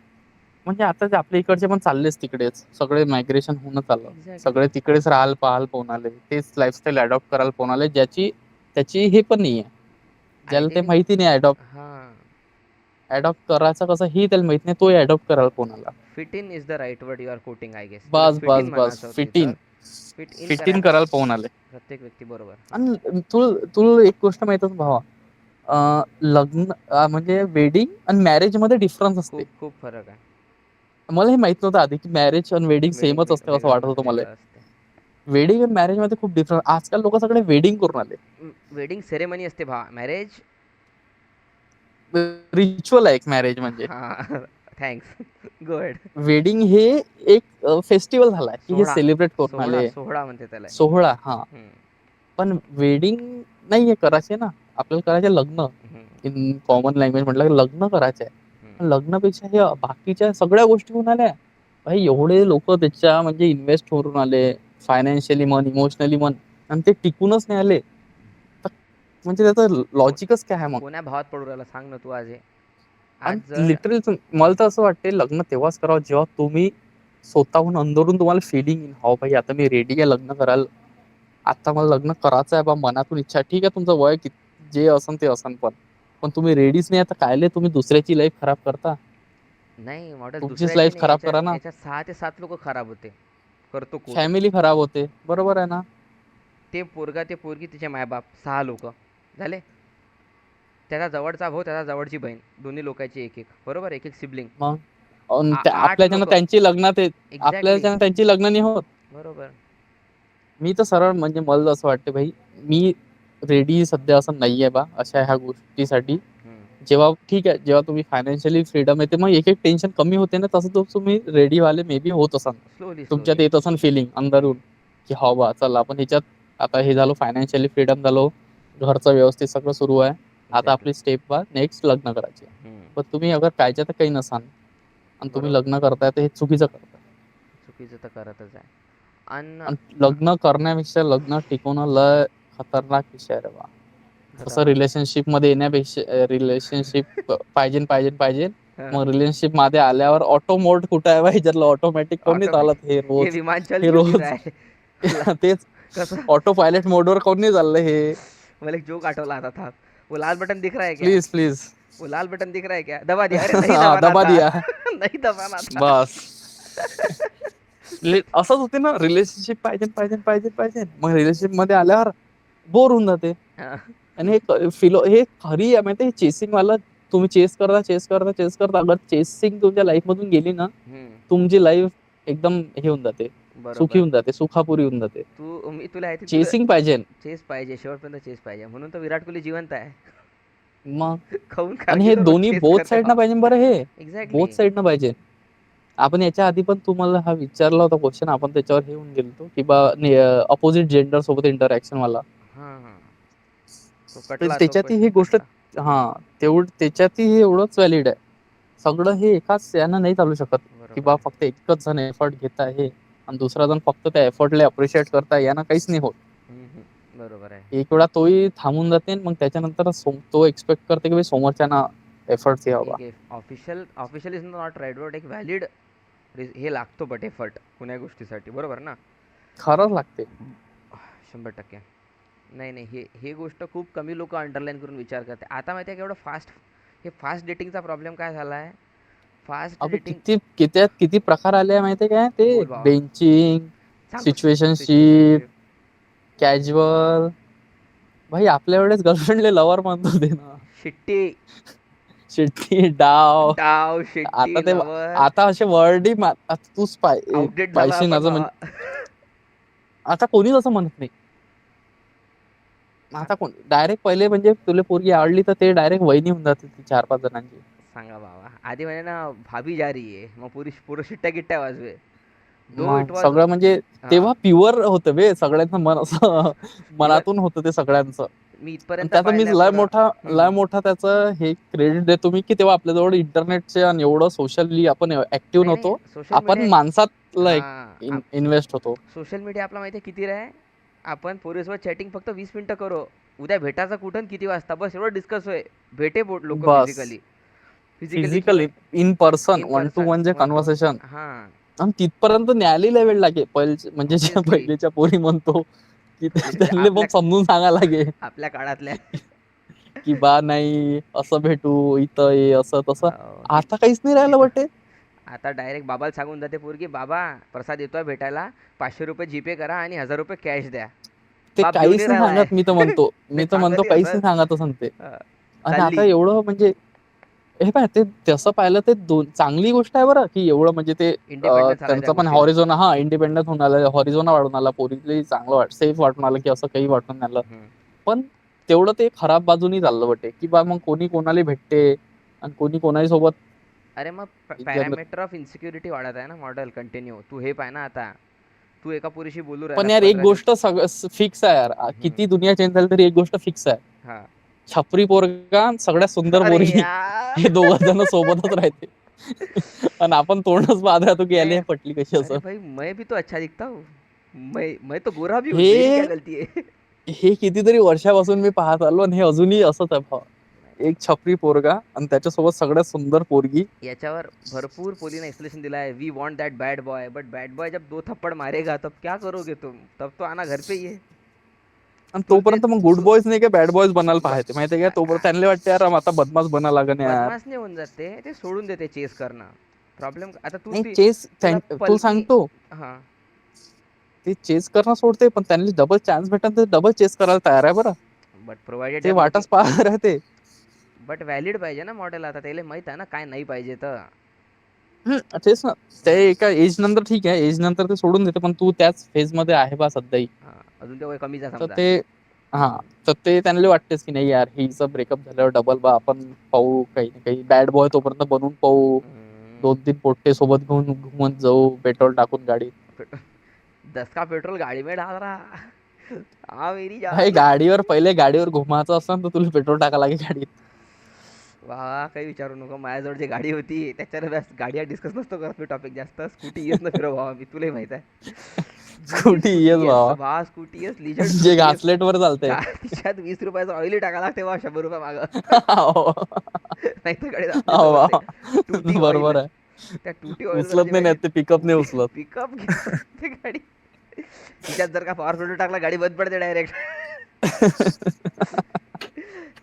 B: म्हणजे आता जे आपल्या इकडचे पण चाललेच तिकडेच, सगळे मायग्रेशन होणं चाललं,
A: एक्झॅक्टली.
B: सगळे तिकडेच राहाल पाहाल पाहून आले, तेच लाईफस्टाईल अडॉप्ट करायला पाहून आले, त्याची हे पण नाही आहे, ज्याला ते
A: आयडेंटिटी.
B: माहिती नाही
A: हा.
B: अडॉप्ट करायचं कसं ही त्याला माहित नाही, तोही अडॉप्ट करायला कोणाला.
A: Fit in is the right word you are quoting, I guess. तुला
B: बस
A: फिट इन
B: बस बस,
A: म्हणायचं होतं
B: फिट इन.
A: इथं. फिट इन
B: फिट इन
A: करायला
B: करायला पाहून आले.
A: प्रत्येक व्यक्ती. बरोबर.
B: आणि तुला एक गोष्ट माहितच भावा, लग्न म्हणजे वेडिंग आणि मॅरेज मध्ये डिफरन्स असते.
A: खूप खूप फरक आहे.
B: मला हे माहित नव्हतं आधी की मॅरेज आणि वेडिंग
A: वेडिंग
B: सेमच असते, असं वाटत
A: वेगळं
B: होतं मला.
A: वेगळं असते.
B: वेडिंग आणि मॅरेज मध्ये खूप डिफरन्स, आजकाल लोक सगळे वेडिंग करून आले.
A: वेडिंग सेरेमनी असते भा, मॅरेज.
B: रिच्युअल आहे एक मॅरेज म्हणजे.
A: हा. थँक्स. गुड.
B: वेडिंग हे एक फेस्टिवल झालाय की हे
A: सोहळा.
B: सेलिब्रेट करून
A: सोहळा
B: आले,
A: सोहळा म्हणते त्याला.
B: सोहळा. हा, पण वेडिंग नाहीये करायचे ना, आपल्याला करायचे लग्न. इन कॉमन लँग्वेज म्हटलं की लग्न करायचं आहे. लग्नापेक्षा हे बाकीच्या सगळ्या गोष्टी होऊन आल्या भाई. एवढे लोक त्याच्या म्हणजे इन्व्हेस्ट करून आले, फायनान्शियली म्हण, इमोशनली म्हण, आणि ते टिकूनच नाही आले, तर म्हणजे त्याचं लॉजिकच काय आहे मग.
A: कोण्या भावात पडू राहिला सांग ना तू आज हे. आज
B: आणि
A: जर
B: लिटरली मला तर असं वाटते, लग्न तेव्हाच करावं जेव्हा तुम्ही स्वतःहून अंदरून तुम्हाला फिलिंग येईल, हो भाई आता मी रेडी आहे लग्न करायला, आता मला लग्न करायचं आहे बा, मनातून इच्छा. ठीक आहे, तुमचं वय जे असन ते असन, पण तुम्ही रेडीच नाही आता, कायले तुम्ही दुसऱ्याची लाईफ खराब करता.
A: नाही मॉडेल
B: तुमचीच
A: दुसऱ्याची
B: लाईफ
A: नाही,
B: खराब
A: याच्यात
B: करा ना,
A: याच्यात 6 ते 7 लोक खराब होते. करतो कोट.
B: फॅमिली खराब होते. बरोबर आहे ना.
A: ते पोरगा, ते पोरगी, तिचे मायबाप, 6 लोक झाले. त्याचा जवळचा भाऊ, त्याचा जवळची बहीण, दोन्ही लोकांची एक एक. बरोबर, एक एक सिबलिंग.
B: मग
A: 8
B: आपल्याच्यानं
A: लोक.
B: त्यांची लग्न
A: एक्झॅक्टली.
B: आपल्याच्यानं त्यांची लग्न नाही होत.
A: बरोबर.
B: मी तर सरळ म्हणजे मला असं वाटतं भाई, मी रेडी सध्या असं नाहीये बा अशा ह्या गोष्टीसाठी. जेव्हा ठीक आहे, जेव्हा तुम्ही फायनान्शियली फ्रीडम येते, मग एक एक टेन्शन कमी होते ना, तसं तुम्ही रेडी वाले मे बी होत असाल,
A: स्लोली
B: तुमच्यात
A: स्लोली.
B: येत असाल फिलिंग अंदरून की हा बा चल आपण ह्याच्यात आता हे झालं फायनान्शियली फ्रीडम झालो, घरचं व्यवस्थित सगळं सुरू आहे. आता
A: एक्झॅक्टली.
B: आपली स्टेप वा नेक्स्ट लग्न करायची आहे. पण तुम्ही अगर पाहिजे तर काही नसाल आणि तुम्ही
A: बरोबर.
B: लग्न करताय तर हे चुकीचं करताय.
A: चुकीचं तर करतच आहे. आणि
B: आणि लग्न करण्यापेक्षा लग्न टिकवणं लय खतरनाक विषय आहे रे बा. तसं रिलेशनशिप मध्ये येण्यापेक्षा रिलेशनशिप पाहिजे पाहिजे पाहिजे. मग रिलेशनशिप मध्ये आल्यावर ऑटो मोड कुठं आहे बाई, ज्याला ऑटोमॅटिक कोण नाही चालत हे
A: ये
B: रोज.
A: विमान चल
B: हे
A: क्यों नहीं
B: रोज
A: रहा है?
B: तेच
A: कसं
B: ऑटो पायलट मोडवर कोण नाही चाललं हे.
A: मला एक जोक आठवला आता था. वो लाल बटन दिख रहा है क्या?
B: Please please.
A: वो लाल बटन दिख रहा है क्या? दबा दिया. अरे नहीं
B: हा,
A: दबाना
B: दबा
A: था.
B: दिया.
A: नहीं दबाना था.
B: बस. असंच होते ना, रिलेशनशिप पाहिजे पाहिजे पाहिजे पाहिजे, मग रिलेशनशिप मध्ये आल्यावर बोर होऊन जाते.
A: हा.
B: आणि हे खरी आहे माहिती, चेसिंग वाला. तुम्ही चेस करता चेस करता चेस करता, अगर चेसिंग तुमच्या लाईफ मधून गेली ना, तुमची लाईफ एकदम हे होऊन जाते, सुखी
A: बरोबर.
B: होऊन जाते, सुखापुरी होऊन जाते.
A: मी तुला आय थिंक तुला
B: चेसिंग पाहिजे
A: चेस पाहिजे, शेवटपर्यंत चेस पाहिजे. म्हणून तर विराट कोहली जिवंत आहे.
B: मग.
A: खाऊन
B: आणि हे
A: खागी तो
B: दोन्ही
A: चेस
B: बोथ
A: करते
B: साईड ना
A: भाव.
B: पाहिजे बरं, हे
A: एक्झॅक्टली.
B: बोथ साईड ना पाहिजे. आपण याच्या आधी पण तुम्हाला हा विचारला होता क्वेश्चन, आपण त्याच्यावर हे होऊन गेलो की बा अपोजिट जेंडर सोबत इंटरॅक्शन वाला.
A: हा हा. तो
B: तर
A: कटला, तो
B: त्याच्यातही ही
A: क्वेश्चन
B: गोष्ट,
A: कटला.
B: हा त्याच्यातही हे एवढंच व्हॅलिड आहे. सगळं हे एकाच यानं नाही चालू शकत की
A: बरोबर
B: बा
A: आहे.
B: फक्त एकच जण एफर्ट घेत आहे आणि दुसरा जण फक्त त्या एफर्टला अप्रिशिएट करताय, यानं काहीच नाही होत.
A: बरोबर आहे.
B: एक वेळा तोही थांबून जाते, मग त्याच्यानंतर तो एक्सपेक्ट करते की समोरच्याना एफर्ट घ्यावा.
A: एक official is not right word, एक व्हॅलिड हे लागतो बट एफर्ट कुण्या गोष्टीसाठी, बरोबर ना?
B: खरंच लागते.
A: 100%. नाही नाही, हे गोष्ट खूप कमी लोक अंडरलाईन करून विचार करते. आता माहिती आहे का एवढं फास्ट डेटिंगचा प्रॉब्लेम काय झाला आहे? फास्ट
B: अबे
A: डेटिंग.
B: किती प्रकार आले आहे माहितीये काय, ते
A: बोल बाबा.
B: बेंचिंग,
A: सांगतो.
B: Situationship,
A: situationship.
B: कॅज्युअल. भाई आपल्या वेळेस गर्लफ्रेंडले लवर म्हणत होते ना.
A: शिट्टी.
B: शिट्टी, डाव.
A: डाव, शिट्टी,
B: आता ते
A: लवर.
B: आता असे वर्डही तूच
A: आउटडेट झाला
B: पाहिजे
A: आपण
B: असं
A: बाबा.
B: म्हणजे आता कोणीच असं म्हणत नाही. आता कोण डायरेक्ट पहिले म्हणजे तुला पोरगी आवडली तर ते डायरेक्ट वहिनी होऊन जाते ती 4-5 जणांची.
A: सांगा बाबा. आधी म्हणे ना भाभी जा रही है, मग पोरं शिट्ट्या गिट्ट्या वाजवे. दो इट
B: मग
A: वॉज.
B: सगळं म्हणजे
A: हा.
B: तेव्हा प्युअर होतं बे, सगळ्यांचं मन असं
A: इवन
B: मनातून होतं ते सगळ्यांचं.
A: मी
B: आणि
A: इथपर्यंत
B: त्याचं मी
A: पाहिलंय पोरं.
B: लय मोठा त्याचं हे क्रेडिट देतो मी, की तेव्हा आपल्याजवळ इंटरनेटचे आणि एवढं सोशली आपण ऍक्टिव्ह
A: नाही नाही,
B: नव्हतो.
A: सोशल
B: आपण
A: मीडिया.
B: माणसातला एक
A: हा.
B: इन्व्हेस्ट होतो.
A: सोशल मीडिया आपला माहिती आहे किती रे? आपण पोरीसोबत चॅटिंग फक्त 20 मिनिटं करू. उद्या भेटायचं कुठं आणि किती वाजता, बस एवढं डिस्कस होय. भेटे लोक
B: बस.
A: फिजिकली. किंवा
B: physically in person,
A: in
B: 1 to
A: person.
B: 1 जे
A: 1 to 1.
B: कन्व्हर्सेशन.
A: हां.
B: आणि तिथपर्यंत न्यायालय वेळ लागे म्हणजे ज्या
A: ऑब्व्हियसली.
B: पहिलेच्या पोरी म्हणतो की
A: ऑब्व्हियसली
B: त्यांना पण समजून सांगा लागे
A: आपल्या काळातल्या.
B: की बा नाही असं भेटू इथं ये असं तसं.
A: हो,
B: आता काहीच नाही राहिलं वाटे.
A: आता डायरेक्ट बाबाला सांगून जाते पोरगी, बाबा प्रसाद येतोय भेटायला, 500 रुपये जीपे करा आणि 1000 रुपये कॅश द्या.
B: ते
A: बाप
B: काहीच
A: घेऊन
B: नाही
A: राहिलाय.
B: सांगत. मी तर म्हणतो
A: नाही सांगत
B: काहीच
A: असं.
B: नाही सांगत सांगते.
A: हा,
B: आणि आता
A: चालली.
B: एवढं म्हणजे हे पाय ते तसं पाहिलं ते चांगली गोष्ट आहे बरं, की एवढं म्हणजे ते
A: इंडिपेंडन्स आलाय त्या
B: त्यांचं पण
A: गोष्टीनं.
B: इंडिपेंडन्स होऊन आलं, हॉरिझोना वाढून आला, पोरीला चांगलं सेफ वाटून आलं, की असं काही वाटून नाही आलं.
A: हम्म.
B: पण तेवढं ते खराब बाजूनी चाललं वाटे, की बा मग कोणी कोणाला भेटते आणि कोणी कोणाही सोबत.
A: अरे मग
B: जनर-
A: पॅरामीटर ऑफ इन्सिक्युरिटी वाढत आहे ना मॉडेल कंटिन्यू. तू हे पाय ना आता. तू एका पुरीशी बोलू राहिला
B: पण यार एक
A: 15.
B: गोष्ट सगळं फिक्स आहे यार, किती दुनिया चेंज झाली तरी एक गोष्ट फिक्स आहे.
A: हा.
B: छपरी पोरगा सगळ्यात सुंदर
A: अरे
B: पोरगी,
A: यार.
B: हे दोघं जण सोबतच राहते. आणि आपण तोंडच पाहत राहतो की याला
A: मैं
B: हे पटली कशी
A: अरे
B: असं.
A: भाई, मैं भी तो अच्छा दिखता हूँ. मैं तो गोरा भी हूँ, मेरी क्या
B: हे
A: गलती है?
B: हे कितीतरी वर्षापासून मी पाहत आलो आणि हे अजूनही असंच आहे भाव. एक छपरी पोरगा आणि त्याच्यासोबत सगळ्यात सुंदर पोरगी.
A: याच्यावर भरपूर पोलीने एक्सप्लेनेशन दिला है. We want that bad boy, but bad boy जब 2 थप्पड़ मारेगा तब क्या करोगे तुम? तब तो आना घर पे ही है.
B: आणि
A: तुला ते
B: तोपर्यंत मग गुड
A: तू
B: बॉयज नाही का बॅड बॉयज बनायला
A: ब-
B: पाहते माहितीये का. तोपर्यंत त्यांना वाटते यार आता बदमाश बना लागन यार.
A: बदमाश नाही होऊन जाते ते, सोडून देते चेस करणं. प्रॉब्लेम आता
B: नाही चेस
A: तुला
B: तू
A: पलकी.
B: सांगतो
A: हा.
B: ते चेस करणं सोडते, पण त्यांनी डबल चान्स भेटन तर डबल चेस करायला तयार आहे बरं.
A: बट प्रोव्हाइडेड
B: ते
A: त्या
B: वाटच पाहत राहते.
A: बट व्हॅलिड पाहिजे ना मॉडेल. आता त्याला माहित आहे ना काय नाही पाहिजे तर.
B: तेच ना. ते एका एज नंतर ठीक आहे, एज नंतर ते सोडून देते, पण तू त्याच फेज मध्ये आहे बा सध्याही.
A: हा, अजून ते वय कमीच आहे
B: तर
A: समजा.
B: ते तर ते त्यांना वाटतेच की नाही यार हिचं ब्रेकअप झाल्यावर डबल बा आपण पाहू काही ना काही बॅड बॉय तोपर्यंत बनून पाहू.
A: हम्म.
B: 2-3 पोट्टे सोबत घेऊन घुमत जाऊ पेट्रोल टाकून गाडीत.
A: 10 का पेट्रोल गाड़ी में डाल रहा. हाँ मेरी
B: भाई
A: जान.
B: गाडीवर पहिले गाडीवर घुमायचं असतं तर तुला पेट्रोल टाका लागे गाडीत.
A: वा काही विचारू नको, माझ्याजवळ जी गाडी होती त्याच्यावर बस गाड्या डिस्कस नसतो करत मी टॉपिक जास्त. स्कूटी येस ना फिरव भावा मी, तुलाही माहित आहे. जी
B: स्कूटी येस
A: स्कूटी येस
B: भावा.
A: भावा, स्कूटी येस, लिजंड
B: जे
A: स्कूटी येस.
B: घासलेट वर चालते.
A: तिच्यात 20 रुपयाचं ऑइल टाका लागते बा, 100 रुपये मागं.
B: हो
A: नाही तर गाडी आपली समजते.
B: भावा.
A: टुटी ऑइल,
B: बरोबर आहे.
A: त्या टुटी ऑइल वर
B: उचलत नाही नाहीत ते पिकअप नाही उचलत.
A: पिकअप घेते गाडी. तिच्यात जर का पॉवर फिल्टर टाकला गाडी बंद पडते डायरेक्ट.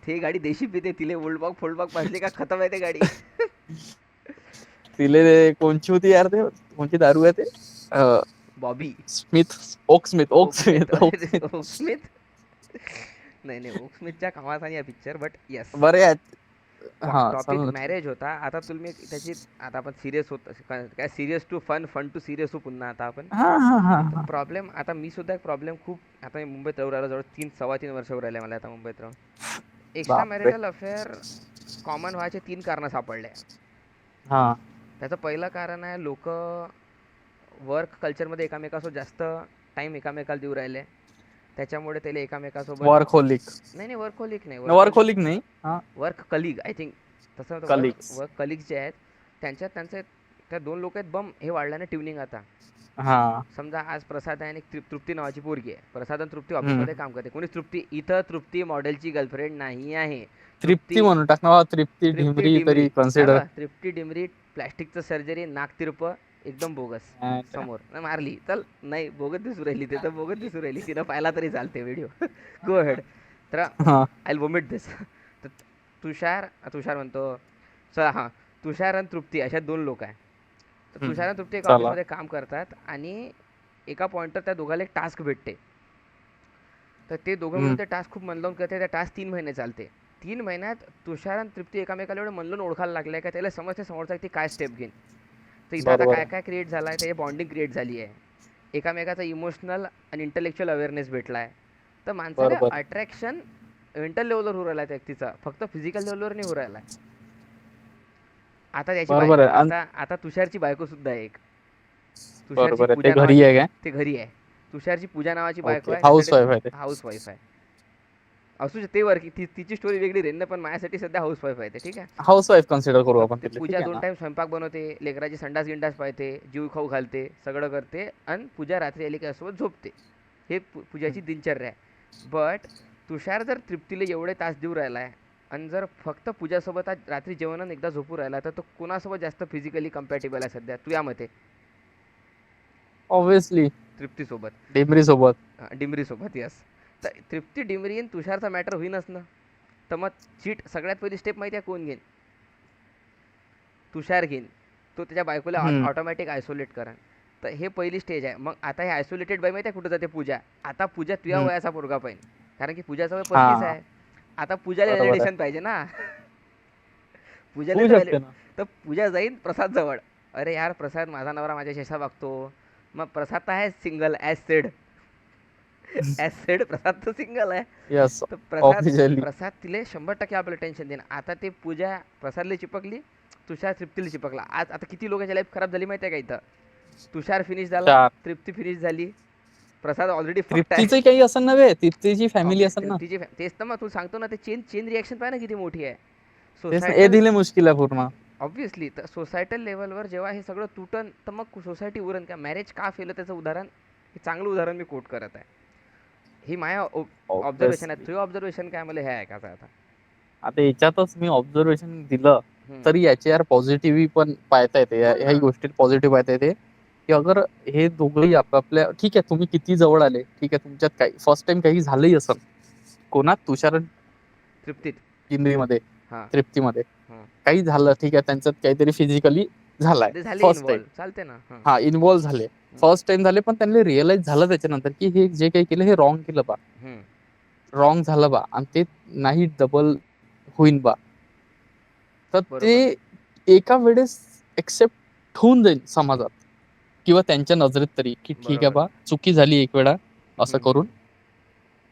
A: ते गाडी देशी पिते, तिले ओल्ड बॉक फोल्ड बॉक पाजली का खतम आहे ते गाडी.
B: तिले कोणची होती यार ते, कोणची दारू आहे ते,
A: Bobby,
B: Smith, Oaksmith, Oaksmith, Oaksmith.
A: Oaksmith. नाही नाही, ओक स्मिथच्या कामाचा नाही पिक्चर, बट येस.
B: बरे आहेत. हा
A: टॉपिक
B: चालेल ना.
A: मॅरेज होता. आता तुम्ही त्याची, आता आपण सिरियस होत, काय serious to fun, fun to serious हो पुन्हा आता आपण.
B: हा हा हा हा.
A: प्रॉब्लेम आता मी सुद्धा एक प्रॉब्लेम खूप, आता मी मुंबईत राहू राहिलो जवळ 3 वर्ष राहिले मला आता मुंबईत राहून. एक्स्ट्रा
B: बापरे.
A: मॅरिटल अफेअर कॉमन व्हायचे 3 कारणं सापडले.
B: हा
A: त्याचं पहिलं कारण आहे, लोक वर्क कल्चरमध्ये एकामेकासोबत जास्त टाइम एकामेकाला देऊ राहिले, त्याच्यामुळे त्याला एकामेकासोबत.
B: वर्कहोलिक.
A: नाही नाही, वर्कहोलिक नाही,
B: वर्कहोलिक नाही. हा
A: वर्क कलिग आय थिंक तसं.
B: Colleagues.
A: वर्क कलिग्स जे आहेत त्यांच्यात त्यांचे त्या 2 लोक आहेत बम, हे वाढलं ना ट्युनिंग आता.
B: हा.
A: समजा आज प्रसाद आहे आणि तृप्ती नावाची पोरगी आहे. प्रसाद आणि तृप्ती
B: हम्म.
A: ऑफिसमध्ये काम करते. कोणी तृप्ती, इथं तृप्ती मॉडेलची गर्लफ्रेंड नाही आहे.
B: तृप्ती म्हणून टाक ना, तृप्ती
A: तृप्ती
B: ढिमरी तरी
A: डिमरी,
B: कन्सिडर.
A: तृप्ती डिमरी, प्लॅस्टिकचं सर्जरी, नाक तिरप, एकदम बोगस. समोर नाही मारली चल, नाही बोगस दिसू राहिली, ते तर बोगस दिसू राहिली, तिनं पाहिला तरी चालते व्हिडिओ. गो हेड. तर
B: हा
A: आय वोमिट दिस. तर तुषार म्हणतो चला हां, तुषार आणि तृप्ती अशा 2 लोक आहे. तर तुषार आणि तृप्ती एका
B: चला.
A: ऑफिसमध्ये काम करतात आणि एका पॉईंटवर त्या दोघाला एक टास्क भेटते. तर ते दोघं मिळून ते टास्क खूप मन लावून करते. त्या टास्क 3 महिने चालते. 3 महिन्यात तुषार आणि तृप्ती एकामेकाला एवढं मन लावून ओळखायला लागले का त्याला समजते समोरचा व्यक्ती काय स्टेप घेईन. तर इथं आता
B: बरोबर
A: काय
B: आहे.
A: काय क्रिएट झालं आहे, त्याची बॉन्डिंग क्रिएट झाली आहे, एकामेकाचा इमोशनल आणि इंटलेक्च्युअल अवेअरनेस भेटला आहे. तर माणसाला
B: बरोबर.
A: अट्रॅक्शन मेंटल लेवलवर होऊ राहिला त्या व्यक्तीचा, फक्त फिजिकल लेवलवर नाही होऊ राहिला. आता त्याची
B: बरोबर आहे.
A: आता आता तुषारची बायको सुद्धा आहे एक. तुषारची
B: बरोबर आहे.
A: पूजा
B: ते घरी
A: नावाची,
B: आहे काय?
A: ते घरी आहे. तुषारची पूजा नावाची बायको
B: ओके.
A: आहे.
B: हाऊस वाईफ आहे ते.
A: हाऊस वाईफ आहे. असू शकते वर की तिची स्टोरी वेगळी राहील ना, पण माझ्यासाठी सध्या हाऊस वाईफ आहे ते, ठीक आहे.
B: हाऊस वाईफ कन्सिडर करू आपण
A: ते
B: तिला, ठीक
A: पूजा
B: आहे
A: 2
B: ना.
A: टाइम स्वयंपाक बनवते, लेकराची संडास गिंडास पाहते, जीव खाऊ घालते, सगळं करते, आणि पूजा रात्री आली की सोबत झोपते. हे पूजाची दिनचर्या आहे. बट तुषार जर तृप्तीला एवढे तास देऊ राहिला आहे आणि जर फक्त पूजासोबत आज रात्री जेवण आणि एकदा झोपू राहिला, तर तो कुणासोबत जास्त फिजिकली कम्पॅटेबल आहे सध्या तुझ्या मते?
B: ऑब्विसली
A: तृप्तीसोबत,
B: डिमरी सोबत.
A: डिमरीसोबत. यस. तर तृप्ती डिमरी आणि तुषारचा मॅटर होईनच ना. तर मग चीट सगळ्यात पहिली स्टेप माहिती आहे कोण घेईन? तुषार घेईन. तो त्याच्या बायकोला ऑटोमॅटिक आयसोलेट करा. तर हे पहिली स्टेज आहे. मग आता हे आयसोलेटेड बाय माहिती आहे कुठं जाते? पूजा. आता पूजा तुझ्या वयाचा पोरगा पाहिजे, कारण की पूजाचा वय 35 आहे. आता पूजाला
B: बरोबर आहे.
A: व्हॅलिडेशन पाहिजे ना. पूजाला
B: होऊ
A: तर
B: शकते ना.
A: तर पूजा जाईन प्रसाद जवळ. अरे यार प्रसाद, माझा नवरा माझ्याशी असा वागतो. मग प्रसाद तर आहे single as said. As said Prasad तर सिंगल आहे.
B: यस
A: तर
B: ऑफिशियली.
A: प्रसाद तिले 100% आपलं टेन्शन देणार. आता ते पूजा प्रसादला चिपकली, तुषार तृप्तीला चिपकला. आज आता किती लोकांची लाईफ खराब झाली माहिती आहे का इथं? तुषार फिनिश झाला,
B: 4.
A: तृप्ती फिनिश झाली, प्रसाद ऑलरेडी
B: तृप्तीचं काही असं नव्हे, तृप्तीची फॅमिली असं ना.
A: तेच तर मग तू सांगतो ना, ते चेन रिॲक्शन पाहिजे ना किती मोठी आहे.
B: तेच ना, ए दिले मुश्किल आहे पूर्ण.
A: ऑब्व्हियसली. तर सोसायटल लेवलवर जेव्हा हे सगळं तुटन, तर मग सोसायटी उरण का? मॅरेज का फेल? त्याचं उदाहरण, हे चांगलं उदाहरण मी कोट करत आहे. ही माझ्या ऑब्झर्वेशन आहे. तुझं ऑब्झर्वेशन काय मला हे ऐकायचं आहे आता.
B: आता याच्यातच मी ऑब्झर्वेशन दिलं
A: हम्म.
B: तरी याची यार पॉझिटिव्ह पण पाहता येते. ह्याही गोष्टीत पॉझिटिव्ह पाहता येते की अगर हे दोघंही आपापल्या, ठीक आहे तुम्ही किती जवळ आले, ठीक आहे तुमच्यात काही फर्स्ट टाइम काही झालंही असेल, कोणात तुषार
A: तृप्तीत.
B: जिंदगीमध्ये,
A: हां.
B: तृप्तीमध्ये
A: हां.
B: काही झालं, ठीक आहे त्यांच्यात काहीतरी फिजिकली झालाय
A: ते झाले
B: फर्स्ट टाइम.
A: इन्व्हॉल्व, चालते ना. हां.
B: हा इन्व्हॉल्व झाले, फर्स्ट टाइम झाले, पण त्यांना रिअलाइज झालं त्याच्यानंतर की हे जे काही केलं हे रॉंग केलं बा,
A: हम्म.
B: रॉंग झालं बा, आणि ते नाही डबल होईन बा. तर
A: बरोबर.
B: ते एका वेळेस एक्सेप्ट होऊन जाईल समाजात किंवा त्यांच्या नजरेत तरी, की ठीक आहे
A: बरोबर.
B: बा चुकी झाली एक वेळा असं
A: हम्म.
B: करून,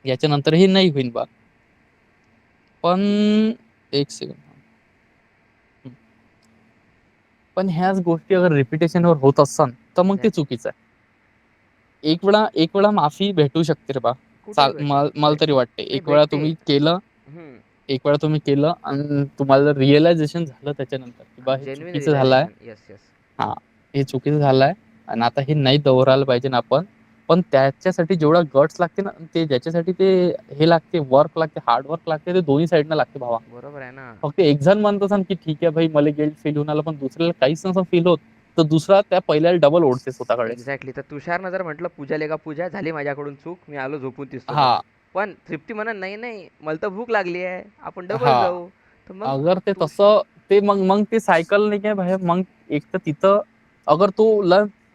B: याच्यानंतर हे नाही होईन बा. पण एक सेकंड, पण ह्याच गोष्टी अगर रिपिटेशनवर होत असतात तर मग ते चुकीचं आहे. एक वेळा माफी भेटू शकते रे बा,
A: कुठेही भेटते
B: मला तरी वाटते
A: नाही
B: एक वेळा
A: भेटते.
B: तुम्ही केलं,
A: हम्म.
B: एक वेळा तुम्ही केलं आणि तुम्हाला रिअलायझेशन झालं त्याच्यानंतर की बा हे
A: जेन्युइन
B: चुकीचं झालंय,
A: रिअलायझेशन. Yes yes.
B: हा हे चुकीचं झालंय आणि आता हे नाही दोहरायला पाहिजे ना आपण. पण त्याच्यासाठी जेवढा गट्स लागते ना, ते ज्याच्यासाठी ते हे लागते, वर्क लागते, हार्ड वर्क लागते, ते दोन्ही साईडनं लागते भावा.
A: बरोबर आहे ना.
B: फक्त एक जण म्हणत असन की ठीक आहे भाई मला गिल्ट फील होऊन आलं, पण दुसऱ्याला काहीच नसं फील होत, तर दुसरा त्या पहिल्याला डबल ओढते स्वतःकडे.
A: एक्झॅक्टली. तर तुषारनं जर म्हटलं पूजा लेका पूजा झाली माझ्याकडून चूक, मी आलो झोपून 30 सोबत,
B: हा
A: पण तृप्ती म्हणा नाही नाही मला तर भूक लागली आहे, आपण डबल
B: हा
A: जाऊ. तर मग
B: अगर ते
A: तुष
B: तसं ते मग मग ते सायकल नाही काय भाई. मग एक तर तिथं अगर तो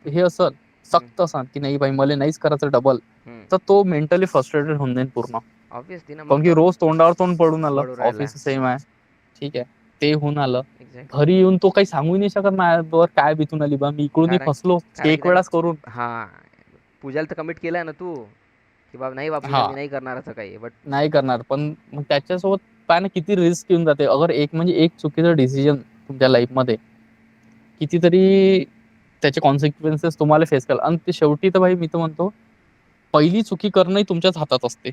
B: हे असल
A: हम्म,
B: सक्त असन की नाही भाई मला नाहीच करायचं डबल,
A: हम्म.
B: तर तो मेंटली फ्रस्ट्रेटेड होऊन जाईल पूर्ण.
A: ऑब्विसली ना, मग
B: कारण की
A: तो
B: रोज तोंडावर तोंड पडून आलं,
A: पडू राहिला.
B: ऑफिस सेम आहे, ठीक आहे, ते होऊन आलं.
A: एक्झॅक्टली.
B: घरी येऊन तो काही सांगू नाही शकत माझ्यावर काय बितून आली बा, मी इकडूनही
A: कारण
B: फसलो
A: कारण की
B: एक वेळाच करून.
A: हा पूजाला तर कमिट केलाय ना तू, की बाबा नाही बा पूजा
B: हा
A: मी नाही करणार असं काही, बट
B: नाही करणार, पण मग त्याच्यासोबत पाय ना किती रिस्क येऊन जाते. अगर एक म्हणजे एक चुकीचं डिसिजन तुमच्या लाईफमध्ये कितीतरी त्याचे कॉन्सिक्वेन्सेस तुम्हाला फेस कराल. आणि ते शेवटी तर भाई मी तर म्हणतो पहिली चुकी करणंही तुमच्याच हातात असते.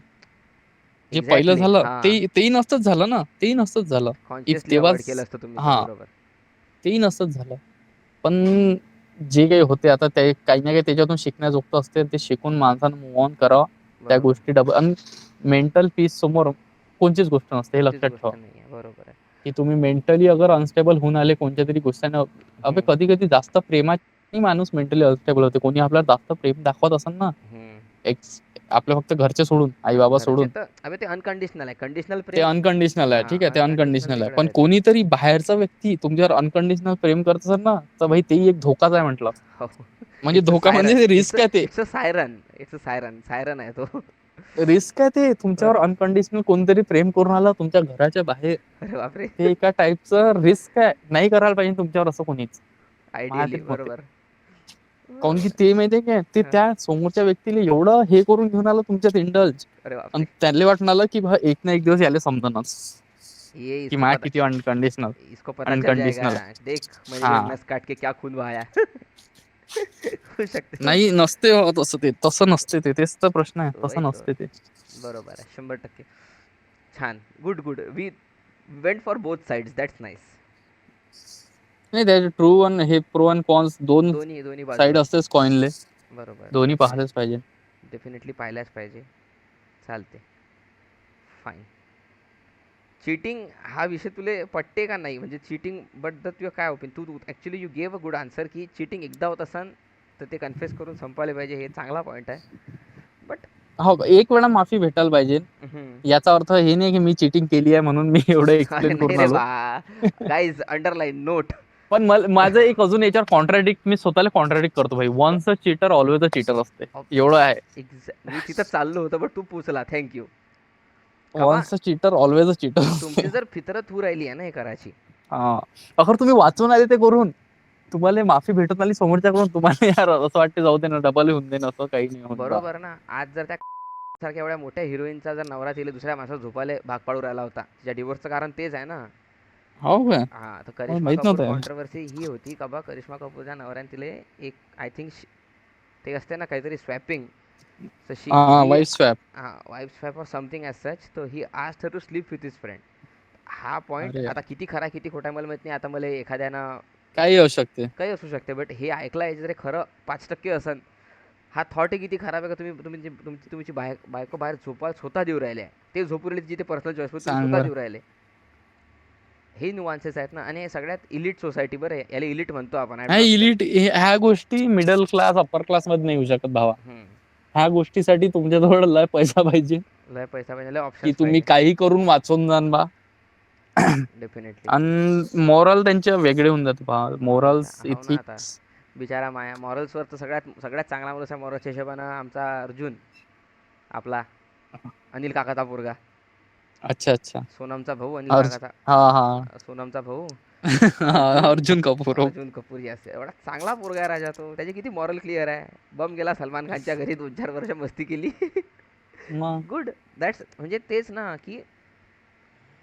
B: जे पहिलं
A: एक्झॅक्टली.
B: झालं
A: हा
B: तेही नसतंच झालं ना, तेही नसतंच झालं इफ
A: कॉन्शियसली अवॉइड केलं
B: तेव्हाच.
A: असतं तुम्ही ते,
B: हा
A: बरोबर.
B: तेही नसतंच झालं. पण जे काही होते आता ते काही ना काही त्याच्यातून शिकण्याजोगतं असते, ते शिकून माणसानं मूव्ह ऑन करावं. त्या
A: बरोबर.
B: गोष्टी डबल आणि मेंटल पीस समोर कोणतीच गोष्ट नसते, हे
A: कोणतीच
B: लक्षात ठेवा.
A: गोष्ट नाही आहे. बरोबर आहे.
B: की तुम्ही मेंटली अगर अनस्टेबल होऊन आले कोणत्या तरी गोष्टीनं. अबे
A: हम्म,
B: कधी कधी जास्त प्रेमाने माणूस मेंटली अनस्टेबल होते. कोणी आपल्याला जास्त प्रेम दाखवत असेल ना,
A: हम्म.
B: एक्स आपल्या फक्त घरचे सोडून, आई बाबा
A: घरचे
B: सोडून,
A: तर अबे ते अनकंडिशनल आहे. कंडिशनल
B: ते
A: प्रेम.
B: अनकंडिशनल आहे,
A: हा
B: ठीक आहे, ते
A: अनकंडिशनल
B: अनकंडिशनल आहे.
A: वेगळं
B: पण
A: राहते.
B: कोणीतरी बाहेरचा व्यक्ती तुमच्यावर अनकंडिशनल प्रेम करत असेल ना, तर भाई तेही एक धोकाच आहे म्हटलं.
A: हो.
B: म्हणजे
A: इट्स अ
B: धोका
A: सायरन.
B: म्हणजे
A: इट्स
B: रिस्क
A: अ
B: आहे ते.
A: It's a siren. It's a siren. Siren आहे तो.
B: रिस्क आहे ते. तुमच्यावर अनकंडिशनल कोणतरी प्रेम करून आलं तुमच्या घराच्या बाहेर,
A: अरे बापरे.
B: ते एका टाईपचं रिस्क आहे. नाही करायला पाहिजे तुमच्यावर असं कोणीच, माझ्या
A: आयडियली
B: तरी मते.
A: बरोबर.
B: काऊन की
A: बरोबर
B: ते माहितीये काय, ते
A: आहे. हा.
B: त्या समोरच्या व्यक्तीला एवढं हे करून घेऊन आलं तुमच्यात इंडल्ज,
A: अरे
B: आणि
A: बापरे.
B: त्याला वाटून आलं की भा एक ना एक दिवस याला समजणच
A: ये
B: की
A: इसको
B: माझ्या
A: पता
B: किती अनकंडिशनल
A: इसको पता चल जाएगा.
B: अनकंडिशनल आहे.
A: देख मेरी
B: हा
A: नस काट के क्या खून बहाया. होऊ शकते ना.
B: नाही नसते हो तसं, ते तसं नसते ते, तेच तर प्रश्न आहे,
A: वही
B: तसं
A: तो.
B: नसते ते.
A: बरोबर आहे. 100%. छान. Good good. We went for both sides. That's nice.
B: नाही त्याचे ट्रू आणि हे प्रो अँड कॉन्स दोन
A: दोन्ही दोन्ही बाजू
B: साईड
A: असते.
B: असतेच कॉइनले,
A: बरोबर.
B: दोन्ही पाहिलेच पाहिजे.
A: डेफिनेटली पाहायलाच पाहिजे. चालते. फाईन. चीटिंग हा विषय तुले पटते का नाही, म्हणजे चीटिंग बद्दल तुझं काय ओपिनियन. तू actually you gave a good answer की चीटिंग एकदा होत असन तर ते कन्फेस करून संपवायला पाहिजे. हे चांगला पॉईंट आहे. बट
B: हो एक वेळा माफी भेटायला पाहिजे. याचा अर्थ हे नाही की मी चिटिंग केली आहे म्हणून मी एवढं
A: अरे
B: एक्सप्लेन
A: नाही
B: करून
A: रे
B: आलो.
A: बा. Guys underline note.
B: पण माझं एक अजून याच्यावर कॉन्ट्राडिक्ट, मी स्वतःला कॉन्ट्राडिक्ट करतो भाई. Once a cheater always a cheater असते, एवढं आहे.
A: मी तिथं चाललो होतो बट तू पोचला. थँक्यू. कबा
B: once a cheater always a cheater
A: तुमची
B: असते.
A: जर फितरत होऊ राहिली आहे ना हे करायची.
B: हा अगर तुम्ही वाचून आले ते करून, तुम्हाला माफी भेटत आली समोरच्याकडून, तुम्हाला यार असं वाटते जाऊ दे ना डबल होऊन दे ना, असं काही नाही होत बा.
A: बरोबर ना. आज जर त्या सारख्या एवढ्या मोठ्या हिरोईनचा जर नवरा तिला दुसऱ्या माणसाला झोपायला भाग पाडू राहिला होता, तिच्या डिवोर्सचं कारण तेच आहे ना.
B: हो काय,
A: हां, तर
B: मला
A: करिश्मा
B: माहित
A: कपूर
B: नव्हतं यार.
A: कॉन्ट्रोवर्सी ही होती का बा करिश्मा कपूरच्या नवऱ्याने तिले एक आय थिंक ते असते ना काहीतरी स्वॅपिंग. तर
B: हा
A: ही
B: वाईफ स्वॅप.
A: हां wife swap or something as such. तर he asked her to sleep with his friend. हा पॉईंट
B: अरे
A: आता
B: यार
A: किती खरा किती खोटा मला माहीत नाही. आता मला एखाद्यानं
B: काही असू शकते.
A: काही असू शकते, बट हे ऐकलं आहे जर खरं 5% असन. हा थॉट किती खराब आहे का, तुमची बायको बाहेर झोपायला स्वतः देऊ राहिले आहे. ते झोपू राहिले जिथे पर्सनल चॉईस तुम्ही
B: सांग
A: स्वतः
B: बरं.
A: देऊ राहिले. हे नुवान्सेस आहेत ना. आणि हे सगळ्यात इलिट सोसायटी, बरं याला इलिट म्हणतो आपण. आय
B: ह्या
A: डोंट नो.
B: इलिट ह्या गोष्टी मिडल क्लास अप्पर क्लास मध्ये नाही येऊ शकत भावा. ह्या गोष्टीसाठी तुमच्याजवळ लय पैसा पाहिजे
A: लय पैसा पाहिजे, लय
B: की
A: ऑप्शन्स
B: तुम्ही
A: पाहिजे.
B: काही करून वाचून जाण बा.
A: डेफिनेटली.
B: आणि मोरल त्यांचे वेगळे होऊन जाते बा,
A: मॉरल
B: मोरल्स
A: हो ना. आता
B: इथिक्स.
A: बिचारा माया मॉरल्सवर तर सगळ्यात सगळ्यात चांगला माणूस आहे मॉरलच्या हिशोबानं आमचा अर्जुन, आपला अनिल काकाचा पोरगा.
B: अच्छा अच्छा.
A: सोनमचा भाऊ अनिल
B: अर्ज
A: काकाचा.
B: हा हा
A: सोनमचा भाऊ
B: हा,
A: अर्जुन.
B: अर्जुन कपूर.
A: अर्जुन कपूर यास एवढा चांगला पोरगा आहे राजा तो. त्याची किती मॉरल क्लिअर आहे. बम गेला सलमान खानच्या घरी 2-4 वर्ष मस्ती केली.
B: मग
A: गुड. दॅट्स म्हणजे तेच ना की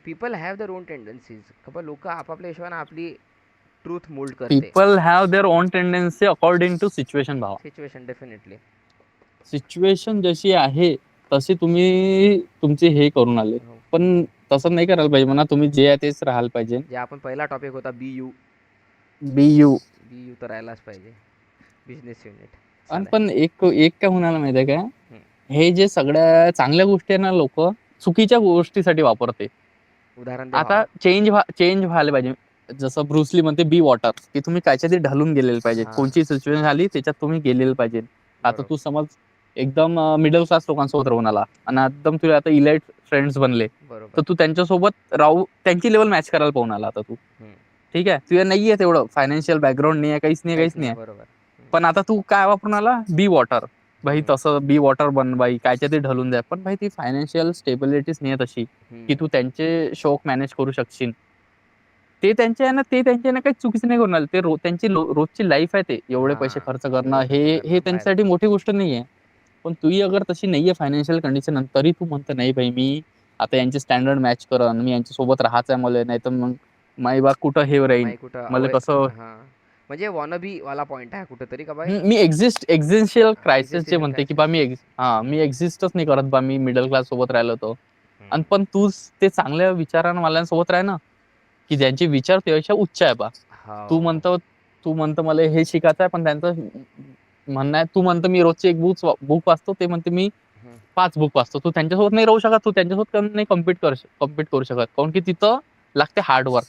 A: people have their own tendencies. खबर लोक आपापल्या हिशोबाने आपली ट्रूथ मोल्ड करते.
B: People have their own tendency according to situation भावा.
A: Situation definitely.
B: सिच्युएशन जशी आहे तशी तुम्ही तुमचे हे करून आले.
A: हो.
B: पण तसं नाही करायला पाहिजे म्हणा, तुम्ही जे आहे तेच राहायला पाहिजे.
A: जे आपण पहिला टॉपिक होता BU
B: BU.
A: तर राहायलाच पाहिजे, बिझनेस युनिट.
B: आणि
A: चालेल.
B: पण एक एक काय म्हणाला माहितीये का,
A: हम्म.
B: हे जे सगळ्या चांगल्या गोष्टी आहे ना, लोक चुकीच्या गोष्टीसाठी वापरते.
A: उदाहरण दे
B: आता
A: भावा.
B: चेंज व्हायला पाहिजे. जसं ब्रुसली म्हणते बी वॉटर, की तुम्ही कायच्यातरी ढालून गेलेले पाहिजे.
A: हा,
B: कोणची सिच्युएशन आली त्याच्यात तुम्ही गेलेलं पाहिजे. आता
A: बरोबर
B: तू समज एकदम मिडल क्लास लोकांसोबत राहून आला आणि एकदम तुला आता इलाइट फ्रेंड्स बनले,
A: बरोबर.
B: तर तू त्यांच्यासोबत राहू, त्यांची लेवल मॅच करायला पाहून आला आता तू.
A: हम्म.
B: ठीक आहे, तुझ्या नाहीये तेवढं फायनान्शियल बॅकग्राऊंड नाही आहे, काहीच नाही,
A: काहीच
B: काहीच
A: नाही
B: नाही
A: आहे,
B: आहे.
A: बरोबर.
B: पण आता तू काय वापरून आला, बी वॉटर. भाई
A: हम्म.
B: तसं बी वॉटर बन बाई, कायच्या ते ढलून जाय. पण भाई ती फायनान्शियल स्टेबिलिटीच नाही आहे तशी, की
A: हम्म.
B: तू त्यांचे शौक मॅनेज करू शकशील. ते त्यांचे आहे ना, ते त्यांचे ना काही चुकीचं नाही करून आले. ते त्यांची रोजची लाईफ आहे, ते एवढे
A: हा,
B: पैसे खर्च करणं,
A: एवढं
B: हे
A: खर्च
B: हे
A: करणं बाहेर.
B: त्यांच्यासाठी मोठी गोष्ट नाहीये. पण तुही अगर तशी नाहीये फायनान्शियल कंडिशन, तरी तू म्हणतो नाही भाई मी आता यांचे स्टँडर्ड मॅच करन, मी यांच्यासोबत राहायचं आहे मला, नाही तर मग माई बा कुठं हे राहीन,
A: माही कुठं
B: मला कसं.
A: हा, म्हणजे वॉनबी वाला पॉइंट आहे कुठेतरी का बाई.
B: मी एक्झिस्शियल क्रायसिस जे
A: एक्झिस्टेन्शियल
B: म्हणते की
A: क्रायसिस.
B: बा मी मी एक्झिस्टच नाही करत बा, मी मिडल क्लास सोबत राहिलो होतो. आणि पण तू ते चांगल्या विचारांवाल्यांसोबत राह ना, की ज्यांचे विचार त्यापेक्षा उच्च आहे बा. तू
A: हो.
B: म्हणतो तू म्हणतो मला हे शिकायचं आहे, पण त्यांचं म्हणणं आहे, तू म्हणतो मी रोजची एक बुक वाचतो, ते म्हणते मी
A: हम्म.
B: 5 बुक वाचतो. तू त्यांच्यासोबत नाही राहू शकत, तू त्यांच्यासोबत नाही कम्पीट करू शकत. काऊन की तिथं लागते हार्डवर्क,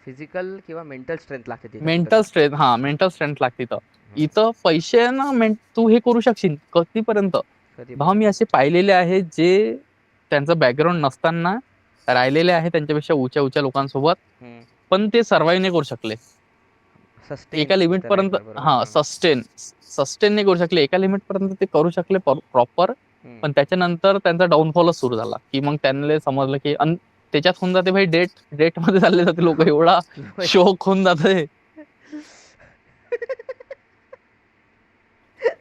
A: फिजिकल किंवा मेंटल स्ट्रेंथ लागते तिथं
B: मेंटल
A: कुठेतरी.
B: स्ट्रेंथ. मेंटल स्ट्रेंथ लागते इथं.
A: हम्म.
B: इथं पैसे आहे ना, तू हे करू शकशील कधीपर्यंत. भाव मी
A: कधीपर्यंत.
B: असे पाहिलेले आहेत जे त्यांचं बॅकग्राऊंड नसताना राहिलेले आहे त्यांच्यापेक्षा उच्च उच्च लोकांसोबत, पण ते सर्व्हाइव्ह नाही करू शकले.
A: सस्टेन
B: एका
A: इज
B: लिमिट
A: द राईट
B: पर्यंत.
A: वर्ड, बरोबर. हां.
B: सस्टेन नाही करू शकले. एका लिमिट पर्यंत ते करू शकले प्रॉपर.
A: हम्म.
B: पण त्याच्यानंतर त्यांचा डाऊनफॉलच सुरू झाला, की मग त्यांना समजलं की त्याच्यात होऊन जाते भाई, डेट मध्ये चालले जाते लोक, एवढा शोक होऊन जाते.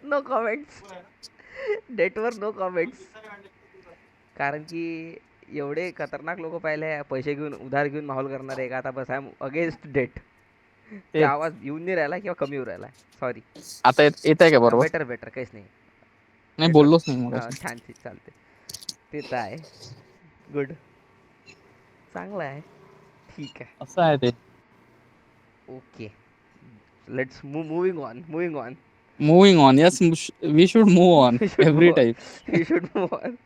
A: No comments. डेटवर नो कॉमेंट्स. कारण की एवढे खतरनाक लोक पाहिले आहे, पैसे घेऊन उधार घेऊन माहोल करणारे. का आता बस आय एम अगेन्स्ट डेट. ते
B: ते
A: आवाज येऊन नाही राहिला किंवा कमी येऊन राहिला. सॉरी.
B: आता येत आहे का बरोबर?
A: बेटर बेटर, काहीच नाही.
B: नाही,
A: नेटवर्क.
B: बोललोच नाही मग.
A: हां, छान चालते. ते तर आहे. गुड. चांगलं आहे. ठीक आहे.
B: असं आहे ते.
A: Okay. Let's moving on, moving on.
B: Moving on. Yes, we should move on
A: We should
B: every
A: move on.
B: Time.
A: We should move on.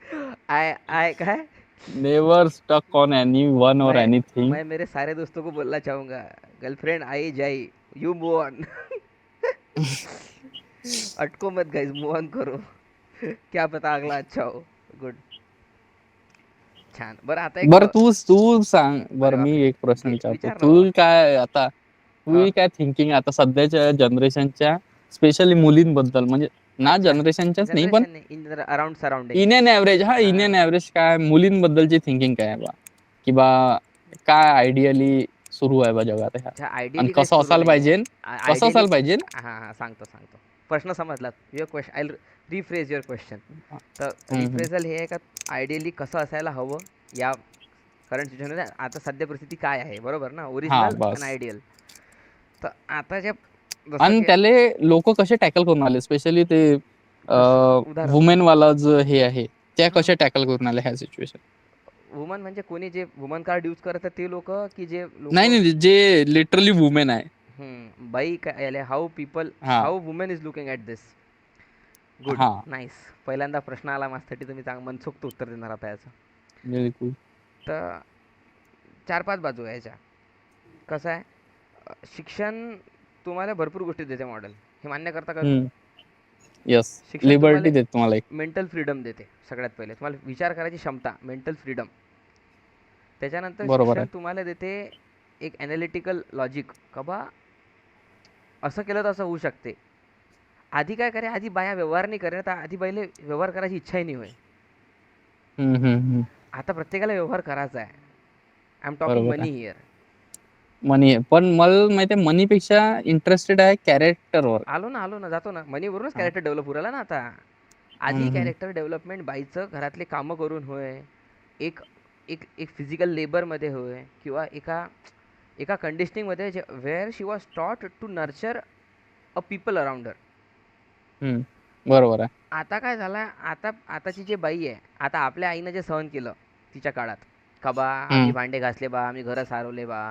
A: I काय
B: never stuck on any one और
A: मैं
B: एनीथिंग.
A: मैं मेरे सारे दोस्तों को बोलना चाहूँगा, गर्लफ्रेंड आई जाई, यू मूव ऑन. अटको मत गाइस, मूव ऑन करो. क्या पता अगला अच्छा हो. गुड. छान. बरं आता एक
B: बरं, तू सांग
A: अरे
B: बरं, मी
A: बापरे.
B: एक प्रश्न विचारतो.
A: विचार ना बाबा.
B: तू काय आता,
A: हा.
B: तू काय थिंकिंग आता सध्याच्या जनरेशनच्या, स्पेशली मुलींबद्दल, म्हणजे ना
A: अच्छा.
B: जनरेशनच्याच नाही पण
A: जनरेशन नाही, in around surrounding.
B: In an average. In an average काय मुलींबद्दलची थिंकिंग काय आहे बा, की बा काय आयडियली सुरू आहे बा जगात ह्या,
A: अच्छा,
B: आणि
A: आयडियली काही
B: कसं
A: सुरू
B: असायला
A: नाही
B: पाहिजे,
A: आहे.
B: कसं
A: आयडियली.
B: असायला पाहिजे.
A: हां हां, सांगतो. प्रश्न समजला. Your question I rephrase your question. तर
B: हम्म.
A: रिफ्रेझल हे आहे का, आयडियली कसं असायला हवं या करंट सिच्युएशनमध्ये, आता सध्या परिस्थिती काय आहे, बरोबर ना.
B: हा,
A: ओरिजिनल
B: बस.
A: आणि आयडियल. तर आताच्या जसं
B: आणि
A: की
B: त्याले लोक कसे टॅकल करून आले, स्पेशली ते
A: कसं उदाहरण.
B: वुमेन वाला जो हे आहे, त्या
A: हां.
B: कशा टॅकल करून आल्या ह्या सिच्युएशन.
A: वुमन म्हणजे कोणी जे वुमन कार्ड यूज करतात ते लोक, की जे लोक.
B: नाही नाही, जे लिटरली वुमेन आहे.
A: बाई काय आले, हाऊ पीपल,
B: हा
A: how women is looking at this. Good.
B: हा,
A: नाईस. पहिल्यांदा प्रश्न आला माझ्यासाठी, तुम्ही मनसोक्त उत्तर देणार आता याचं.
B: बिलकुल.
A: तर 4-5 बाजू आहे याच्या. कसं आहे, शिक्षण तुम्हाला भरपूर गोष्टी देते मॉडेल, हे मान्य करता का तुम्ही?
B: येस.
A: शिक्षण तुम्हाला
B: लिबर्टी देत तुम्हाला एक.
A: मेंटल फ्रीडम देते सगळ्यात पहिले, तुम्हाला विचार करायची क्षमता, मेंटल फ्रीडम. त्याच्यानंतर
B: बरोबर
A: शिक्षण
B: आहे.
A: तुम्हाला देते एक ॲनालिटिकल लॉजिक, का बा असं केलं तर असं होऊ शकते. आधी काय करे, आधी बाया व्यवहार नाही करे, तर आधी बाईले व्यवहार करायची इच्छाही नाही होय.
B: हम्म.
A: आता प्रत्येकाला व्यवहार करायचा आहे. आय एम टॉकिंग
B: बरोबर
A: मनी
B: आहे.
A: हिअर.
B: मनी आहे, पण मला माहिती आहे मनीपेक्षा इंटरेस्टेड आहे कॅरेक्टरवर.
A: आलो ना, जातो ना. मनीवरूनच
B: हा.
A: कॅरेक्टर डेव्हलप होऊ राहिला ना आता. आधी
B: हम्म.
A: कॅरेक्टर डेव्हलपमेंट बाईचं घरातले कामं करून होय, एक एक एक फिजिकल लेबरमध्ये होय, किंवा एका एका कंडिशनिंगमध्ये where she was taught to nurture a people around her.
B: Hmm. बरोबर आहे.
A: आता काय झालं, आताची जी बाई आहे, आता आपल्या आईनं जे सहन केलं तिच्या काळात, का बा आम्ही
B: हम्म.
A: भांडे घासले बा, आम्ही घरं सारवले बा,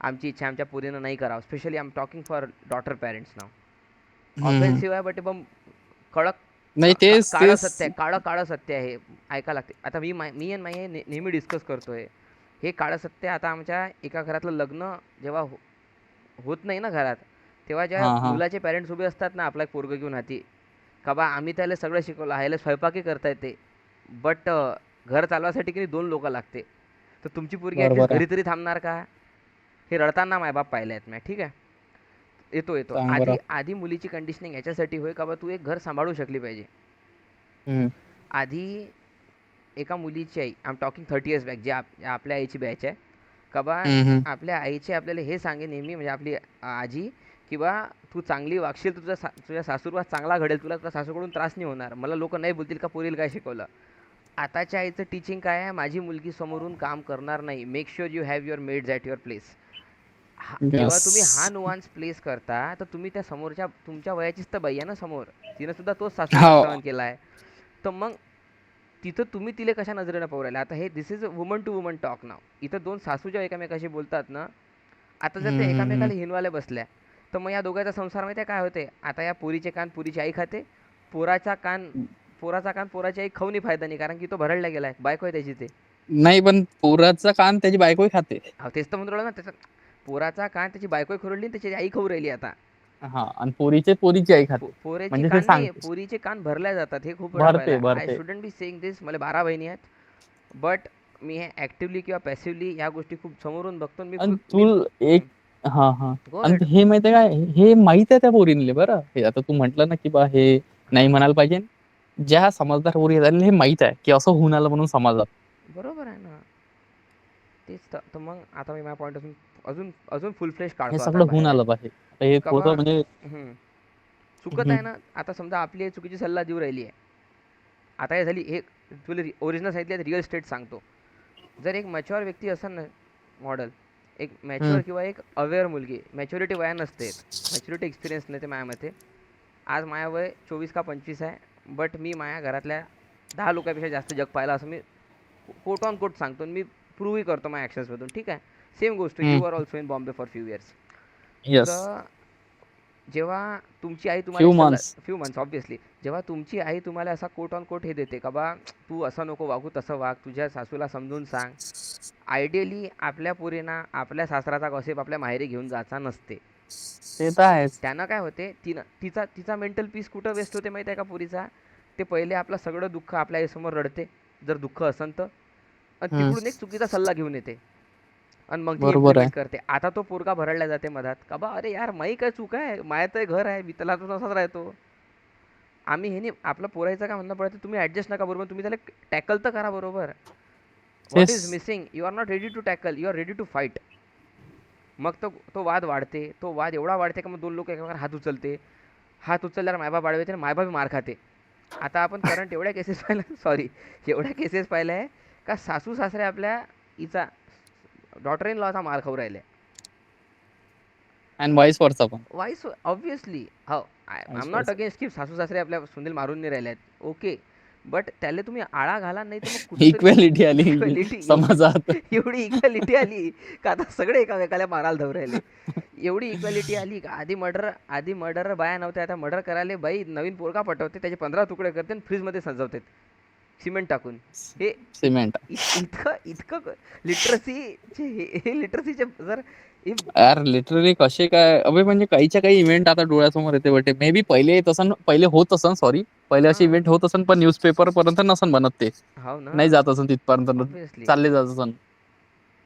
A: आमची इच्छा आमच्या पोरीनं नाही करावं. Specially I am talking for daughter parents now.
B: Hmm.
A: Offensive आहे बट पण कडक,
B: नाही तेच
A: काळं
B: तेच.
A: सत्य आहे, काळं सत्य आहे, हे ऐका लागते. आता मी आणि माई हे नेहमी डिस्कस करतोय, हे काळं सत्य. आता आमच्या एका घरातलं लग्न जेव्हा होत नाही ना घरात, तेव्हा ज्या
B: हा हा.
A: मुलाचे पॅरेंट्स उभे असतात ना आपला पोरगं घेऊन हाती, का बा आम्ही त्याला सगळं शिकवलं, ह्याला स्वयंपाकही करता येते, बट घर चालवासाठी की नाही 2 लोकं लागते. तर तुमची पोरगी ॲटलीस्ट
B: बरोबर आहे.
A: घरी तरी थांबणार का? हे रडताना मायबाप पाहिले आहेत मी, ठीक आहे. येतो.
B: सांग बरं.
A: आधी आधी मुलीची कंडिशनिंग याच्यासाठी होय, का बा तू एक घर सांभाळू शकली पाहिजे.
B: हम्म.
A: आधी एका मुलीची आई, I am talking 30 years back, जे आपल्या आईची बॅच आहे, का बा
B: हम्म.
A: आपल्या आईचे आपल्याला हे सांगे नेहमी, म्हणजे आपली आजी, की बा तू चांगली वागशील तर तुझ्या सासूरवास चांगला घडेल, तुला तुझ्या सासूकडून त्रास नाही होणार, मला लोक नाही बोलतील का पोरीला काय शिकवलं. आताच्या आईचं टीचिंग काय आहे, माझी मुलगी समोरून काम करणार नाही, make sure you have your maids at your place. जेव्हा तुम्ही हा
B: यस.
A: नुआन्स प्लेस करता, तर तुम्ही त्या समोरच्या तुमच्या वयाचीच तर बाई आहे ना समोर, तिनं सुद्धा तोच सासूरवास
B: हो.
A: सहन केला आहे. तर मग तिथं तुम्ही तिला कशा नजरेनं पाहू राहिले. आता हे this is a woman to woman talk now. इथं 2 सासू जेव्हा एकमेकाशी बोलतात ना, आता जर ते
B: हम्म.
A: एकामेकाला हिनवायला बसल्या, तर मग या दोघांचा संसार माहिती आहे काय होते. आता या पोरीचे कान पोरीची आई खाते, पोराचा कान पोराचा कान पोराची आई खाऊनही फायदा नाही, कारण की तो भरडला गेलाय, बायको आहे त्याची ते.
B: नाही पण पोराचा कान त्याची बायकोही खाते.
A: अहो तेच तर म्हणून राहिलो ना, त्याचा पोराचा कान त्याची बायकोही खरडली आणि त्याची आई खाऊ राहिली आता.
B: हा आणि पोरीची आई खाते.
A: पोरेचे
B: म्हणजे ते
A: कान नाही,
B: सांगतेस.
A: पोरीचे कान भरल्या जातात, हे खूप वेळा
B: भरते
A: पाहिलं. आय
B: भरते.
A: शुडंट बी सेईंग दिस, मला 12 बहिणी आहेत, बट मी हे ॲक्टिव्हली किंवा पॅसिव्हली ह्या गोष्टी खूप समोरून बघतो आणि मी
B: आणि
A: खूप
B: तू एक हा हा.
A: गो
B: आणि
A: हेड.
B: हे माहितीये काय, हे माहित आहे त्या पोरींले बरं. हे आता तू म्हंटल ना की बा हे नाही
A: हां,
B: म्हणायला पाहिजे. ज्या समजदार पोरी आहेत त्यांना हे माहित आहे की असं होऊन आलं म्हणून समाजात.
A: बरोबर आहे ना. तेच तर मग आता मी माझ्या पॉईंट अजून अजून अजून फुल फ्लेश
B: हे
A: काढतो आता
B: सगळं होऊन
A: बाहेर.
B: आलं पाहिजे. आता हे
A: का बा
B: थोडं म्हणजे
A: चुकत
B: हम्म.
A: आहे ना. आता समजा आपली आई चुकीची सल्ला देऊ राहिली आहे. आता हे झाली, हे तुला ओरिजिनल सांगितले, रिअल स्टेट सांगतो. जर एक मॅच्युअर व्यक्ती असेल ना, मॉडेल, एक मॅच्युअर
B: हम्म.
A: किंवा एक अवेअर मुलगी, मॅच्युरिटी वया नसते, मॅच्युरिटी एक्सपिरियन्स नाही ते माझ्या मते. आज माझ्या वय 24 का 25 आहे, बट मी माझ्या घरातल्या 10 लोकांपेक्षा जास्त जग पाहिलं असं मी कोट ऑन कोट सांगतो, आणि मी प्रूव्हही करतो माझ्या ॲक्शन्समधून, ठीक आहे. सेम गोष्ट, you are also in Bombay for few years.
B: Yes.
A: तर जेव्हा तुमची आई तुम्हाला
B: फ्यू
A: एक सल्ला,
B: मंथ्स.
A: फ्यू मंथ्स ऑब्व्हियसली, जेव्हा तुमची आई तुम्हाला असा कोट ऑन कोट हे देते, का बा तू असं नको वागू, तसं वाग, तुझ्या सासूला समजून सांग. आयडियली आपल्या पोरींना आपल्या सासराचा गॉसिप आपल्या माहेरी घेऊन जायचा नसते.
B: ते तर आहेच.
A: त्यानं काय होते, तिचा तिचा मेंटल पीस कुठं वेस्ट होते माहिती आहे का पोरीचा. ते पहिले आपलं सगळं दुःख आपल्या आईसमोर रडते, जर दुःख असन तर, आणि
B: हम्म.
A: तिकडून एक चुकीचा सल्ला घेऊन येते, आणि मग ती
B: बरोबर आहे.
A: इम्प्लिमेंट करते. आता तो पोरगा भरडला जाते मधात, का बा अरे यार माई काय चूक आहे, मायाचं घर आहे, मी त्याला तसाच राहतो. आम्ही हे नाही, आपलं पोरायचं काय म्हणणं पडतं, तुम्ही ॲडजस्ट नका बरोबर, तुम्ही त्याला टॅकल तर करा बरोबर. व्हॉट
B: तेच.
A: Is missing, you are not ready to tackle, you are ready to fight. मग तो वाद वाढते, तो वाद एवढा वाढते का मग 2 लोक एकावर हात उचलते, हात उचलल्यावर मायबाप वाढवते आणि मायबाप मार खाते. आता आपण करंट एवढ्या केसेस पाहिल्या, सॉरी, एवढ्या केसेस पाहिल्या आहे, का सासू सासरे आपल्या हिचा, डॉटर इन लॉचा मार खाऊ राहिले.
B: अँड व्हाईस वर्सा पण.
A: वाईस ऑब्व्हियसली, हो, आय
B: व्हाईस
A: एम नॉट
B: वर्सा.
A: अगेन्स्ट की सासू सासरे आपल्या सुनील मारून नाही राहिले आहेत, ओके, बट त्याला तुम्ही आळा घाला, नाही तर मग कुठंतरी
B: इक्वॅलिटी आली
A: इक्वॅलिटी,
B: समाजात.
A: एवढी इक्वॅलिटी आली का आता सगळे एकामेकाला मारायला धावू राहिले. एवढी इक्वॅलिटी आली का आधी मर्डर बाया नव्हत्या, आता मर्डर करायला बाई नवीन पोरगा पटवते, त्याचे 15 तुकडे करते आणि फ्रीजमध्ये सजवतात सिमेंट टाकून. हे
B: सिमेंट.
A: इतकं इतकं लिटरसीचे, हे लिटरसीचे जर
B: यार लिटरली कसे काय अबे, म्हणजे काहीच्या काही इव्हेंट आता डोळ्यासमोर येते बटे. मे बी पहिले होत असन, सॉरी, पहिले असे
A: हां,
B: इव्हेंट होत असन, पण न्यूजपेपर पर्यंत नसन बनत ते.
A: हो ना,
B: नाही जात असन तिथपर्यंत,
A: ऑब्व्हियसली.
B: चालले जात असन.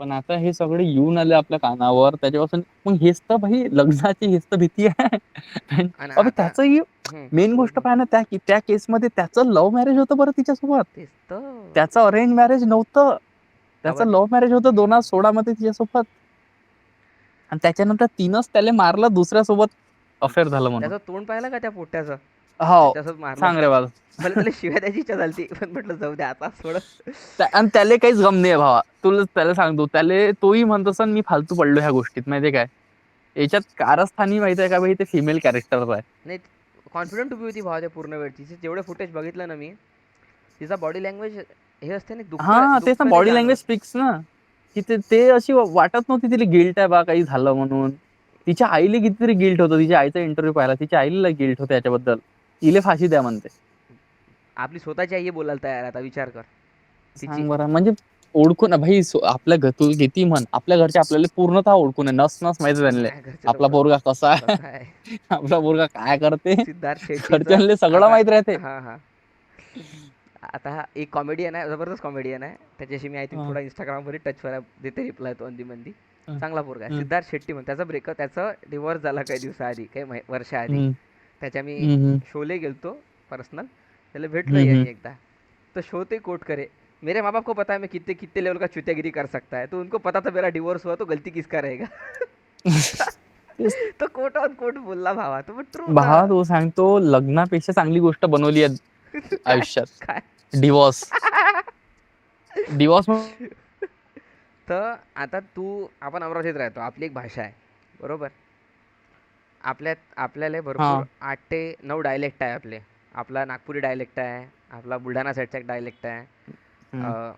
B: पण आता हे सगळे येऊन आले आपल्या कानावर, त्याच्यापासून मग हेच तर भाई लग्नाची हेच तर भीती आहे.
A: आणि
B: अबे
A: आता
B: त्याचंही मेन
A: बोल
B: गोष्ट
A: बोल,
B: पाय ना, त्या केसमध्ये त्याचं लव्ह मॅरेज होतं बरं तिच्यासोबत.
A: तेच तर.
B: त्याचं अरेंज मॅरेज नव्हतं,
A: का
B: त्याचं
A: बरं,
B: लव्ह मॅरेज होतं 2016 मध्ये तिच्यासोबत. आणि त्याच्यानंतर तिनंच त्याला मारलं दुसऱ्यासोबत अफेअर झालं म्हणून.
A: त्याचं तोंड पाहिलं का त्या पोट्याचं,
B: हो.
A: त्याच्यासोबत मारलं.
B: सांग रे बाबा.
A: मला त्याला शिव्या द्यायची इच्छा झाली, पण म्हटलं जाऊ दे आता थोडं.
B: आणि त्याला काहीच गम नाही भावा. तुला त्याला सांगतो, तोही म्हणत असन मी फालतू पडलो ह्या गोष्टीत, माहितीये काय. याच्यात कारस्थानी माहितीये का भाई, ते फिमेल कॅरेक्टर आहे.
A: नाही, कॉन्फिडंट उभी होती भावा त्या पूर्ण वेळ. तिचे जेवढे फुटेज बघितलं ना मी, तिचा बॉडी लँग्वेज हे असते ना, दुःख
B: हा तेच
A: दुःख
B: ना,
A: नाही
B: बॉडी लँग्वेज
A: जाणवत.
B: स्पीक्स ना, की ते अशी वाटत नव्हती तिला गिल्ट आहे बा काही झालं म्हणून. तिच्या आईला कितीतरी गिल्ट होतं, तिच्या आईचा इंटरव्ह्यू पाहिला, तिच्या आईला गिल्ट होतं याच्याबद्दल, इले फाशी द्या म्हणते.
A: आपली स्वतःची आई हे बोलायला तयार आहे, आता विचार कर. तिची
B: सांग बरं, म्हणजे ओळखून भाई आपल्या घर, तू किती म्हण, आपल्या घरचे आपल्याला पूर्णतः ओळखून आहे, नस नस माहिती त्यांना
A: माझ्या घरचे
B: आपला
A: लोक
B: पोरगा कसा आहे.
A: कसं आहे.
B: आपला पोरगा काय करते,
A: सिद्धार्थ शेट्टीचा
B: घरच्यांना सगळं
A: आता,
B: माहित राहते.
A: हा हा, आता हा एक कॉमेडियन आहे, जबरदस्त कॉमेडियन आहे. त्याच्याशी मी आय थिंक
B: हा,
A: थोडा इंस्टाग्रामवर टचवर देते रिप्लाय तो अंदी मंदी.
B: हा,
A: चांगला पोरगा आहे
B: हम्म,
A: सिद्धार्थ शेट्टी म्हणून. त्याचा ब्रेकअप, त्याचा डिवोर्स झाला काही दिवसाआधी, काही वर्षाआधी.
B: हम्म,
A: त्याच्या मी
B: हम्म,
A: शोले गेलतो पर्सनल, त्याला भेटलो
B: हम्म,
A: मी एकदा. तो शो ते कोट करे, मेरे माँ बाप को पता है मैं कितने कितने लेवल का चुतियागिरी कर सकता है, तो उनको पता था मेरा डिवोर्स हुआ तो गलती किसका रहेगा.
B: तेच.
A: तो कोट ऑन कोट बोलला भावा, तो ट्रू ना.
B: भावा तो सांगतो, लग्नापेक्षा चांगली गोष्ट बनवली आहे
A: काय
B: आयुष्यात,
A: काय
B: डिवॉर्स. डिवॉर्स
A: तर आता आपण अमरावतीत राहतो, आपली एक भाषा आहे बरोबर. आपल्याला
B: हा,
A: भरपूर 8 ते 9 डायलेक्ट आहे आपले. आपला नागपुरी डायलेक्ट आहे, आपला बुलढाणा साईडचा एक डायलेक्ट आहे,
B: हम्म,
A: अ,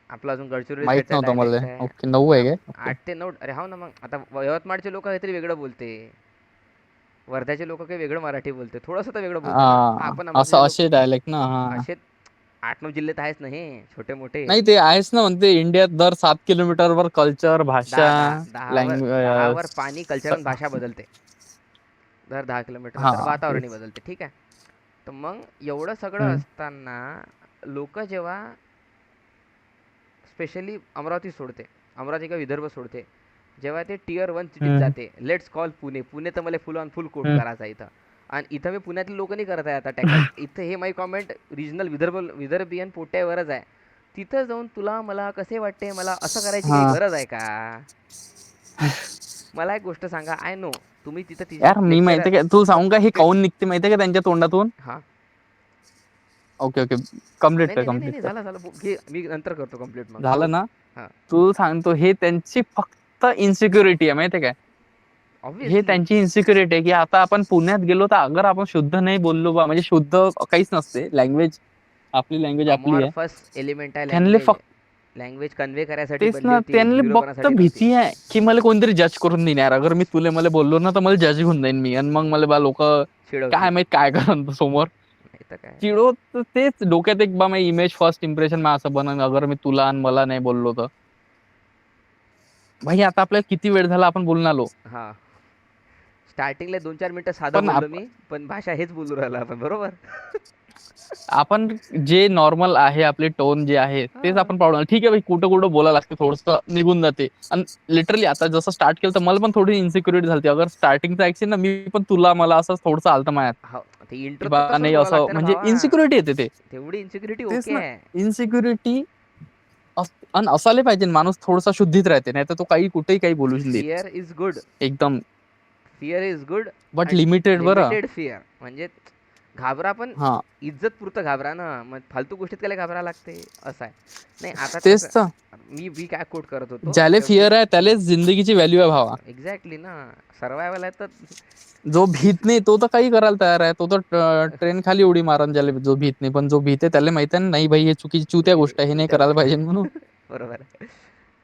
A: आपला अजून गडचिरोली
B: माहित
A: साईडचा
B: नव्हतं मला.
A: डायलेक्ट आहे.
B: ओके, 9 आहे काय? ओके.
A: 8 ते 9, अरे हो ना. मग आता यवतमाळचे लोक काहीतरी वेगळं बोलते, वर्ध्याचे लोक काही वेगळं मराठी बोलते, थोडंसं तर वेगळं बोलते ना.
B: हा,
A: आपण
B: असं
A: अमरावतीचे लोक
B: असे डायलेक्ट ना, हा.
A: असे 8-9 जिल्हे तर आहेच ना हे, छोटे मोठे.
B: नाही ते आहेच ना, म्हणते इंडियात दर 7 किलोमीटरवर कल्चर, भाषा,
A: दहा दहा दहावर दहावर
B: लँग्वेज.
A: पाणी, कल्चर आणि भाषा बदलते. दर 10 किलोमीटर
B: हा
A: नंतर वातावरणही
B: तेच.
A: बदलते, ठीक आहे. तर मग एवढं सगळं
B: हम्म,
A: असताना लोक जेव्हा स्पेशली अमरावती सोडते, अमरावती का विदर्भ सोडते, जेव्हा ते टियर 1 सिटीत
B: हम्म,
A: जाते, लेट्स कॉल पुणे. पुणे तर मला फुल ऑन फुल कोट
B: हम्म.
A: करायचा इथं. आणि इथं मी पुण्यातले लोक नाही करत आहे आता टॅकल. इथं हे माई कॉमेंट रिजनल विदर्भियन पोट्यावरच आहे. तिथं जाऊन तुला मला कसे वाटते, मला असं करायची काही
B: हा.
A: गरज आहे का? मला एक गोष्ट सांगा, आय नो तुम्ही तिथं तिचे
B: यार मी
A: लेक्चर,
B: माहितीये का, तू
A: मग
B: सांगू का, हे
A: ते,
B: काऊन निघते माहितीये का त्यांच्या तोंडातून?
A: हां.
B: ओके ओके, कम्प्लीट
A: नाही
B: कर,
A: नाही नाही नाही
B: कम्प्लीट
A: नाही,
B: कर.
A: झालं झालं घे, मी नंतर करतो कंप्लीट, मग
B: झालं
A: बोल.
B: ना?
A: हां.
B: तू सांगतो, हे त्यांची फक्त इन्सिक्युरिटी आहे माहितीये काय. हे
A: ऑब्व्हियसली.
B: त्यांची इन्सिक्युरिटी आहे की आता आपण पुण्यात गेलो तर अगर आपण शुद्ध नाही बोललो बा, म्हणजे शुद्ध काहीच नसते लँग्वेज, आपली लँग्वेज आपली आहे.
A: अमॉर्फस एलिमेंट आहे
B: त्यांना
A: लँग्वेज.
B: फक्त
A: लँग्वेज कन्वे करायसाठी
B: तेच
A: बनली
B: ना,
A: होती,
B: त्यांना फक्त
A: झिरोपणासाठी नव्हती.
B: भीती आहे की मला कोणतरी जज करून देणार, अगर मी तुला मला बोललो ना तर मला जज होऊन जाईन मी, आणि मग मला बा लोक काय
A: चिडवतील.
B: माहित काय करण समोर.
A: नाही तर काय.
B: चिडो तर तेच डोक्यात एक बा, माझी इमेज फर्स्ट इम्प्रेशन मग असं बनन, अगर मी तुला आणि मला नाही बोललो तर. भाई आता आपल्याला किती वेळ झाला आपण बोलून आलो.
A: हां. स्टार्टिंगला 2-4 मिनिटं साधं
B: पण
A: बोललो मी, पण भाषा हेच बोलू राहिलो आपण बरोबर.
B: आपण जे नॉर्मल आहे, आपले टोन जे आहे तेच
A: हां.
B: आपण पाडू. ठीक आहे भाई, कुठं कुठं बोलायला लागते, थोडस निघून जाते. आणि लिटरली आता जसं स्टार्ट केलं तर मला पण थोडी इन्सिक्युरिटी झाली. अगर स्टार्टिंगचा ऍक्शन ना, मी पण तुला मला असं थोडंसं आलतं मायात
A: हो, ते
B: की
A: इंट्रो तर
B: बा
A: तसंच
B: नाही,
A: बोलावं
B: असं
A: लागते ना
B: म्हणजे
A: भावा.
B: इन्सिक्युरिटी येते ते.
A: तेवढी इन्सिक्युरिटी
B: तेच
A: ओके
B: ना,
A: आहे.
B: इन्सिक्युरिटी आणि असायला पाहिजे. माणूस थोडासा शुद्धीत राहते, नाही तर तो काही कुठेही काही बोलू देईल
A: फिअर इज गुड.
B: एकदम.
A: Fear is good.
B: But limited बरं.
A: लिमिटेड फिअर म्हणजे घाबरा, पण
B: हा
A: इज्जत पुरतं घाबरा ना. मग फालतू गोष्टीत त्याला घाबरा लागते, असं आहे. नाही आता
B: तेच
A: कसं,
B: तर,
A: मी मी काय कोट करत होतो
B: ज्याले
A: शेवटी.
B: फिअर आहे त्यालाच जिंदगीची व्हॅल्यू आहे भावा.
A: एक्झॅक्टली ना. सर्वायवल आहे तर
B: जो
A: दिस.
B: भीत नाही तो तर काही करायला तयार आहे, तो तर ट्रेन खाली उडी मारन. ज्याला जो भीत नाही, पण जो भीत आहे त्याला माहिती आहे नाही भाई, हे चुकीची चुत्या गोष्ट आहे, हे नाही
A: चुत्या
B: करायला
A: गोष्ट
B: पाहिजे
A: आहे.
B: म्हणून.
A: बरोबर आहे.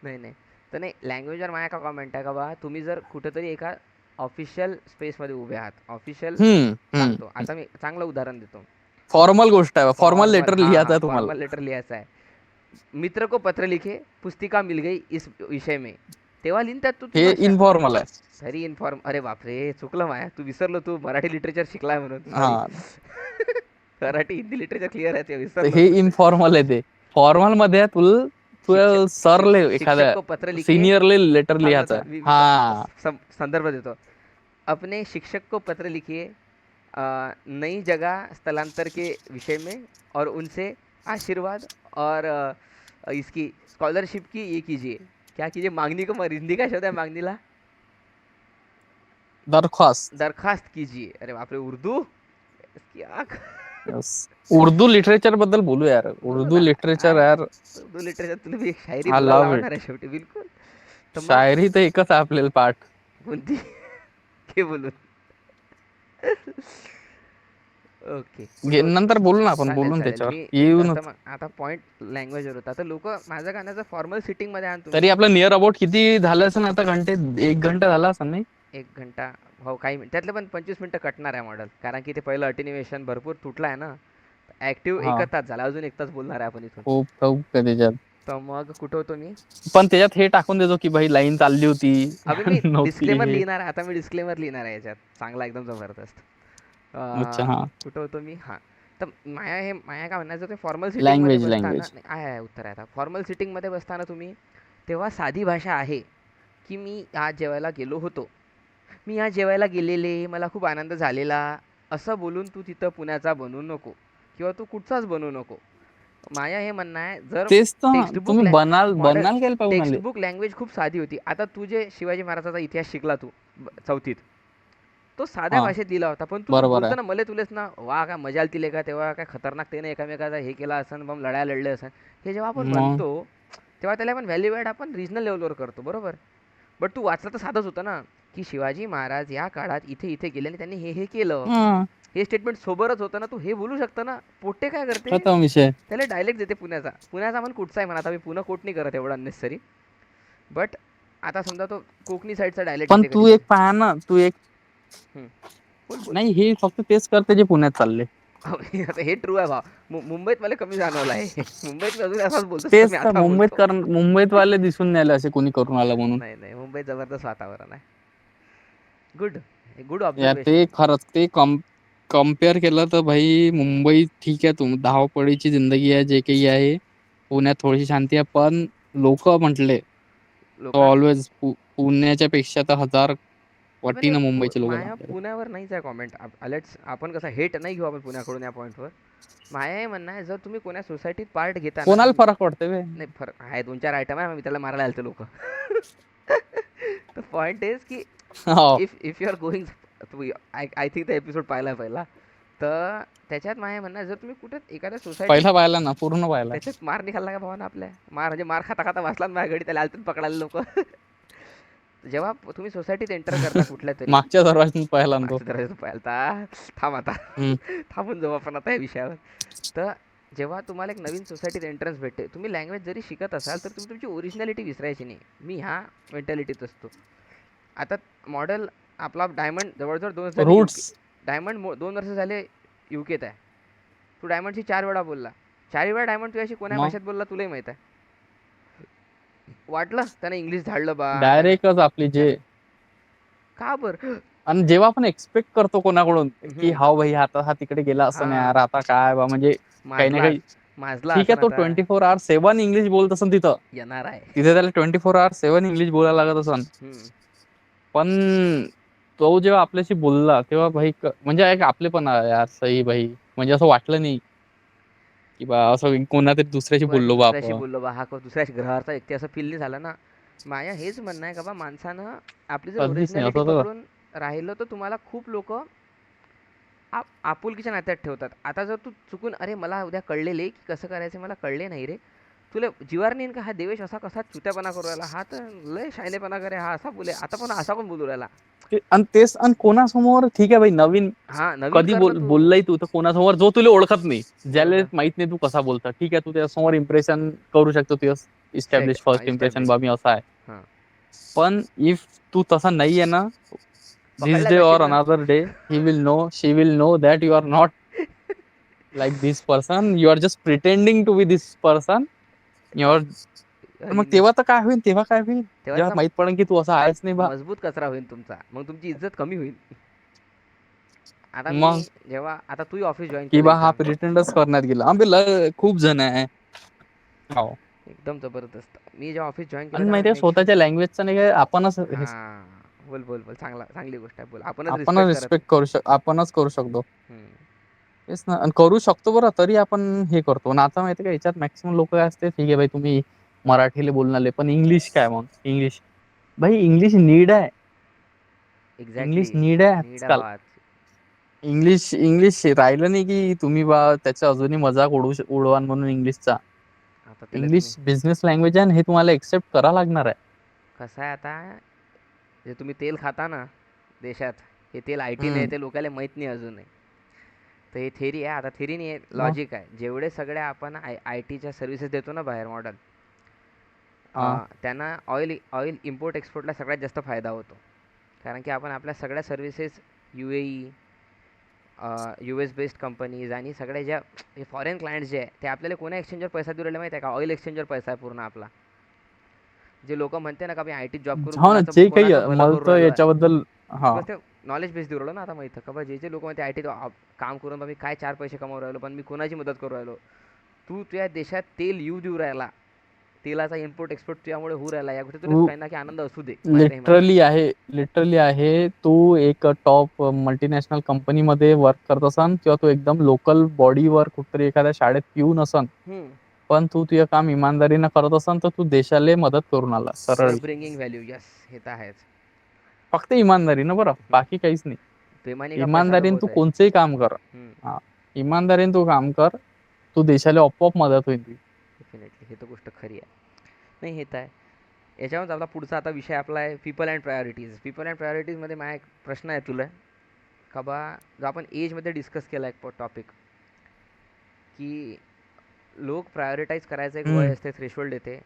A: नाही नाही, तर नाही, लँग्वेजवर माझ्या का कॉमेंट आहे का बा, तुम्ही जर कुठेतरी एका ऑफिशियल स्पेसमध्ये उभे आहात, ऑफिशियल
B: हम्म, हम्म.
A: सांगतो आता मी चांगलं उदाहरण देतो.
B: फॉर्मल गोष्ट आहे, फॉर्मल
A: फॉर्मल,
B: लेटर
A: हाँ
B: लिहायचं
A: हाँ,
B: आहे तुम्हाला.
A: फॉर्मल लेटर लिहायचा आहे. मित्र को पत्र लिखे, पुस्तिका मिल गई इस विषय में, तेव्हा लिहिन त्यात तू
B: हे
A: तुझं
B: इनफॉर्मल आहे.
A: Very inform. अरे बापरे, चुकलं माया, तू विसरलो, तू मराठी लिटरेचर शिकलाय म्हणून, सॉरी.
B: हा,
A: मराठी हिंदी लिटरेचर क्लिअर आहे ते
B: तर
A: विसरलो.
B: हे इनफॉर्मल आहे. ते फॉर्मल मध्ये आहे, तुला
A: शिक्षक
B: तुला सरले
A: शिक्षक
B: एखाद्या
A: को पत्र लिखे,
B: सिनियरले लेटर
A: थांब ना
B: लिहायचं
A: थांब,
B: आहे.
A: मी
B: हा,
A: संदर्भ देतो. अपने शिक्षक को पत्र लिखिए, नई जगह स्थलांतर के विषय में, और उनसे आशीर्वाद और इसकी स्कॉलरशिप की ये कीजिए, क्या कीजिए, मांगनी को हिंदी का शब्द है मांगनीला,
B: दरख्वास्त.
A: दरखास्त कीजिए. अरे बापरे, उर्दू क्या.
B: Yes. उर्दू लिटरेचर बद्दल बोलू यार,
A: बोलो
B: उर्दू
A: ना.
B: लिटरेचर
A: अरे
B: यार.
A: उर्दू लिटरेचर तुला मी एक शायरी
B: आय
A: बोलायला
B: लव्ह
A: लावणार
B: इट.
A: आहे शेवटी, बिलकुल. तर मग
B: शायरी तर एकच आहे आपल्याला पाठ.
A: कोणती, हे बोलून. ओके, कुठं होतो?
B: नंतर बोलू ना, आपण
A: चालेल
B: बोलून
A: चालेल.
B: त्याच्यावर
A: मी आता
B: येऊनच.
A: मग आता पॉईंट लँग्वेजवर होता. तर लोक माझं गाण्याचं फॉर्मल सिटिंगमध्ये आण
B: तरी
A: तुम्ही.
B: आपलं नियर अबाउट किती झालं असेल आता, घंटे 1 घंटा झाला असं नाही?
A: 1 घंटा. हो, काही त्यातले पण 25 मिनिटं कटणार आहे मॉडेल, कारण की ते पहिलं अटेन्युएशन भरपूर तुटलं आहे ना. ॲक्टिव्ह
B: हा,
A: 1 तास झाला, अजून 1 तास बोलणार आहे आपण इथून.
B: खूप खूप काय त्याच्यात.
A: तर मग कुठं होतो मी?
B: पण त्याच्यात हे टाकून देतो की भाई लाईन चालली होती
A: अभि मी
B: नव्हती
A: डिस्क्लेमर
B: हे.
A: लिहिणार आहे आता, मी डिस्क्लेमर लिहिणार आहे याच्यात चांगला एकदम जबरदस्त.
B: अच्छा, हा.
A: कुठं होतो मी? हां. तर माया काय म्हणायचं, ते फॉर्मल सिटिंगमध्ये
B: लँग्वेज
A: बसताना
B: लँग्वेज
A: नाही, आहे उत्तर आहे आता. फॉर्मल सिटिंगमध्ये बसताना तुम्ही तेव्हा साधी भाषा आहे, की मी आज जेवायला गेलो होतो. मी आज जेवायला गेलेले, मला खूप आनंद झालेला, असं बोलून तू तिथं पुण्याचा बनू नको किंवा तू कुठचाच बनू नको. माया हे म्हणणं आहे, जर
B: तेच तर
A: टेक्स्टबुक
B: तुम्ही बनाल
A: मॉडल
B: बनाल केलं पाहून आले.
A: टेक्स्टबुक लँग्वेज खूप साधी होती. आता तू जे शिवाजी महाराजाचा इतिहास शिकला तू चौथीत, तो साध्या
B: हा,
A: भाषेत लिहिला होता. पण तू
B: बरोबर आहे.
A: बोलताना मले तुलेच ना, वा काय मजा आली तिले का तेव्हा, काय खतरनाक त्याने एकामेकाचा हे केला असन, मग लढाया लढले असन. हे जेव्हा आपण
B: मग
A: म्हणतो, तेव्हा त्याला आपण व्हॅल्यू ॲड आपण रिजनल लेवलवर करतो, बरोबर. बट तू वाचलं तर साधंच होतं ना, की शिवाजी महाराज या काळात इथे इथे गेले आणि त्यांनी हे हे केलं.
B: हा,
A: हे स्टेटमेंट सोबरच होतं ना, तू हे बोलू शकतं ना. पोट्टे काय करते,
B: खतम विषय.
A: त्याला डायलेक्ट देते पुण्याचा. पुण्याचा म्हण कुठचा आहे म्हणा, आता मी पुणं कोट नाही करत एवढं अननेसरी. बट आता समजा तो कोकणी साईडचा डायलेक्ट
B: पण
A: देते
B: तू
A: कधी कधी.
B: एक पाहा ना, तू एक.
A: हम्म. बोल बोल.
B: नाही, हे फक्त तेच करते जे पुण्यात चालले.
A: हो, आता हे ट्रू आहे भाव. मुंबईत मला कमी जाणवलं आहे. मुंबईत मी अजून असाच बोलतो जसं
B: तेच
A: मी
B: तर
A: आता बोलतो.
B: मुंबईत वाले दिसून नाही आले असे कोणी करून आला म्हणून.
A: नाही नाही, मुंबईत जबरदस्त वातावरण आहे. गुड. गुड
B: यार ते
A: ऑब्झर्वेशन.
B: खरंच ते कम्पेअर केलं तर भाई मुंबई ठीक आहे, तुम धावपळीची जिंदगी आहे जे काही आहे. पुण्यात थोडीशी शांती आहे, पण लोक म्हटले
A: लोकां
B: ऑलवेज पुण्याच्या पेक्षा तर 1000
A: इवन हे
B: पटीनं मुंबईचे लोक
A: माया
B: चांगले.
A: पुण्यावर नाहीच आहे कॉमेंट. लेट्स आपण कसं हेट नाही घेऊ आपण पुण्याकडून या पॉईंटवर. माया हे म्हणणं आहे, जर तुम्ही कोण्या सोसायटीत पार्ट घेता ना,
B: कोणाला फरक पडते बे.
A: नाही फरक आहे, 2-4 आयटम आहे, मी त्याला मारायला आलते लोक. द पॉइंट इज की
B: हो.
A: If you are going, I think the episode पाहिला पहिला. तर त्याच्यात माझ्या म्हणणं आहे, जर तुम्ही कुठे एखाद्या सोसायटीत,
B: पहिला पाहिला ना, पूर्ण पाहिला.
A: त्याच्यात मार निघाला का भावाना आपल्या, मार म्हणजे मार खाता खाता वाचला ना माझ्या घडी, त्याला आलतून पकडायला लोक. जेव्हा तुम्ही सोसायटीत एंटर करता कुठल्या तरी,
B: मागच्या दरवाज्यातून पाहिला ना तो.
A: मागच्या दरवाजातून पाहिलता. थांब आता.
B: हम्म.
A: थांबून जाऊ आपण आता या विषयावर. तर जेव्हा तुम्हाला एक नवीन सोसायटीत एंट्रन्स भेटते, तुम्ही लँग्वेज जरी शिकत असाल तर तुम्ही तुमची ओरिजिनॅलिटी विसरायची नाही. मी ह्या मेंटॅलिटीत असतो. आता मॉडेल आपला डायमंड जवळजवळ 2 वर्ष झाले
B: रूट्स.
A: डायमंड 2 वर्ष झाले युकेत आहे. तू डायमंडशी 4 वेळा बोलला. 4 वेळा डायमंड तुझ्याशी कोण्या
B: मग
A: भाषेत बोलला तुलाही माहित आहे. वाटलं त्याने इंग्लिश झाडलं बा, त्यानं
B: डायरेक्टच आपली
A: त्या
B: जे.
A: का बरं.
B: आणि जेव्हा आपण एक्सपेक्ट करतो कोणाकडून की
A: हम्म.
B: हा भाई आता हा तिकडे गेला असं नाही
A: हा,
B: यार, आता काय बा म्हणजे काही ना
A: माजला
B: काही.
A: माजला
B: ठीक
A: असं
B: आहे, तो
A: आता
B: 24/7 इंग्लिश बोलत असन तिथं.
A: येणार आहे.
B: तिथे त्याला 24/7 इंग्लिश बोलायला लागत असन.
A: हम्म.
B: पण तो जेव्हा आपल्याशी बोलला तेव्हा भाई म्हणजे एक आपलेपणा यार, सही भाई. म्हणजे असं वाटलं नाही की बा असं कोणातरी दुसऱ्याशी
A: कोणाशी
B: बोललो बा
A: दुसऱ्याशी
B: आपण.
A: बोललो बा, हा दुसऱ्या ग्रहाचा व्यक्ती, असं फील नाही झालं ना. माया हेच म्हणणं आहे का बा, माणसानं आपली जर
B: कधीच नाही
A: ओरिजिनॅलिटी
B: असं तर.
A: पकडून राहिलं तर तुम्हाला खूप लोक आपुलकीच्या नात्यात ठेवतात. आता जर तू चुकून, अरे मला उद्या कळलेले की कसं करायचं, मला कळले नाही रे, तुला जीवार नाही का हा देवेश असा कसा चुत्यापणा करू राहिला, हा तर लय शायनेपणा करे, हा असा बोले, आता पण असा कोण बोलू राहिला.
B: आणि तेच, आणि कोणासमोर ठीक आहे भाई नवीन.
A: हा, नवीन
B: कधी
A: कर ना तू.
B: बोललाय तू तर कोणासमोर जो तुला ओळखत नाही, ज्याला
A: बरोबर.
B: माहित नाही तू कसा बोलता, ठीक आहे तू त्यासमोर इम्प्रेशन करू शकतो, तू इस्टॅब्लिश फर्स्ट इम्प्रेशन
A: इस्टॅब्लिश.
B: बा मी असा आहे.
A: हां.
B: पण इफ तू तसा नाही आहे ना, this
A: पकडल्या
B: day or
A: जाशील ना.
B: another day he will know, she will know that you are not like this person, you are just pretending to be this person. you are. मग
A: अरे,
B: तेव्हा तर काय होईल, तेव्हा काय होईल,
A: तेव्हा
B: जेव्हा
A: त्याचा
B: माहित पडेल की तू असा आहेच नाही बा.
A: मजबूत कचरा होईल तुमचा, मग तुमची इज्जत कमी होईल. आता मी
B: मग
A: जेव्हा, आता तू ऑफिस जॉईन
B: की
A: केलं
B: बा हा
A: इथं,
B: प्रिटेंडच करण्यात गेला, आम्ही खूप जण आहे. हो.
A: एकदम जबरदस्त. मी जेव्हा ऑफिस जॉईन केलं
B: आणि
A: तेव्हा
B: माहितीये
A: नेक्स्ट,
B: स्वतःच्या लँग्वेजचा नाही काय, आपणच
A: हां, बोल बोल बोल, चांगली गोष्ट आहे, बोल. आपणच
B: आपणच
A: रिस्पेक्ट करत
B: रिस्पेक्ट
A: नाही.
B: आपणच करू शकतो.
A: हम्म.
B: तेच ना, आणि करू शकतो बरं, तरी आपण हे करतो. आणि आता माहिती का याच्यात मॅक्सिमम लोक काय असते, ठीक आहे भाई तुम्ही मराठीला बोलणारे, पण इंग्लिश काय, मग इंग्लिश भाई, इंग्लिश नीड आहे. English
A: exactly.
B: नीड आहे
A: नीड आहे
B: आजकाल.
A: भावा.
B: इंग्लिश इंग्लिश राहिलं नाही की तुम्ही बा त्याचा अजूनही मजाक उडवान म्हणून इंग्लिशचा.
A: आता त्याला तुम्ही,
B: इंग्लिश बिझनेस लँग्वेज आहे आणि हे तुम्हाला एक्सेप्ट करा लागणार आहे.
A: कसं आहे आता, जे तुम्ही तेल खाता ना देशात, हे तेल IT नाही,
B: हम्म.
A: ते लोकांना माहीत नाही अजूनही. तर हे थेरी आहे. आता थेरी नाही आहे,
B: मग
A: लॉजिक आहे. जेवढे सगळे आपण आय टीच्या सर्व्हिसेस देतो ना बाहेर मॉडर्न,
B: हा
A: त्यांना ऑइल ऑइल इम्पोर्ट एक्सपोर्टला सगळ्यात जास्त फायदा होतो. कारण की आपण आपल्या सगळ्या services UAE, US based companies आणि सगळ्या ज्या फॉरेन क्लायंट्स जे आहे ते आपल्याला कोण्या एक्सचेंजवर पैसा देऊ राहिले माहिती आहे का? ऑइल एक्सचेंजवर पैसा आहे पूर्ण आपला. जे लोक म्हणते ना का मी IT जॉब करून
B: हो ना,
A: कोणाचं
B: जे काही
A: कोणाचं भलं
B: मला
A: करून
B: तर
A: राहिलो आहे.
B: याच्याबद्दल हा
A: बिकॉज ते नॉलेज बेस देऊ राहिलो ना आता माहिती का बा जे लोक म्हणते IT काम करून बा मी काय 4 पैसे कमावू राहिलो पण मी कोणाची मदत करू राहिलो. तू तुझ्या देशात तेल येऊ देऊ राहिला, तेलाचा इम्पोर्ट एक्सपोर्ट तुझ्यामुळे होऊ राहिला, या गोष्टी तुला
B: तू
A: काही ना काही आनंद असू दे, मला हे माहिती आहे.
B: लिटरली आहे तू एक टॉप मल्टीनॅशनल कंपनीमध्ये वर्क करत असन किंवा तू एकदम लोकल बॉडीवर कुठतरी एखाद्या शाळेत पिऊन असन,
A: हम्म.
B: पण तू तुझं काम इमानदारीनं करत असन तर तू देशाला मदत करून आला
A: यू आर
B: सरळ.
A: ब्रिंगिंग व्हॅल्यू, यस हे तर आहेच.
B: फक्त इमानदारीनं बरं,
A: हम्म.
B: बाकी काहीच नाही.
A: प्रेमाने का पैसा तर
B: इमानदारीनं तू
A: बहुत आहे.
B: कोणचंही काम कर.
A: हम्म.
B: हा, इमानदारीनं तू काम कर, तू देशाला आपोआप मदत होईल तुझी.
A: डेफिनेटली हे तर गोष्ट खरी आहे. नाही हे तर आहे. याच्यावरच आपला पुढचा आता विषय आपला आहे people and priorities. People and प्रायोरिटीजमध्ये माझा एक प्रश्न आहे तुला, का बा जो आपण एजमध्ये डिस्कस केला एक टॉपिक, की लोक प्रायोरिटाईज करायचं एक वय
B: हम्म.
A: असते, थ्रेशोल्ड येते.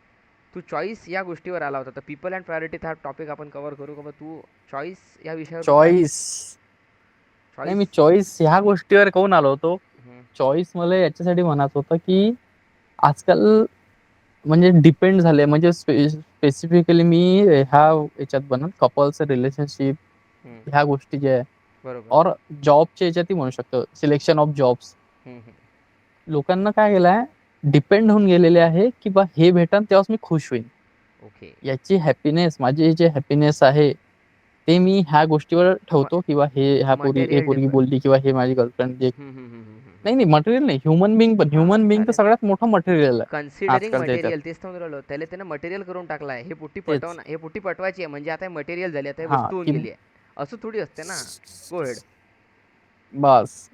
A: तू चॉईस या गोष्टीवर आला होता, तर पीपल अँड प्रायोरिटी हा टॉपिक आपण कव्हर करू का बा? तू चॉईस या विषयावर तू काय
B: चॉईस नाही,
A: चॉईस?
B: मी चॉईस ह्या गोष्टीवर कोण आलो होतो. चॉईस मला याच्यासाठी म्हणायचं होतं की आजकाल म्हणजे डिपेंड झाले, म्हणजे स्पेसिफिकली मी ह्या याच्यात बनत कपल्स रिलेशनशिप ह्या गोष्टी ज्या आहे
A: बरोबर.
B: और जॉबच्या याच्यातही म्हणू शकतो, सिलेक्शन ऑफ जॉब्स.
A: हम्म, हम्म.
B: लोकांना काय केलंय, डिपेंड होऊन गेलेले आहे की बा हे भेटन तेव्हाच मी खुश होईन.
A: ओके.
B: याची हॅपीनेस, माझी जे हॅपीनेस आहे ते मी ह्या गोष्टीवर ठेवतो किंवा हे
A: मटेरियल
B: पोरगी बोलली किंवा हे माझी गर्लफ्रेंड जे. नाही
A: डिपेंड.
B: नाही, मटेरियल नाही, ह्युमन बिंग. पण ह्युमन बिंग तर
A: अरे
B: सगळ्यात मोठं मटेरियल आहे
A: कन्सिडरिंग
B: आजकालच्या याच्यात.
A: मटेरियल, तेच तर म्हणून राहिलो त्याला, त्यानं मटेरियल करून टाकलं आहे. हे पुट्टी
B: तेच.
A: पटवणं, हे पुट्टी पटवायची आहे म्हणजे आता मटेरियल झाली, आता हे
B: हा
A: वस्तू होऊन
B: की
A: गेली आहे. असं थोडी असते ना. गो हेड.
B: बस,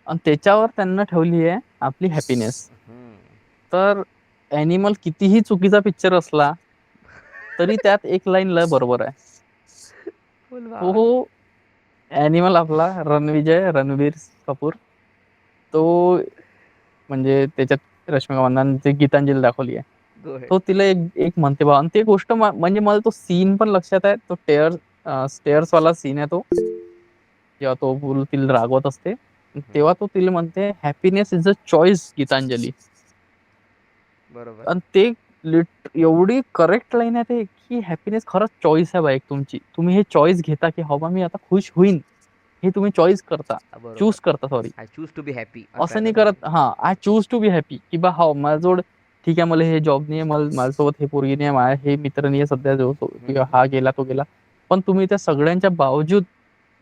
B: आणि त्याच्यावर त्यांना ठेवली आहे आपली हॅपीनेस. तर ॲनिमल कितीही चुकीचा पिक्चर असला तरी त्यात एक लाईन लय बरोबर आहे.
A: बोल बा.
B: तो ॲनिमल आपला रणवीर कपूर, तो म्हणजे त्याच्यात रश्मिका मंदाना जी गीतांजली दाखवली आहे,
A: गो हेड.
B: तो तिला एक एक म्हणते बा, आणि ते गोष्ट म्हणजे मला तो सीन पण लक्षात आहे. तो स्टेअर्स वाला सीन आहे तो, जेव्हा तो पूर्ण तिला रागवत असते तेव्हा तो तिला म्हणते happiness is a choice Geetanjali.
A: बरोबर.
B: आणि ते एवढी करेक्ट लाईन आहे ते, की हॅपीनेस खरंच चॉईस आहे बा एक तुमची. तुम्ही हे चॉईस घेता की हा बा मी आता खुश होईन, हे तुम्ही चॉईस करता,
A: बरोबर.
B: चूज करता, sorry.
A: I choose to be happy असं
B: असं
A: आहे ना
B: नाही
A: ते.
B: करत. हा, I choose to be happy की बा हा माझ्याजवळ ठीक आहे, मला हे जॉब नाही आहे, मला माझ्यासोबत हे पोरगी नाही आहे, माझ्या हे मित्र नाही आहे सध्या जो किंवा हा गेला तो गेला, पण तुम्ही त्या सगळ्यांच्या बावजूद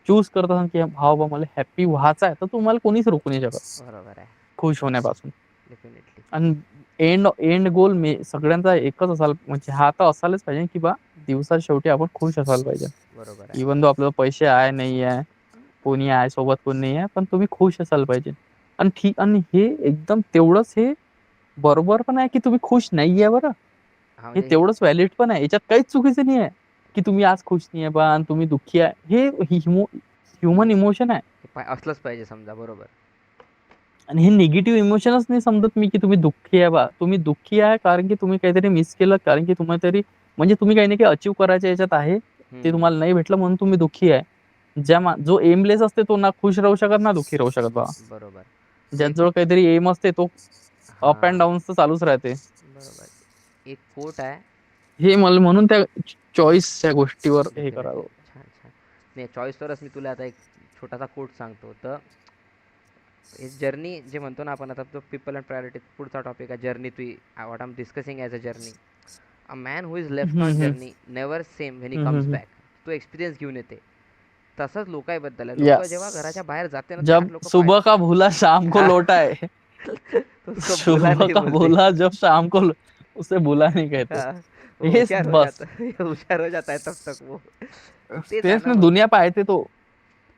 B: चूज करत असाल की हा बा मला हॅपी व्हायचं आहे, तर तुम्हाला कोणीच रोखू नाही शकत
A: बरोबर आहे.
B: खुश होण्यापासून.
A: डेफिनेटली.
B: आणि एंड गोल सगळ्यांचा एकच असायला, म्हणजे हा तर असायलाच पाहिजे की बा दिवसात शेवटी आपण खुश असायला पाहिजे.
A: बरोबर आहे.
B: इवन दो आपल्याला पैसे आहे नाही आहे, कोणी आहे सोबत कोणी नाही आहे, पण तुम्ही खुश असायला पाहिजे. आणि ठीक, आणि हे एकदम तेवढंच हे बरोबर पण आहे की तुम्ही खुश नाही आहे बरं.
A: हा
B: हे
A: म्हणजे
B: तेवढंच व्हॅलिड पण आहे, याच्यात काहीच चुकीचं नाही आहे की तुम्ही आज खुश नाही आहे बा आणि तुम्ही दुःखी आहे. हे ह्युमन इमोशन आहे.
A: असलंच पाहिजे समजा. बरोबर.
B: आणि हे निगेटिव्ह इमोशनच नाही समजत मी, की तुम्ही दुःखी आहे बा. तुम्ही दुःखी आहे कारण की तुम्ही काहीतरी मिस केलं, कारण की तुम्हाला तरी म्हणजे तुम्ही काही ना काही अचीव्ह करायच्या याच्यात आहे, ते तुम्हाला नाही भेटलं म्हणून तुम्ही दुःखी आहे. जो एमलेस असते तो ना खुश राहू शकत ना दुःखी राहू शकत बा.
A: बरोबर. एक
B: ज्याजवळ काहीतरी एम असते तो अप अँड
A: हां.
B: डाऊन तर चालूच राहते.
A: बरोबर. एक कोट आहे.
B: हे मला म्हणून त्या चॉईसच्या गोष्टीवर हे
A: डेफिनेटली.
B: करावं.
A: छान, छान. नाही चॉईसवरच मी तुला आता एक छोटासा कोट सांगतो. तर हे जर्नी जे म्हणतो ना आपण, आता तो पीपल अँड प्रायोरिटी पुढचा टॉपिक आहे. Journey to what I am discussing as a journey. A man who is left
B: hmm,
A: on
B: hmm,
A: journey never same when he
B: hmm,
A: comes
B: हम्म.
A: बॅक. तो एक्सपिरियन्स घेऊन येते. तसंच लोकांबद्दल आहे. लोक
B: यस.
A: जेव्हा घराच्या बाहेर जाते ना चार
B: जब
A: लोक पाय.
B: सुबह का भूला शाम को लौटा है.
A: तो उसको भूला
B: सुबह
A: नहीं
B: का
A: बोलते.
B: भूला जब शाम को उसे भूला नहीं कहते.
A: हाँ, वो
B: हेच
A: होशियार हो
B: बस.
A: जाता है. होशियार हो जाता है तब तक वो. तेच आहे
B: तेच
A: ना
B: ना,
A: मग.
B: दुनिया पाहते तो.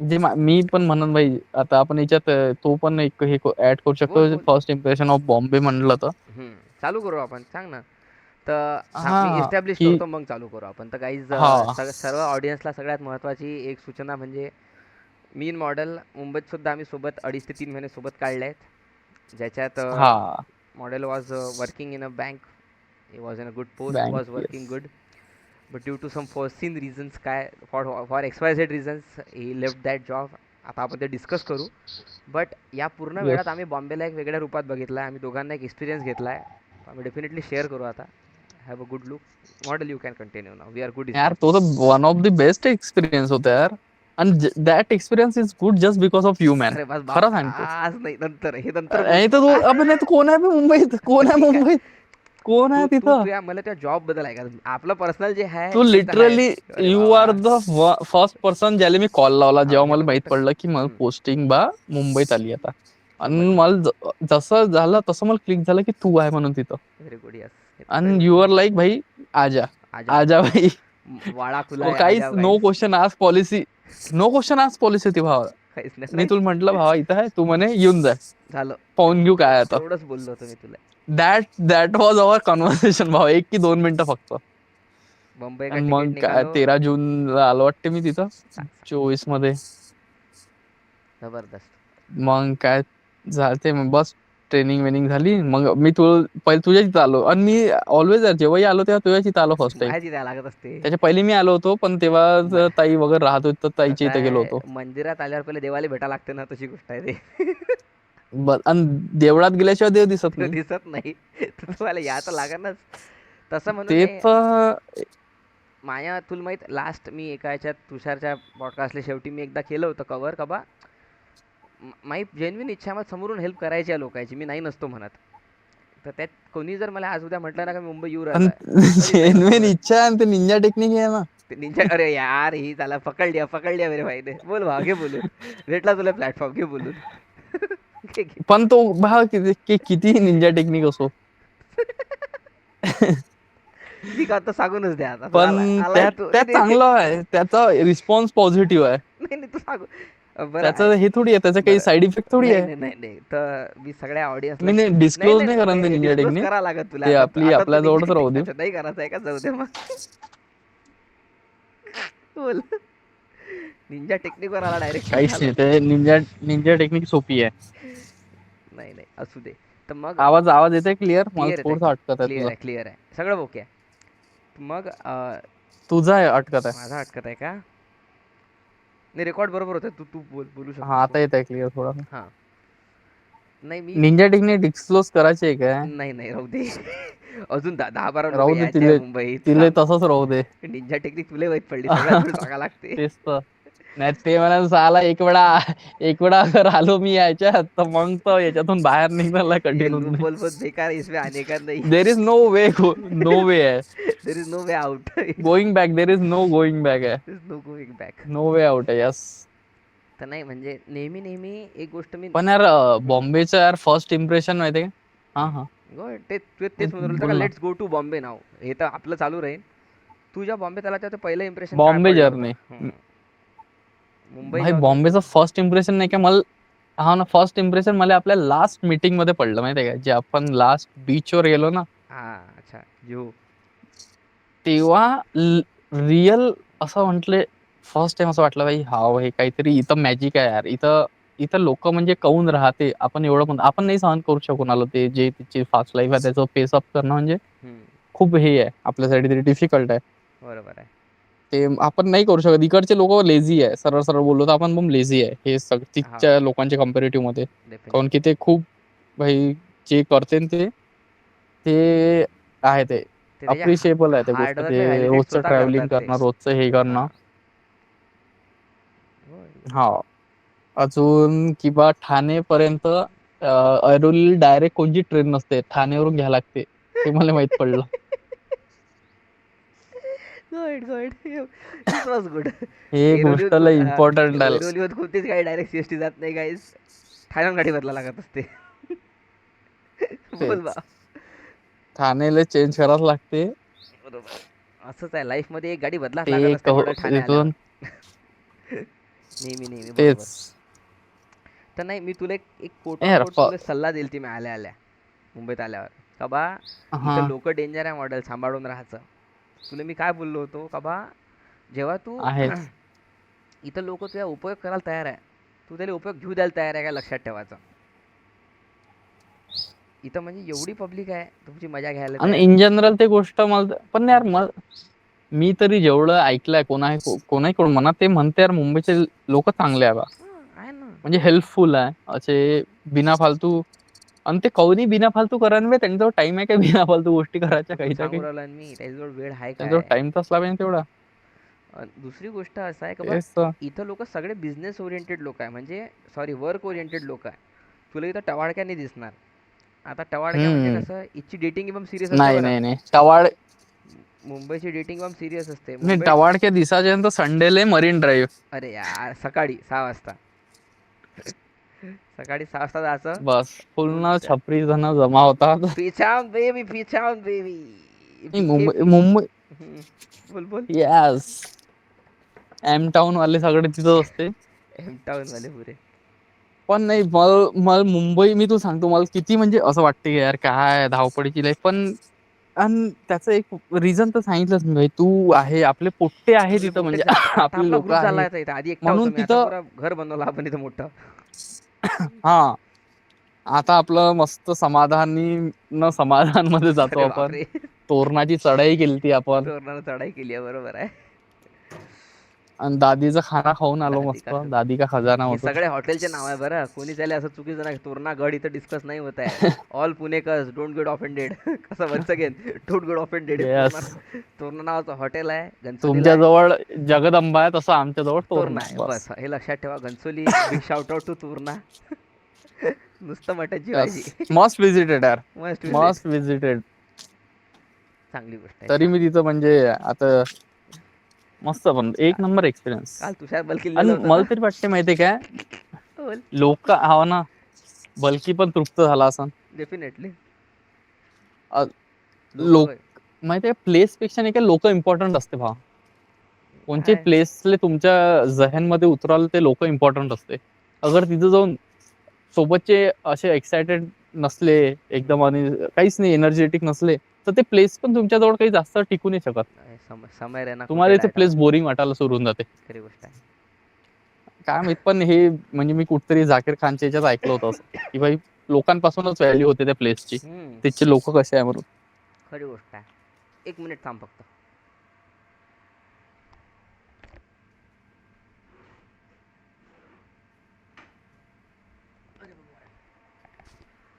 B: जे मी पण म्हणन भाई, आता आपण याच्यात तो पण एक हे ऍड करू शकतो,
A: बोल बोल.
B: फर्स्ट इम्प्रेशन ऑफ बॉम्बे म्हणलं तर.
A: चालू करू आपण, सांग ना. तर थांब मी
B: हा
A: इस्टॅब्लिश
B: की
A: करतो मग चालू करू आपण. तर काहीच
B: हा
A: सर्व ऑडियन्सला सगळ्यात महत्त्वाची एक सूचना म्हणजे मी मॉडेल मुंबईत सुद्धा आम्ही सोबत 2.5 ते 3 महिने सोबत काढले आहेत. ज्याच्यात
B: हा
A: model was working in a bank. He was in a good post,
B: bank
A: was
B: yes.
A: Working good. But due to some foreseen reasons, काय for XYZ reasons he left that job. आता आपण ते डिस्कस करू. But या पूर्ण
B: yes.
A: वेळात आम्ही बॉम्बेला एक वेगळ्या रूपात बघितला आहे. आम्ही दोघांना एक एक्सपिरियन्स घेतला आहे. आम्ही डेफिनेटली शेअर करू आता. Have a good look. Model you can continue now. We are good
B: यार
A: इनफ.
B: तो तर one of the best experience होता यार. आणि that experience is good just because of you man.
A: अरे बस
B: खरं
A: बाप,
B: सांगतो.
A: आज नाही, नंतर, हे नंतर
B: नाही
A: बोलू.
B: तर तू अबे नाही तर कोण आहे बे मुंबईत, कोण आहे
A: ठीक आहे.
B: मुंबईत, कोण आहे
A: तू तू
B: तिथं.
A: तू या मला त्या जॉब बद्दल ऐका. आपलं पर्सनल जे आहे
B: तू
A: ते तर आहे.
B: लिटरली
A: अरे
B: यू
A: बाबा.
B: आर द फर्स्ट पर्सन ज्याला मी कॉल लावला
A: हा
B: जेव्हा
A: हे
B: मला
A: तर
B: माहित
A: गोष्ट.
B: पडलं की मला पोस्टिंग बा मुंबईत आली आता. आणि
A: समजलं.
B: मला जसं झालं तसं मला क्लिक झालं की तू आहे म्हणून तिथं.
A: Very good. यस, हे तर खरी
B: आणि यू
A: गोष्ट
B: आर
A: आहे.
B: लाईक भाई आजा,
A: आजा.
B: आजा भाई.
A: वाडा खुला आहे,
B: काहीच
A: आजा
B: नो
A: गाईस.
B: क्वेश्चन आज पॉलिसी, नो क्वेश्चन आज पॉलिसी होती भावा.
A: काहीच नाही,
B: मी
A: नाही.
B: तुला म्हंटल भावा इथं आहे, तू म्हणे येऊन जाय,
A: झालं.
B: पाहून घेऊ काय आता.
A: एवढंच बोललो होतो मी तुला.
B: दॅट वॉज अवर कन्व्हर्सेशन भावा, 1 की 2 मिनिटं फक्त.
A: मुंबई का
B: आणि
A: तिकीट
B: मग काय
A: निघालो.
B: 13 जूनला आलो वाटते मी तिथं,
A: सांग सांग.
B: 24 मध्ये.
A: जबरदस्त.
B: मग काय झालं मग बस ट्रेनिंग वेनिंग झाली. मग मी पहिले तुझ्या तिथं आलो. आणि मी ऑलवेज जेव्हाही आलो तेव्हा तुझ्या तिथं आलो फर्स्ट टाइम.
A: माहिती द्यायला लागत असते.
B: त्याच्या पहिले मी आलो होतो, पण तेव्हा ताई वगैरे राहत होती तर
A: कसं
B: ताईच्या इथं गेलो
A: आहे,
B: होतो.
A: मंदिरात आल्यावर पहिले देवाला भेटा लागते ना, तशी गोष्ट आहे ते.
B: आणि देवळात गेल्याशिवाय देव दिसत
A: ते
B: नाही.
A: दिसत नाही तर तुम्हाला या तर लागणच. तसं म्हणून
B: ते
A: हे
B: तर
A: माया, तुला माहीत, लास्ट मी एका याच्यात तुषारच्या पॉडकास्टला शेवटी मी एकदा केलं होतं कव्हर. का बा माझी जेन्युइन इच्छा आहे मला समोरून हेल्प करायची आहे लोकांची, मी नाही नसतो म्हणत. तर त्यात कोणी जर मला आज उद्या म्हटलं ना का मी मुंबई येऊ राहिलो आहे, तरी नाही नसतो
B: जेन्युइन
A: म्हणत.
B: इच्छा आहे आणि ते निंजा टेक्निक आहे ना.
A: ते निंजा, अरे यार ही त्याला पकड लिया मेरे भाई ने. बोल भाव, घे बोलून. भेटला तुला प्लॅटफॉर्म, घे बोलून. घे, घे.
B: पण तो भाव किती निंजा टेक्निक असो.
A: ठीक आहे, आता सांगूनच द्या आता.
B: पण
A: आलाय
B: त्यात
A: तू.
B: त्यात
A: नाही, नाही,
B: चांगलं आहे, त्याचा रिस्पॉन्स पॉझिटिव्ह आहे.
A: नाही, नाही, तू सांगू. बरं आहे.
B: त्याचं हे थोडी आहे, त्याचा काही
A: बरं.
B: साईड इफेक्ट थोडी
A: नाही,
B: आहे.
A: नाही, नाही, नाही. तर मी सगळ्या ऑडियन्सला,
B: नाही नाही
A: नाही,
B: डिस्क्लोज
A: नाही,
B: नाही
A: नाही,
B: करा ते
A: नाही
B: निंजा
A: डिस्क्लोज
B: टेक्निक.
A: करावं लागत तुला.
B: ते
A: आता आता तू
B: आपल्या
A: निंजा
B: जवळच राहू दे.
A: टेक्निक नाही करायचं आहे का? जाऊ दे मग. बोल. निंजा टेक्निकवर आला डायरेक्ट.
B: काहीच
A: झालं.
B: नाही, ते निंजा टेक्निक सोपी आहे.
A: नाही, नाही, असू दे. तर मग
B: आवाज आवाज येते क्लिअर, मला
A: क्लिअर
B: थोडंसं
A: आहे,
B: अटकत आहे
A: क्लिअर
B: तुझा.
A: आहे, क्लिअर आहे, सगळं ओके आहे. मग
B: तुझा आहे अटकत आहे.
A: माझा अटकत आहे का? नाही, रेकॉर्ड बरोबर होतं. तू तू बोलू
B: हा
A: शकतोस.
B: आता येत आहे क्लिअर थोडा.
A: हां. नाही मी
B: निंजा टेक्निक डिस्क्लोज करायची आहे काय?
A: नाही, नाही, राहू दे. अजून 10-12 लोक
B: राहू दे
A: यायचे आहे
B: तिले,
A: मुंबईत.
B: तिले
A: थांब.
B: तसंच राहू दे.
A: निंजा टेक्निक तुला माहीत पडली, सगळ्यात थोडी सांगायला लागते.
B: तेच तर. नाही ते मला साला एक वेळा अगर आलो मी याच्यात तर मग तर याच्यातून बाहेर निघण्याला
A: ये
B: कठीण होऊन
A: लूप
B: जाईल.
A: होल बहुत बेकार है, इसमें आने का नहीं.
B: There is no way, no way आहे.
A: There is no way out.
B: Going back, there is no going back आहे.
A: There is no going back.
B: No way out आहे. यस.
A: तर नाही म्हणजे नेहमी नेहमी एक गोष्ट मी
B: पण यार बॉम्बेचं यार फर्स्ट इम्प्रेशन माहिती आहे का? हा हा
A: तेच म्हणत होतं का,
B: बोल ना.
A: लेट्स गो टू बॉम्बे नाव. हे तर आपलं चालू राहील. तू ज्या बॉम्बेत आला तेव्हा पहिलं इम्प्रेशन काय
B: बॉम्बे
A: पडलं
B: जर्नी.
A: होतं? मुंबई
B: भाई
A: जेव्हा तू
B: बॉम्बेचं फर्स्ट इम्प्रेशन नाही का मला, हा ना फर्स्ट इम्प्रेशन मला आपल्या लास्ट मीटिंग मध्ये पडलं माहिती आहे का, जे आपण लास्ट बीचवर गेलो ना
A: हां, अच्छा. जो
B: तेव्हा रिअल असं म्हटले. फर्स्ट टाइम असं वाटलं भाई हा हे काहीतरी इथं मॅजिक आहे यार. इथं इथं लोक म्हणजे काऊन राहते, आपण एवढं पण आपण नाही सहन करू शकून आलो. ते जे तिची फास्ट लाईफ आहे त्याचं पेस अप करणं म्हणजे खूप हे आहे आपल्यासाठी, तरी डिफिकल्ट आहे
A: बरोबर आहे.
B: ते. आपण नाही करू शकत. इकडचे लोक लेझी आहे, सरळ सरळ बोललो तर आपण पण लेझी आहे हे
A: हां,
B: तिथच्या लोकांच्या कम्पॅरेटिव्ह मध्ये. काऊन की
A: डेफिनेटली.
B: ते खूप भाई जे करते न ते आहे ते
A: ते त्याच्या
B: अप्रिशिएबल आहे त्या गोष्ट.
A: हार्डवर्कला
B: ते
A: व्हॅलिडेट
B: रोजचं
A: स्वतः
B: ट्रॅव्हलिंग
A: करतात ते.
B: करणं, रोजचं हे करणं.
A: हां. गुड.
B: हा अजून किंवा ठाणेपर्यंत ऐरोली डायरेक्ट कोणची ट्रेन नसते, ठाण्यावरून घ्यायला लागते. ते मला माहित पडलं.
A: Good, good. This was good.
B: हे गोष्ट लय इम्पॉर्टंट आहे.
A: ऐरोलीवर कोणतीच गाडी डायरेक्ट CST जात नाही गाईज. ठाण्याहून गाडी बदला लागत असते. बोल बा.
B: तेच ठाणेला चेंज करावं लागते.
A: बरोबर. असंच आहे लाईफमध्ये, एक गाडी बदलाच लागत
B: ते
A: असते मॉडेल ठाणे आल्यावर.
B: तिथून
A: नेहमी नेहमी
B: तेच
A: बरोबर. तर नाही, मी तुला एक कोट ऑन
B: यार
A: कोट तुला सल्ला देईल ती मी आल्या आल्या मुंबईत आल्यावर. का बा
B: हा
A: इथं लोक डेंजर आहे, मॉडेल सांभाळून राहायचं. तुला मी काय बोललो होतो का बा, जेव्हा तू
B: आहेच.
A: इथं लोक तुझा उपयोग करायला तयार आहे, तू त्याला उपयोग घेऊ द्यायला तयार आहे का, लक्षात ठेवायचं. इथं म्हणजे एवढी पब्लिक आहे तुमची मजा घ्यायला
B: आणि
A: तयार.
B: इन जनरल ते गोष्ट मला पण यार मी तरी जेवढं ऐकलंय कोणाही म्हणा ते म्हणते यार मुंबईचे लोक चांगले आहे बा.
A: आहे ना.
B: म्हणजे हेल्पफुल आहे असे बिना फालतू. आणि ते कौनी बिना फालतू करायला त्यांच्याजवळ टाइम आहे का बिना फालतू गोष्टी करायच्या काही
A: म्हणून
B: ना काही.
A: सांगू राहिलो ना मी, त्याच्याजवळ वेळ आहे
B: त्यांच्याजवळ
A: काय.
B: टाइम तर असला पाहिजे तेवढा.
A: दुसरी गोष्ट असं आहे का बा,
B: तेच तर.
A: इथं लोक सगळे बिझनेस ओरिएंटेड लोक आहे, म्हणजे सॉरी वर्क ओरिएंटेड लोक आहे. तुला इथं टवाळक्या नाही दिसणार. आता टवाळक्या म्हणजे
B: हम्म.
A: कसं, इथची डेटिंग एकदम सिरियस असते
B: नाही
A: बरं.
B: नाही नाही
A: मुंबईची डेटिंग एकदम सिरियस असते
B: नाही
A: मुंबईत.
B: टवाळके दिसायचे तर संडेले मरीन ड्राईव्ह.
A: अरे यार, सकाळी 6 वाजता. सकाळी 6 वाजता जायचं.
B: बस पूर्ण
A: पुढच्या
B: छपरी जण जमा होतात.
A: पिछाऊन बेबी, पिछाऊन बेबी,
B: नाही,
A: बीके
B: मुंबई
A: पी.
B: मुंबई
A: बोल बोल.
B: यस एम टाउन वाले सगळे तिथं असते.
A: एम टाऊन वाले पुरे.
B: पण नाही मला मुंबई मी तू सांगतो मला किती म्हणजे असं वाटतं की यार काय धावपळीची लाईफ पण. आणि त्याचं एक रिझन तर सांगितलंच मी भाई, तू आहे आपले पोट्टे आहे
A: आपले
B: तिथं म्हणजे
A: पोट्टेच आहे. आता
B: आपले
A: आपला
B: लोक
A: ग्रुप झाला
B: आहेत
A: आहे इथं. आधी एकटा होतो
B: म्हणून
A: मी, आता
B: तिथं.
A: पुरा घर बनवलं आपण इथं मोठं.
B: हा आता आपलं मस्त समाधानी न समाधान मध्ये जातो
A: अरे
B: आपण.
A: बापरे.
B: तोरणाची चढाई केली आपण.
A: तोरणानं चढाई केली आहे, बरोबर आहे.
B: आणि दादीचा खाना खाऊन आलो
A: दादी
B: मस्त.
A: का
B: दादी का खजाना
A: हे
B: होतो.
A: सगळे हॉटेलचे नाव आहे बरं, कोणी त्याला असं चुकीचं नाही. तोरणा गड इथं डिस्कस नाही होत आहे. All Punekars don't get offended. कसं once again, don't get offended.
B: Yes
A: Torana नावाचं हॉटेल आहे, घनसोलीला
B: तुमच्या
A: आहे.
B: जवळ जगदंबा आहे तसं आमच्या जवळ
A: तोरणा
B: तोरणा आहे
A: आहे
B: बस.
A: बस, हे लक्षात ठेवा. Ghansoli, big shout out to Torna. नुसतं मटणची
B: यस
A: भाजी.
B: मस्ट विजिटेड यार.
A: Must visit.
B: Must visited.
A: चांगली गोष्ट आहे,
B: तरी
A: छान.
B: मी तिथं म्हणजे आता मस्त पण एक नंबर एक्सपिरियन्स.
A: काल तुषार बलकिल्लेलं
B: आणि
A: होतं
B: मला
A: ना.
B: तरी वाटते माहितीये काय
A: बोल.
B: लोक हवा ना बल्कि पण तृप्त झाला असं.
A: डेफिनेटली. लोक
B: लोक माहितीये प्लेस पेक्षा नाही का लोक इम्पॉर्टंट असते भाव. कोणते
A: आहे.
B: प्लेसले तुमच्या जहन मध्ये उतराल ते लोक इम्पॉर्टंट असते. अगर तिथं जाऊन सोबतचे असे एक्सायटेड नसले एकदम आणि काहीच नाही एनर्जेटिक नसले तर ते प्लेस पण तुमच्याजवळ काही जास्त टिकू नाही शकत.
A: समय रहना
B: तुम्हाला
A: खोटे
B: इथे
A: डायटा.
B: प्लेस बोरिंग वाटायला सुरू होऊन जाते.
A: खरी गोष्ट आहे.
B: काय माहित पण हे म्हणजे मी कुठतरी झाकीर खानच्या याच्यात ऐकलं होतं असं की भाई लोकांपासूनच व्हॅल्यू होते त्या प्लेसची. तिथचे लोक कसे आहे म्हणून.
A: खरी गोष्ट आहे. 1 मिनिट थांब फक्त.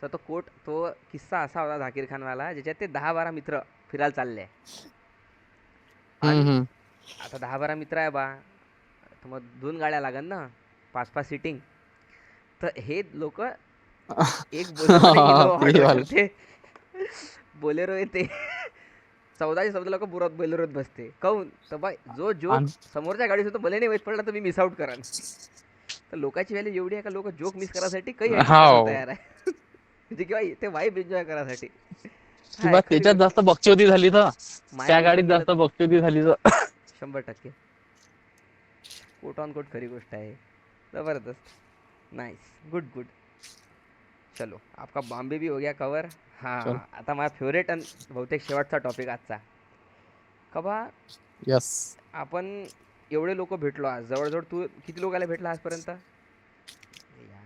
A: तर तो किस्सा असा होता झाकीर खानवाला, ज्याच्यात ते 10-12 मित्र फिरायला चालले. आणि
B: हम्म.
A: आता 10-12 मित्र आहे बा, तर मग 2 गाड्या लागन ना, 5-5 सीटिंग. तर हे लोक एक बोलेरो आणि इनोवा
B: ते
A: ऑर्डर
B: वालं.
A: करते. बोलेरो येते. 14 लोक बुरात बोलेरोत बसते. काहून तर बाय जो जोक
B: आणि
A: समोरच्या गाडीत होतो भले नाही माहीत पडला तर मी मिस आउट करान. तर लोकांची व्हॅल्यू एवढी आहे का लोक जोक मिस करायसाठी काही ॲडजस्ट करायला
B: हाव
A: तयार आहे. म्हणजे किंवा ते वाईब एन्जॉय करायसाठी.
B: किंवा
A: हाय खरी
B: त्याच्यात
A: गोष्ट.
B: जास्त बकचोदी झाली तर
A: माया
B: त्या गाडीत
A: केसवर गेलं
B: जास्त
A: तर
B: बकचोदी झाली तर
A: 100%. कोट ऑन कोट खरी गोष्ट आहे. ज़बरदस्त. नाइस. Good good. चलो आपका बॉम्बे भी हो गया कवर.
B: चल
A: हाँ, आता माझा फेवरेट आणि बहुतेक शेवटचा टॉपिक आजचा. कबा
B: यस
A: आपण एवढे लोक भेटलो आज, जवळजवळ तू किती लोकांना भेटला आजपर्यंत. यार,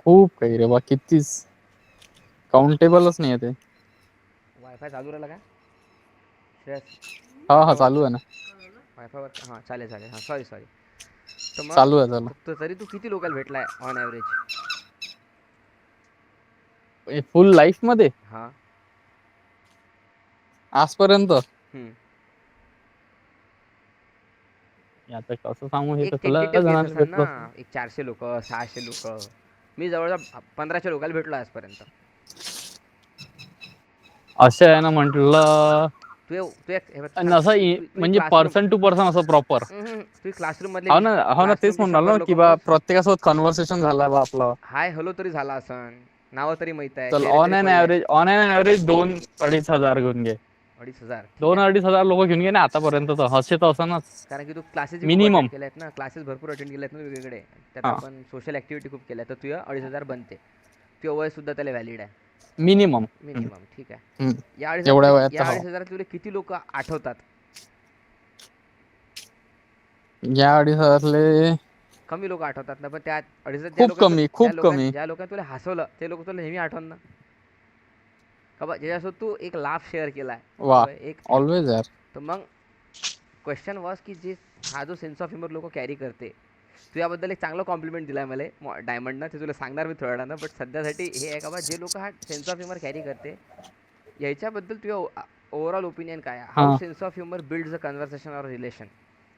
B: खूप काही रे बा कितीच काउंटेबलच नाही आहे ते.
A: वायफाय चालू राहिला का श्रेयस.
B: हा
A: वायफायवर
B: चालू आहे ना.
A: वायफायवर हां, चालेल चालेल. हां, सॉरी सॉरी. तर मग
B: चालू आहे चालू
A: तरी तू किती लोकांना भेटलाय ऑन ॲव्हरेज.
B: फुल लाईफ मध्ये
A: हां.
B: आजपर्यंत.
A: हम्म.
B: आता कसं सांगू हे
A: एक
B: तर तुला
A: टेंटेटिव्ह गेस
B: जणांना
A: असेल ना,
B: भेटलो असतो.
A: एक 400 लोक, 600 लोक. मी जवळजवळ 1500 लोकांना भेटलो आजपर्यंत.
B: असे आहे ना म्हटलं.
A: तू एक हे बघ,
B: आणि
A: सांग
B: असं
A: तू
B: म्हणजे
A: क्लासरूम.
B: पर्सन टू पर्सन असं प्रॉपर.
A: तू क्लासरूम मधले
B: हो ना तेच
A: क्लासरूमचे
B: म्हणणार ना
A: 100 लोक
B: की बा
A: मोज.
B: प्रत्येकासोबत कन्व्हर्सेशन झालं बा आपलं.
A: हाय हॅलो तरी झाला असन, नावं तरी माहीत आहे,
B: चल
A: चेहरे तरी पडले.
B: ऑन एन ऍव्हरेज 2-2.5 हजार घेऊन घे.
A: 2500 ठीक आहे.
B: 2-2.5 हजार लोक घेऊन घे ना आतापर्यंत तर हसे तर असणच
A: कारण की तू क्लासेस खूप
B: मिनिमम.
A: अटेंड केले आहेत ना, क्लासेस भरपूर अटेंड केले आहेत ना वेगवेगळे. त्यात
B: हा
A: आपण सोशल ॲक्टिव्हिटी खूप केल्या, तर तुझं 2500 बनते. तुझं वयसुद्धा त्याला व्हॅलिड आहे.
B: मिनिमम.
A: मिनिमम ठीक आहे. या
B: एवढ्या
A: 2500
B: वयात तर
A: या
B: हो.
A: 2500 तुला किती लोक आठवतात.
B: या अडीचले
A: कमी लोक आठवतात ना, पण त्या अडीचत
B: खूप कमी, खूप कमी.
A: ज्या लोकांनी तुला हसवलं ते लोक तुला नेहमी आठवण ना. का बा ज्याच्यासोबत तू एक लाभ शेअर केलाय,
B: वा,
A: बरोबर एक.
B: ऑलवेज यार.
A: तर मग क्वेश्चन वॉज की जे हा जो सेन्स ऑफ ह्युमर लोक कॅरी करते, तू याबद्दल एक चांगलं कॉम्प्लिमेंट दिलाय मला डायमंडनं, ते तुला सांगणार मी थोड्या वेळानं. बट सध्यासाठी हे आहे का बा जे लोक हा सेन्स ऑफ ह्युमर कॅरी करते, याच्याबद्दल तुझं ओव्हरऑल ओपिनियन काय आहे? हाऊ
B: हा,
A: sense of humour builds a conversation or relation?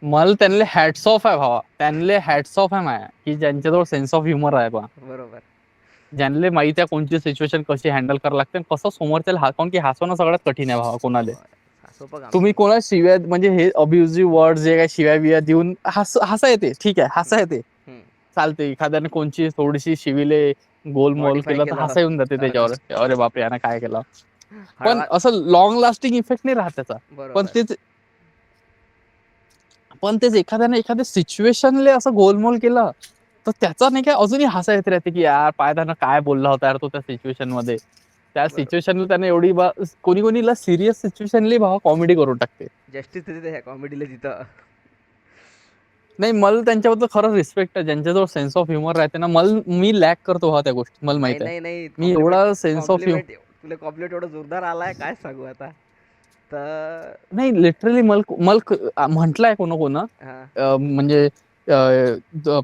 B: मला त्यांना हॅट्स ऑफ आहे भावा, त्यांना हॅट्स ऑफ आहे माया, की ज्यांच्याजवळ सेन्स ऑफ ह्युमर आहे बा.
A: बरोबर.
B: ज्यांना माहिती आहे कोणती सिच्युएशन कशी हँडल करावं लागते आणि कसं समोरच्याला कारण की हसवणं सगळ्यात कठीण आहे भावा कोणाला.
A: सोपं काम
B: तुम्ही
A: नाही.
B: कोणा शिव्या म्हणजे हे अब्युझिव्ह वर्ड जे काय शिव्या बिव्या देऊन हसा येते, ठीक आहे, हसा येते, चालते. एखाद्याने कोणची थोडीशी शिविले गोलमोल
A: मॉडिफाय
B: केलं तर
A: केलं.
B: हसा येऊन जाते त्याच्यावर, अरे बापरे यानं काय केलं. पण
A: हळवा.
B: असं लॉंग लास्टिंग इफेक्ट नाही राहत त्याचा. पण
A: बरोबर.
B: तेच पण तेच एखाद्याने एखाद्या सिच्युएशनले असं गोलमोल केलं तर त्याचा नाही काय अजूनही हसा येत राहते, की यार पाय त्यानं काय बोलला होता यार तो त्या सिच्युएशन मध्ये. त्या
A: बरोबर.
B: सिच्युएशनला त्याने एवढी कोणी कोणीला सिरियस सिच्युएशनली भावा कॉमेडी करून टाकते.
A: जस्टिस तिथे ह्या कॉमेडीला तिथं.
B: नाही, मला त्यांच्याबद्दल खरंच रिस्पेक्ट आहे, ज्यांच्याजवळ सेन्स ऑफ ह्युमर राहते ना. मी लॅक करतो हा त्या गोष्टी, मला
A: नाही
B: माहित आहे.
A: नाही नाही,
B: मी
A: कॉम्प्लिमेंट.
B: एवढा सेन्स ऑफ
A: कॉम्प्लिमेंट तुला कॉम्प्लिमेंट एवढं जोरदार आलाय काय सांगू आता. तर
B: नाही, लिटरली म्हटलंय कोण
A: हा.
B: म्हणजे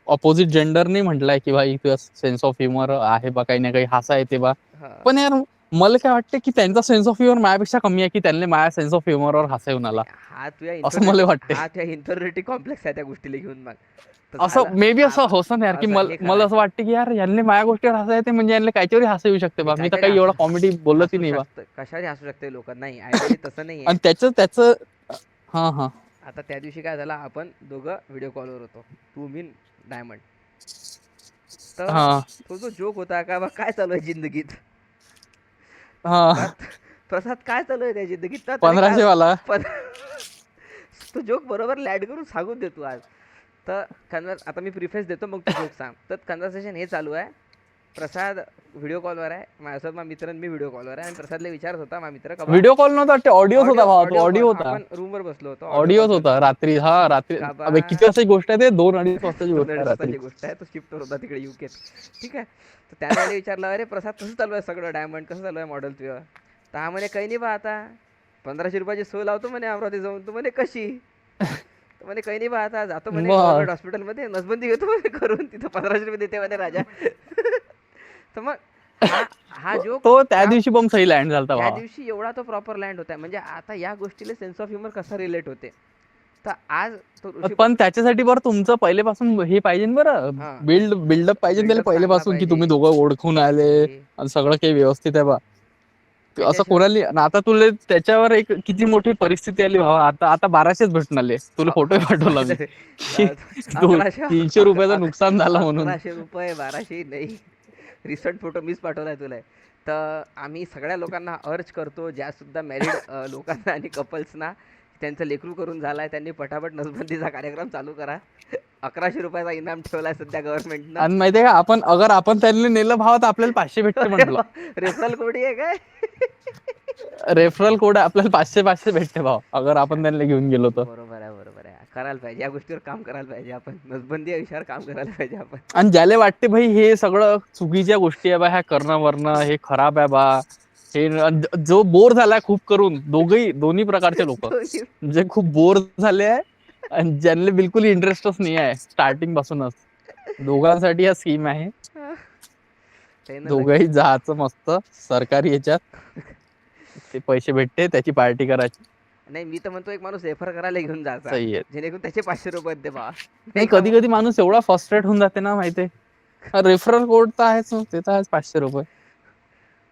B: अपोजिट जेंडरने म्हटलंय की भाई तुझा सेन्स ऑफ ह्युमर आहे बा, काही ना काही हसा येते बा.
A: हा.
B: पण यार मला काय वाटतं की त्यांचा सेन्स ऑफ ह्युमर माझ्यापेक्षा कमी आहे, की त्यांनी माझ्या सेन्स ऑफ ह्युमरवर हसा येऊन आला,
A: हा तुझ्या
B: असं मला वाटते.
A: इन्फेरिटी कॉम्प्लेक्स आहे त्या गोष्टीला घेऊन मग. तर
B: असं
A: झालं
B: मे बी असं होतं ना यार, की
A: असं हे खरं
B: मला
A: आहे.
B: असं वाटतं की यार यांनी माझ्या गोष्टीवर हसा येते म्हणजे यांना काहीतरी हसा येऊ शकते
A: हे
B: बा. मी तर
A: काहीतरी
B: काही एवढा कॉमेडी बोलतही
A: हसू
B: नाही बा.
A: शकतं, कशावरही हसू शकते लोक. नाही ऍक्च्युली तसं नाही आहे.
B: आणि त्याचं हा हा
A: आता त्या दिवशी काय झालं, आपण दोघं व्हिडिओ कॉलवर होतो, तू मी डायमंड. तर
B: हा
A: तो जो जोक होता का बा काय चालू आहे जिंदगीत,
B: हा
A: त्यात प्रसाद काय चालू आहे त्या जिंदगीत, तर त्याने काय
B: 1500 वाला.
A: पण तो जोक बरोबर लॅड करून सांगून देतो आज. तर आता मी प्रिफेस देतो, मग तू जोक सांग. तर कन्व्हर्सेशन हे चालू आहे, प्रसाद व्हिडिओ कॉलवर आहे माझ्यासोबत, माझा मित्र मी व्हिडिओ कॉलवर आहे, आणि प्रसादला विचारत होता माझा मित्र का बा
B: व्हिडिओ कॉल नव्हता वाटते, ऑडिओच होता भावा. तो
A: ऑडिओ
B: ऑडिओ
A: कॉल.
B: होता,
A: आपण रूमवर बसलो होतो, ऑडिओ
B: ऑडिओच
A: कॉन्फरन्स
B: होता. रात्री, हा रात्री.
A: का बा
B: अबे किती वाजताची गोष्ट आहे ते, 2-2:30 वाजताची
A: दोन
B: गोष्ट आहे
A: अडीच
B: रात्री.
A: वाजताची गोष्ट आहे, तो शिफ्टवर होता तिकडे युकेत. ठीक आहे. तर त्याने मला विचारलं, अरे प्रसाद कसं चालू आहे सगळं, डायमंड कसं चालू आहे मॉडेल तुझं. तर हा म्हणे काही नाही बा, आता 1500 रुपयाची सोय लावतो म्हणे अमरावती जाऊन. तू म्हणे कशी. तर म्हणे काही नाही बा, आता जातो म्हणे
B: मग
A: गव्हर्नमेंट हॉस्पिटलमध्ये नसबंदी घेतो म्हणे करून, तिथं 1500 रुपये देते म्हणे राजा. तर मग हा हा जोक
B: तो त्या दिवशी पण सही लँड झालता
A: त्या
B: भावा.
A: दिवशी एवढा तो प्रॉपर लँड होता. म्हणजे आता या गोष्टीला सेन्स ऑफ ह्युमर कसा रिलेट होते. तर आज तो ऋषी
B: पण त्याच्यासाठी बरं तुमचं पहिलेपासून हे पाहिजे ना बरं,
A: हा
B: बिल्डअप पाहिजे ना त्याला
A: बिल्डअप चांगला
B: पहिलेपासून, की
A: पाहिजे.
B: तुम्ही दोघं ओळखून आले
A: हे
B: आणि सगळं काही व्यवस्थित आहे बा. असं
A: त्याच्याशिवाय
B: कोणाली आता तुला त्याच्यावर एक किती मोठी परिस्थिती आली भावा. आता आता 1200च भेटून आले तुला, फोटो पाठवला मी की
A: 1100
B: 300 रुपयाचं नुकसान झालं म्हणून.
A: 1100 रुपये 1200 नाही. रिसेंट फोटो मीच पाठवलाय तुला. तर आम्ही सगळ्या लोकांना अर्ज करतो, ज्या सुद्धा मॅरिड लोकांना आणि कपल्सना, त्यांचं लेकरू करून झालाय त्यांनी पटापट नसबंदीचा कार्यक्रम चालू करा. 1100 रुपयाचा इनाम ठेवलाय सध्या गव्हर्नमेंटनं.
B: आणि माहितीये का, आपण त्यांनी नेलं भावा तर आपल्याला 500 भेटते म्हटलं.
A: रेफरल कोडी आहे काय.
B: रेफरल कोड आपल्याला 500 भेटते भाव, अगर आपण त्यांना घेऊन गेलो तर.
A: बरोबर आहे, बरोबर आहे. करायला पाहिजे या गोष्टीवर, काम करायला पाहिजे आपण, नसबंदी या विषयावर काम करायला पाहिजे आपण.
B: आणि ज्याला वाटते भाई हे सगळं चुकीच्या गोष्टी आहे बा, ह्या करणं वरणं हे खराब आहे बा, हे जो बोर झालाय खूप करून, दोन्ही प्रकारचे लोक, जे खूप बोर झाले आहे आणि ज्यांना बिलकुल इंटरेस्टच नाही आहे स्टार्टिंग पासूनच, दोघांसाठी हा स्कीम आहे.
A: त्यानं
B: दोघंही जायचं मस्त सरकारी याच्यात, ते पैसे भेटते त्याची पार्टी करायची.
A: नाही, मी तर म्हणतो एक माणूस रेफर करायला घेऊन जायचा,
B: सही आहे.
A: जेणेकरून त्याचे 500 रुपये दे बा.
B: नाही, कधी कधी माणूस एवढा फ्रस्ट्रेट होऊन जाते ना, माहितीये. रेफरल कोड तर आहेच, ते तर आहेच 500 रुपये.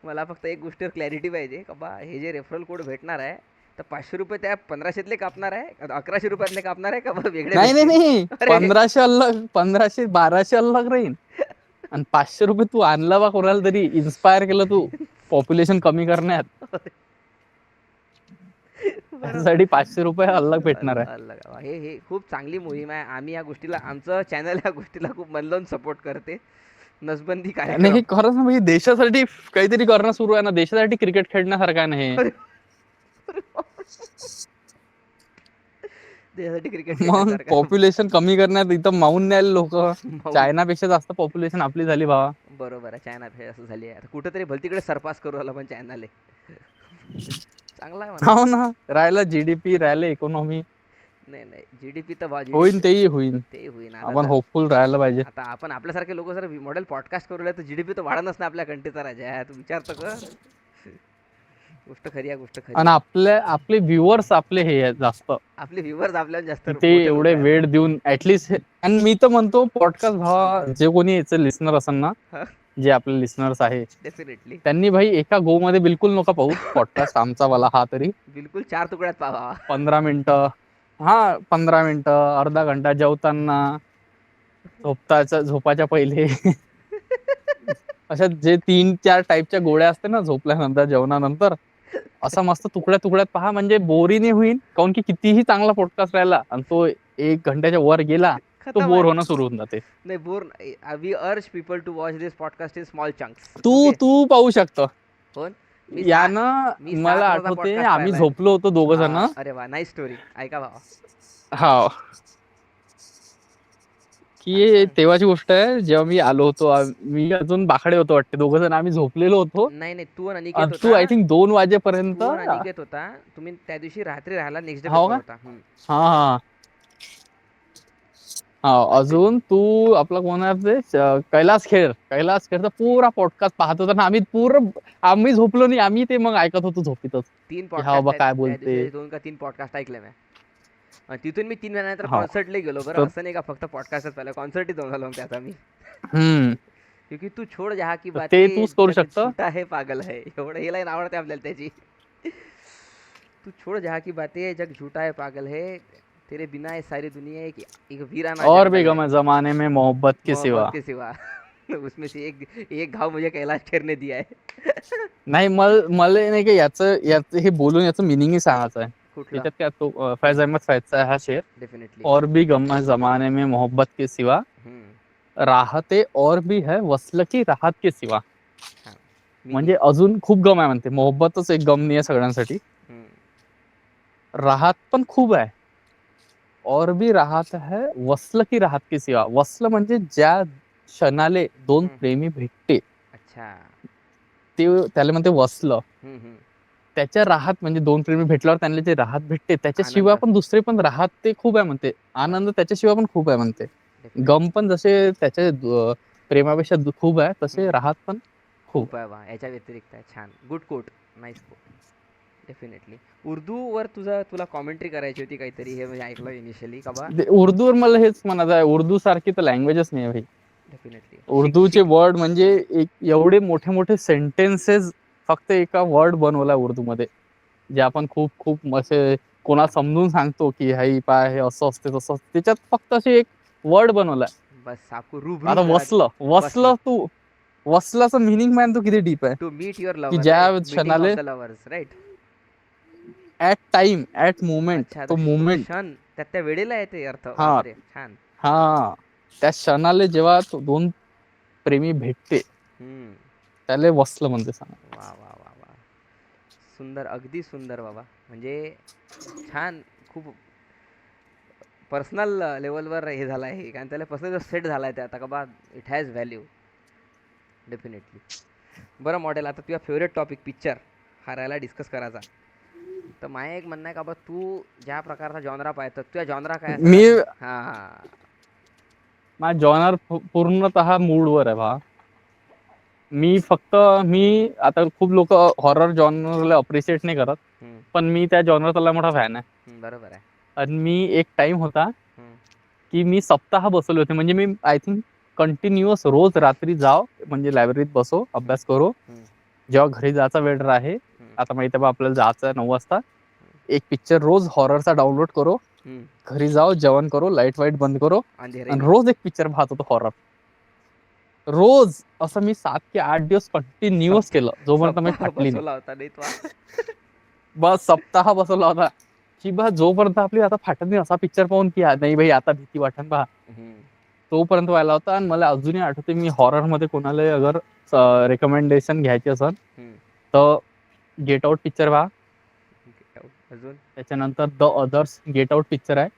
A: मला फक्त एक गोष्टीवर क्लॅरिटी पाहिजे का बा, हे जे रेफरल कोड भेटणार आहे तर 500 रुपये त्या 1500तले कापणार आहे, 1100 रुपयातले कापणार आहे का बा वेगळे.
B: नाही,
A: अरे.
B: 1500 अलग, 1200 अलग राहील. आणि 500 रुपये तू आणला बा कोणाला तरी, इन्स्पायर केलं तू पॉप्युलेशन कमी करण्यात, त्यासाठी 500 रुपये अलग भेटणार आहे.
A: अलग हे खूप चांगली मोहीम आहे. आम्ही या गोष्टीला, आमचं चॅनल या गोष्टीला खूप मन लावून सपोर्ट करते. नसबंदी
B: नाही,
A: कार्यक्रम.
B: हे खरंच ना म्हणजे देशासाठी काहीतरी करणं सुरू आहे ना, देशासाठी क्रिकेट खेळण्यासारखं आहे ना हे.
A: त्यासाठी क्रिकेट
B: मग
A: खेळण्यासारखं
B: पॉप्युलेशन कमी करण्यात इथं माऊन न्यायला लोक.
A: माऊन.
B: चायनापेक्षा जास्त पॉप्युलेशन आपली झाली भावा.
A: बरोबर आहे, चायना हे असं झाली आहे आता, कुठेतरी भलतीकडे सरपास करू आला पण चायनाले. चांगला आहे म्हणा.
B: हो ना, राहिलं जीडीपी, राहिलं इकॉनॉमी.
A: नाही नाही, जीडीपी तर
B: होईन,
A: जीडीपी
B: तेही होईन.
A: ते होईन आता
B: आपण होपफुल राहायला पाहिजे.
A: आता आपण आपल्यासारखे लोक जर मॉडेल पॉडकास्ट करू लागले तर जीडीपी तर वाढणच ना आपल्या कंट्रीचा राजा, तू विचार तर कर. गोष्ट खरी आहे, गोष्ट खरी
B: आणि
A: आहे.
B: आपले व्ह्युअर्स आपले हे आहेत जास्त,
A: आपले व्ह्युअर्स आपल्याला जास्त
B: की ते
A: मोठे लोक
B: एवढे
A: आहेत.
B: वेळ देऊन ऍटलिस्ट. आणि मी तर म्हणतो पॉडकास्ट भावा, जे कोणी याचं लिस्नर असेल ना, जे आपले लिस्नर्स आहे,
A: डेफिनेटली
B: त्यांनी भाई एका गो मध्ये बिलकुल नका पाहू पॉडकास्ट आमचा वाला हा तरी.
A: बिलकुल 4 तुकड्यात पाहा.
B: 15 मिनिटं, हा 15 मिनिटं, अर्धा घंटा जेवताना, झोपाच्या पहिले. अशा जे 3-4 टाईपच्या गोळ्या असते ना झोपल्यानंतर, जेवणानंतर, असा मस्त तुकड्या तुकड्यात पहा, म्हणजे बोरी नाही होईल. काऊन की कितीही चांगला पॉडकास्ट राहिला आणि तो 1 घंट्याच्या वर गेला, तो
A: खतम
B: बोर
A: आहे.
B: होणं सुरू होऊन जाते.
A: नाही bore, we urge people to watch this podcast in small chunks.
B: तू
A: ओके.
B: तू पाहू शकतो.
A: कोण? मी
B: यानं मला
A: 7 वाजता
B: आठवते
A: पॉडकास्ट
B: आम्ही
A: पाहिलाय.
B: झोपलो होतो 2 जण.
A: अरे वा, नाईस स्टोरी, ऐका भावा.
B: हा,
A: सांग
B: की
A: सांग.
B: तेव्हाची गोष्ट आहे, जेव्हा मी आलो होतो. मी अजून बाकडे होतो वाटते, 2 जण आम्ही झोपलेलो होतो.
A: नाही नाही, तू आणि अनिकेत
B: तू
A: होता.
B: आय थिंक 2 वाजेपर्यंत.
A: तू आणि अनिकेत होता. तुम्ही त्या दिवशी रात्री राहिला, नेक्स्ट डे
B: हो
A: पेपर
B: का?
A: होता.
B: हा हा हा,
A: आणि ते
B: अजून तू आपला कोण आहे ते, कैलास खेरचा पुरा पॉडकास्ट पाहत होता ना. आम्ही झोपलो नाही, आम्ही ते मग ऐकत होतो झोपीतच,
A: 3
B: की हा
A: पॉडकास्ट
B: बाबा
A: आहेत
B: काय
A: त्या
B: बोलते.
A: दिवशी, 2 का 3 पॉडकास्ट ऐकले मी. तिथून मी 3 महिन्यानंतर
B: हा,
A: कॉन्सर्टला गेलो बरं,
B: तर
A: असं नाही का फक्त पॉडकास्टच पाहिलं, कॉन्सर्टही जाऊन आलो मग त्याचा मी.
B: हम्म
A: क्योंकि तू छोड जहा की
B: तर ते
A: बातें
B: तूच करू
A: जग
B: शकतं.
A: झूठा है पागल है, एवढं हे लाईन आवडते आपल्याला त्याची. तू छोड़ जहाँ की बातें जग झूठा है पागल है, तेरे बिना ये सारी दुनिया एक वीराना
B: और भी
A: जंगल
B: गम
A: है,
B: है जमाने में मोहब्बत के
A: मोहब्बत
B: सिवा.
A: के सिवा. उसमें से एक घाव मुझे कैलाश खेर ने दिया है.
B: नाही, मला नाही का याचं हे बोलून याचं मिनिंगही सांगायचं आहे.
A: कुठला?
B: त्याच्यात काय, तो फैज अहमद फैजचा आहे हा शेर.
A: डेफिनेटली.
B: और भी गम है जमाने में मोहब्बत के सिवा, राहते और भी है वसल की राहत के सिवा.
A: छान
B: म्हणजे
A: मिनिंग.
B: अजून खूप गम आहे म्हणते, मोहब्बतच एक गम नाही आहे सगळ्यांसाठी, राहत पण खूप आहे. और भी राहत है वसल की राहत के सिवा. वसल म्हणजे ज्या क्षणाले 2 प्रेमी भेटते,
A: अच्छा.
B: त्याला म्हणते वसलं.
A: हम्म.
B: त्याच्या राहत म्हणजे 2 प्रेमी भेटल्यावर त्यांना जे राहत भेटते, त्याच्याशिवाय
A: आनंद.
B: पण दुसरे पण राहत ते खूप आहे म्हणते. आनंद त्याच्याशिवाय पण खूप आहे म्हणते.
A: Definitely.
B: गम पण जसे त्याच्या प्रेमापेक्षा खूप आहे, तसे राहत पण खूप.
A: खूप आहे वा, याच्या व्यतिरिक्त आहे. छान, good quote, nice quote. Definitely. उर्दूवर तुला कॉमेंट्री करायची होती काहीतरी, हे म्हणजे ऐकलं इनिशियली का बा.
B: उर्दूवर मला हेच म्हणत आहे, उर्दू सारखी तर लँग्वेजच नाही आहे भाई.
A: डेफिनेटली.
B: उर्दूचे वर्ड म्हणजे एवढे मोठे मोठे सेंटेन्सेस फक्त एका वर्ड बनवलाय उर्दूमध्ये, जे आपण खूप खूप असे कोणाला समजून सांगतो की हाई पाय हे असं असते तसं असते, त्याच्यात फक्त असे एक वर्ड बनवलाय.
A: बस आपको रूबरू
B: आता
A: करा.
B: वसलाचं मिनिंग मॅन तो किती डीप आहे,
A: टू मीट युअर
B: की
A: लवर,
B: ज्या
A: राईट, मीटिंग ऑफ
B: क्षणाले
A: the lovers, right.
B: At time at moment,
A: अच्छा,
B: तो
A: तो
B: मोमेंट.
A: क्षण त्या वेळेला येते अर्थ.
B: हा
A: बापरे, छान.
B: हा, त्या क्षणाले जेव्हा 2 प्रेमी भेटते, त्याला वसलं म्हणते. सांगा.
A: वा वा वा वा, सुंदर, अगदी सुंदर बाबा. म्हणजे छान, खूप पर्सनल लेवलवर हे झालं आहे, कारण त्याला पर्सनल सेट झाला आहे ते आता का बा, इट हॅज व्हॅल्यू. डेफिनेटली. बरं मॉडेल, आता तुझा फेवरेट टॉपिक पिक्चर हा राहिला डिस्कस करायचा. तर माझं एक म्हणणं आहे का बा, तू ज्या प्रकारचा जॉनरा पाहतो, तुझ्या जॉनरा काय
B: मी
A: असतात? हां.
B: माझा जॉनर पूर्णतः मूडवर आहे बा. मी आता खूप लोक हॉरर जॉनरला अप्रिशिएट नाही करत, पण मी त्या जॉनरचा लय मोठा फॅन आहे.
A: बरोबर आहे.
B: आणि मी एक टाइम होता की मी सप्ताह बसवले होते, म्हणजे मी आय थिंक कंटिन्युअस रोज रात्री जाव, म्हणजे लायब्ररीत बसो, अभ्यास करो. जेव्हा घरी जायचा वेळ राहे, आता माहिती आहे बा आपल्याला जायचं आहे 9 वाजता, एक पिक्चर रोज हॉररचा डाउनलोड करो, घरी जाओ, जेवण करो, लाईट वाईट बंद करो, आणि रोज एक पिक्चर पाहत होतो हॉरर. रोज असं मी 7 की 8 दिवस कंटिन्युअस केलं, जोपर्यंत मी फाटली नाही.
A: होता नाही तो.
B: बस सप्ताह बसवला होता की बा, जोपर्यंत आपली आता फाटत नाही असा पिक्चर पाहून की नाही भाई आता भीती वाटन पहा, तोपर्यंत व्हायला होता. आणि मला अजूनही आठवते, मी हॉरर मध्ये कोणाला अगर रेकमेंडेशन घ्यायची असेल तर गेट आउट पिक्चर पहा.
A: अजून
B: त्याच्यानंतर the others, get out picture आहे.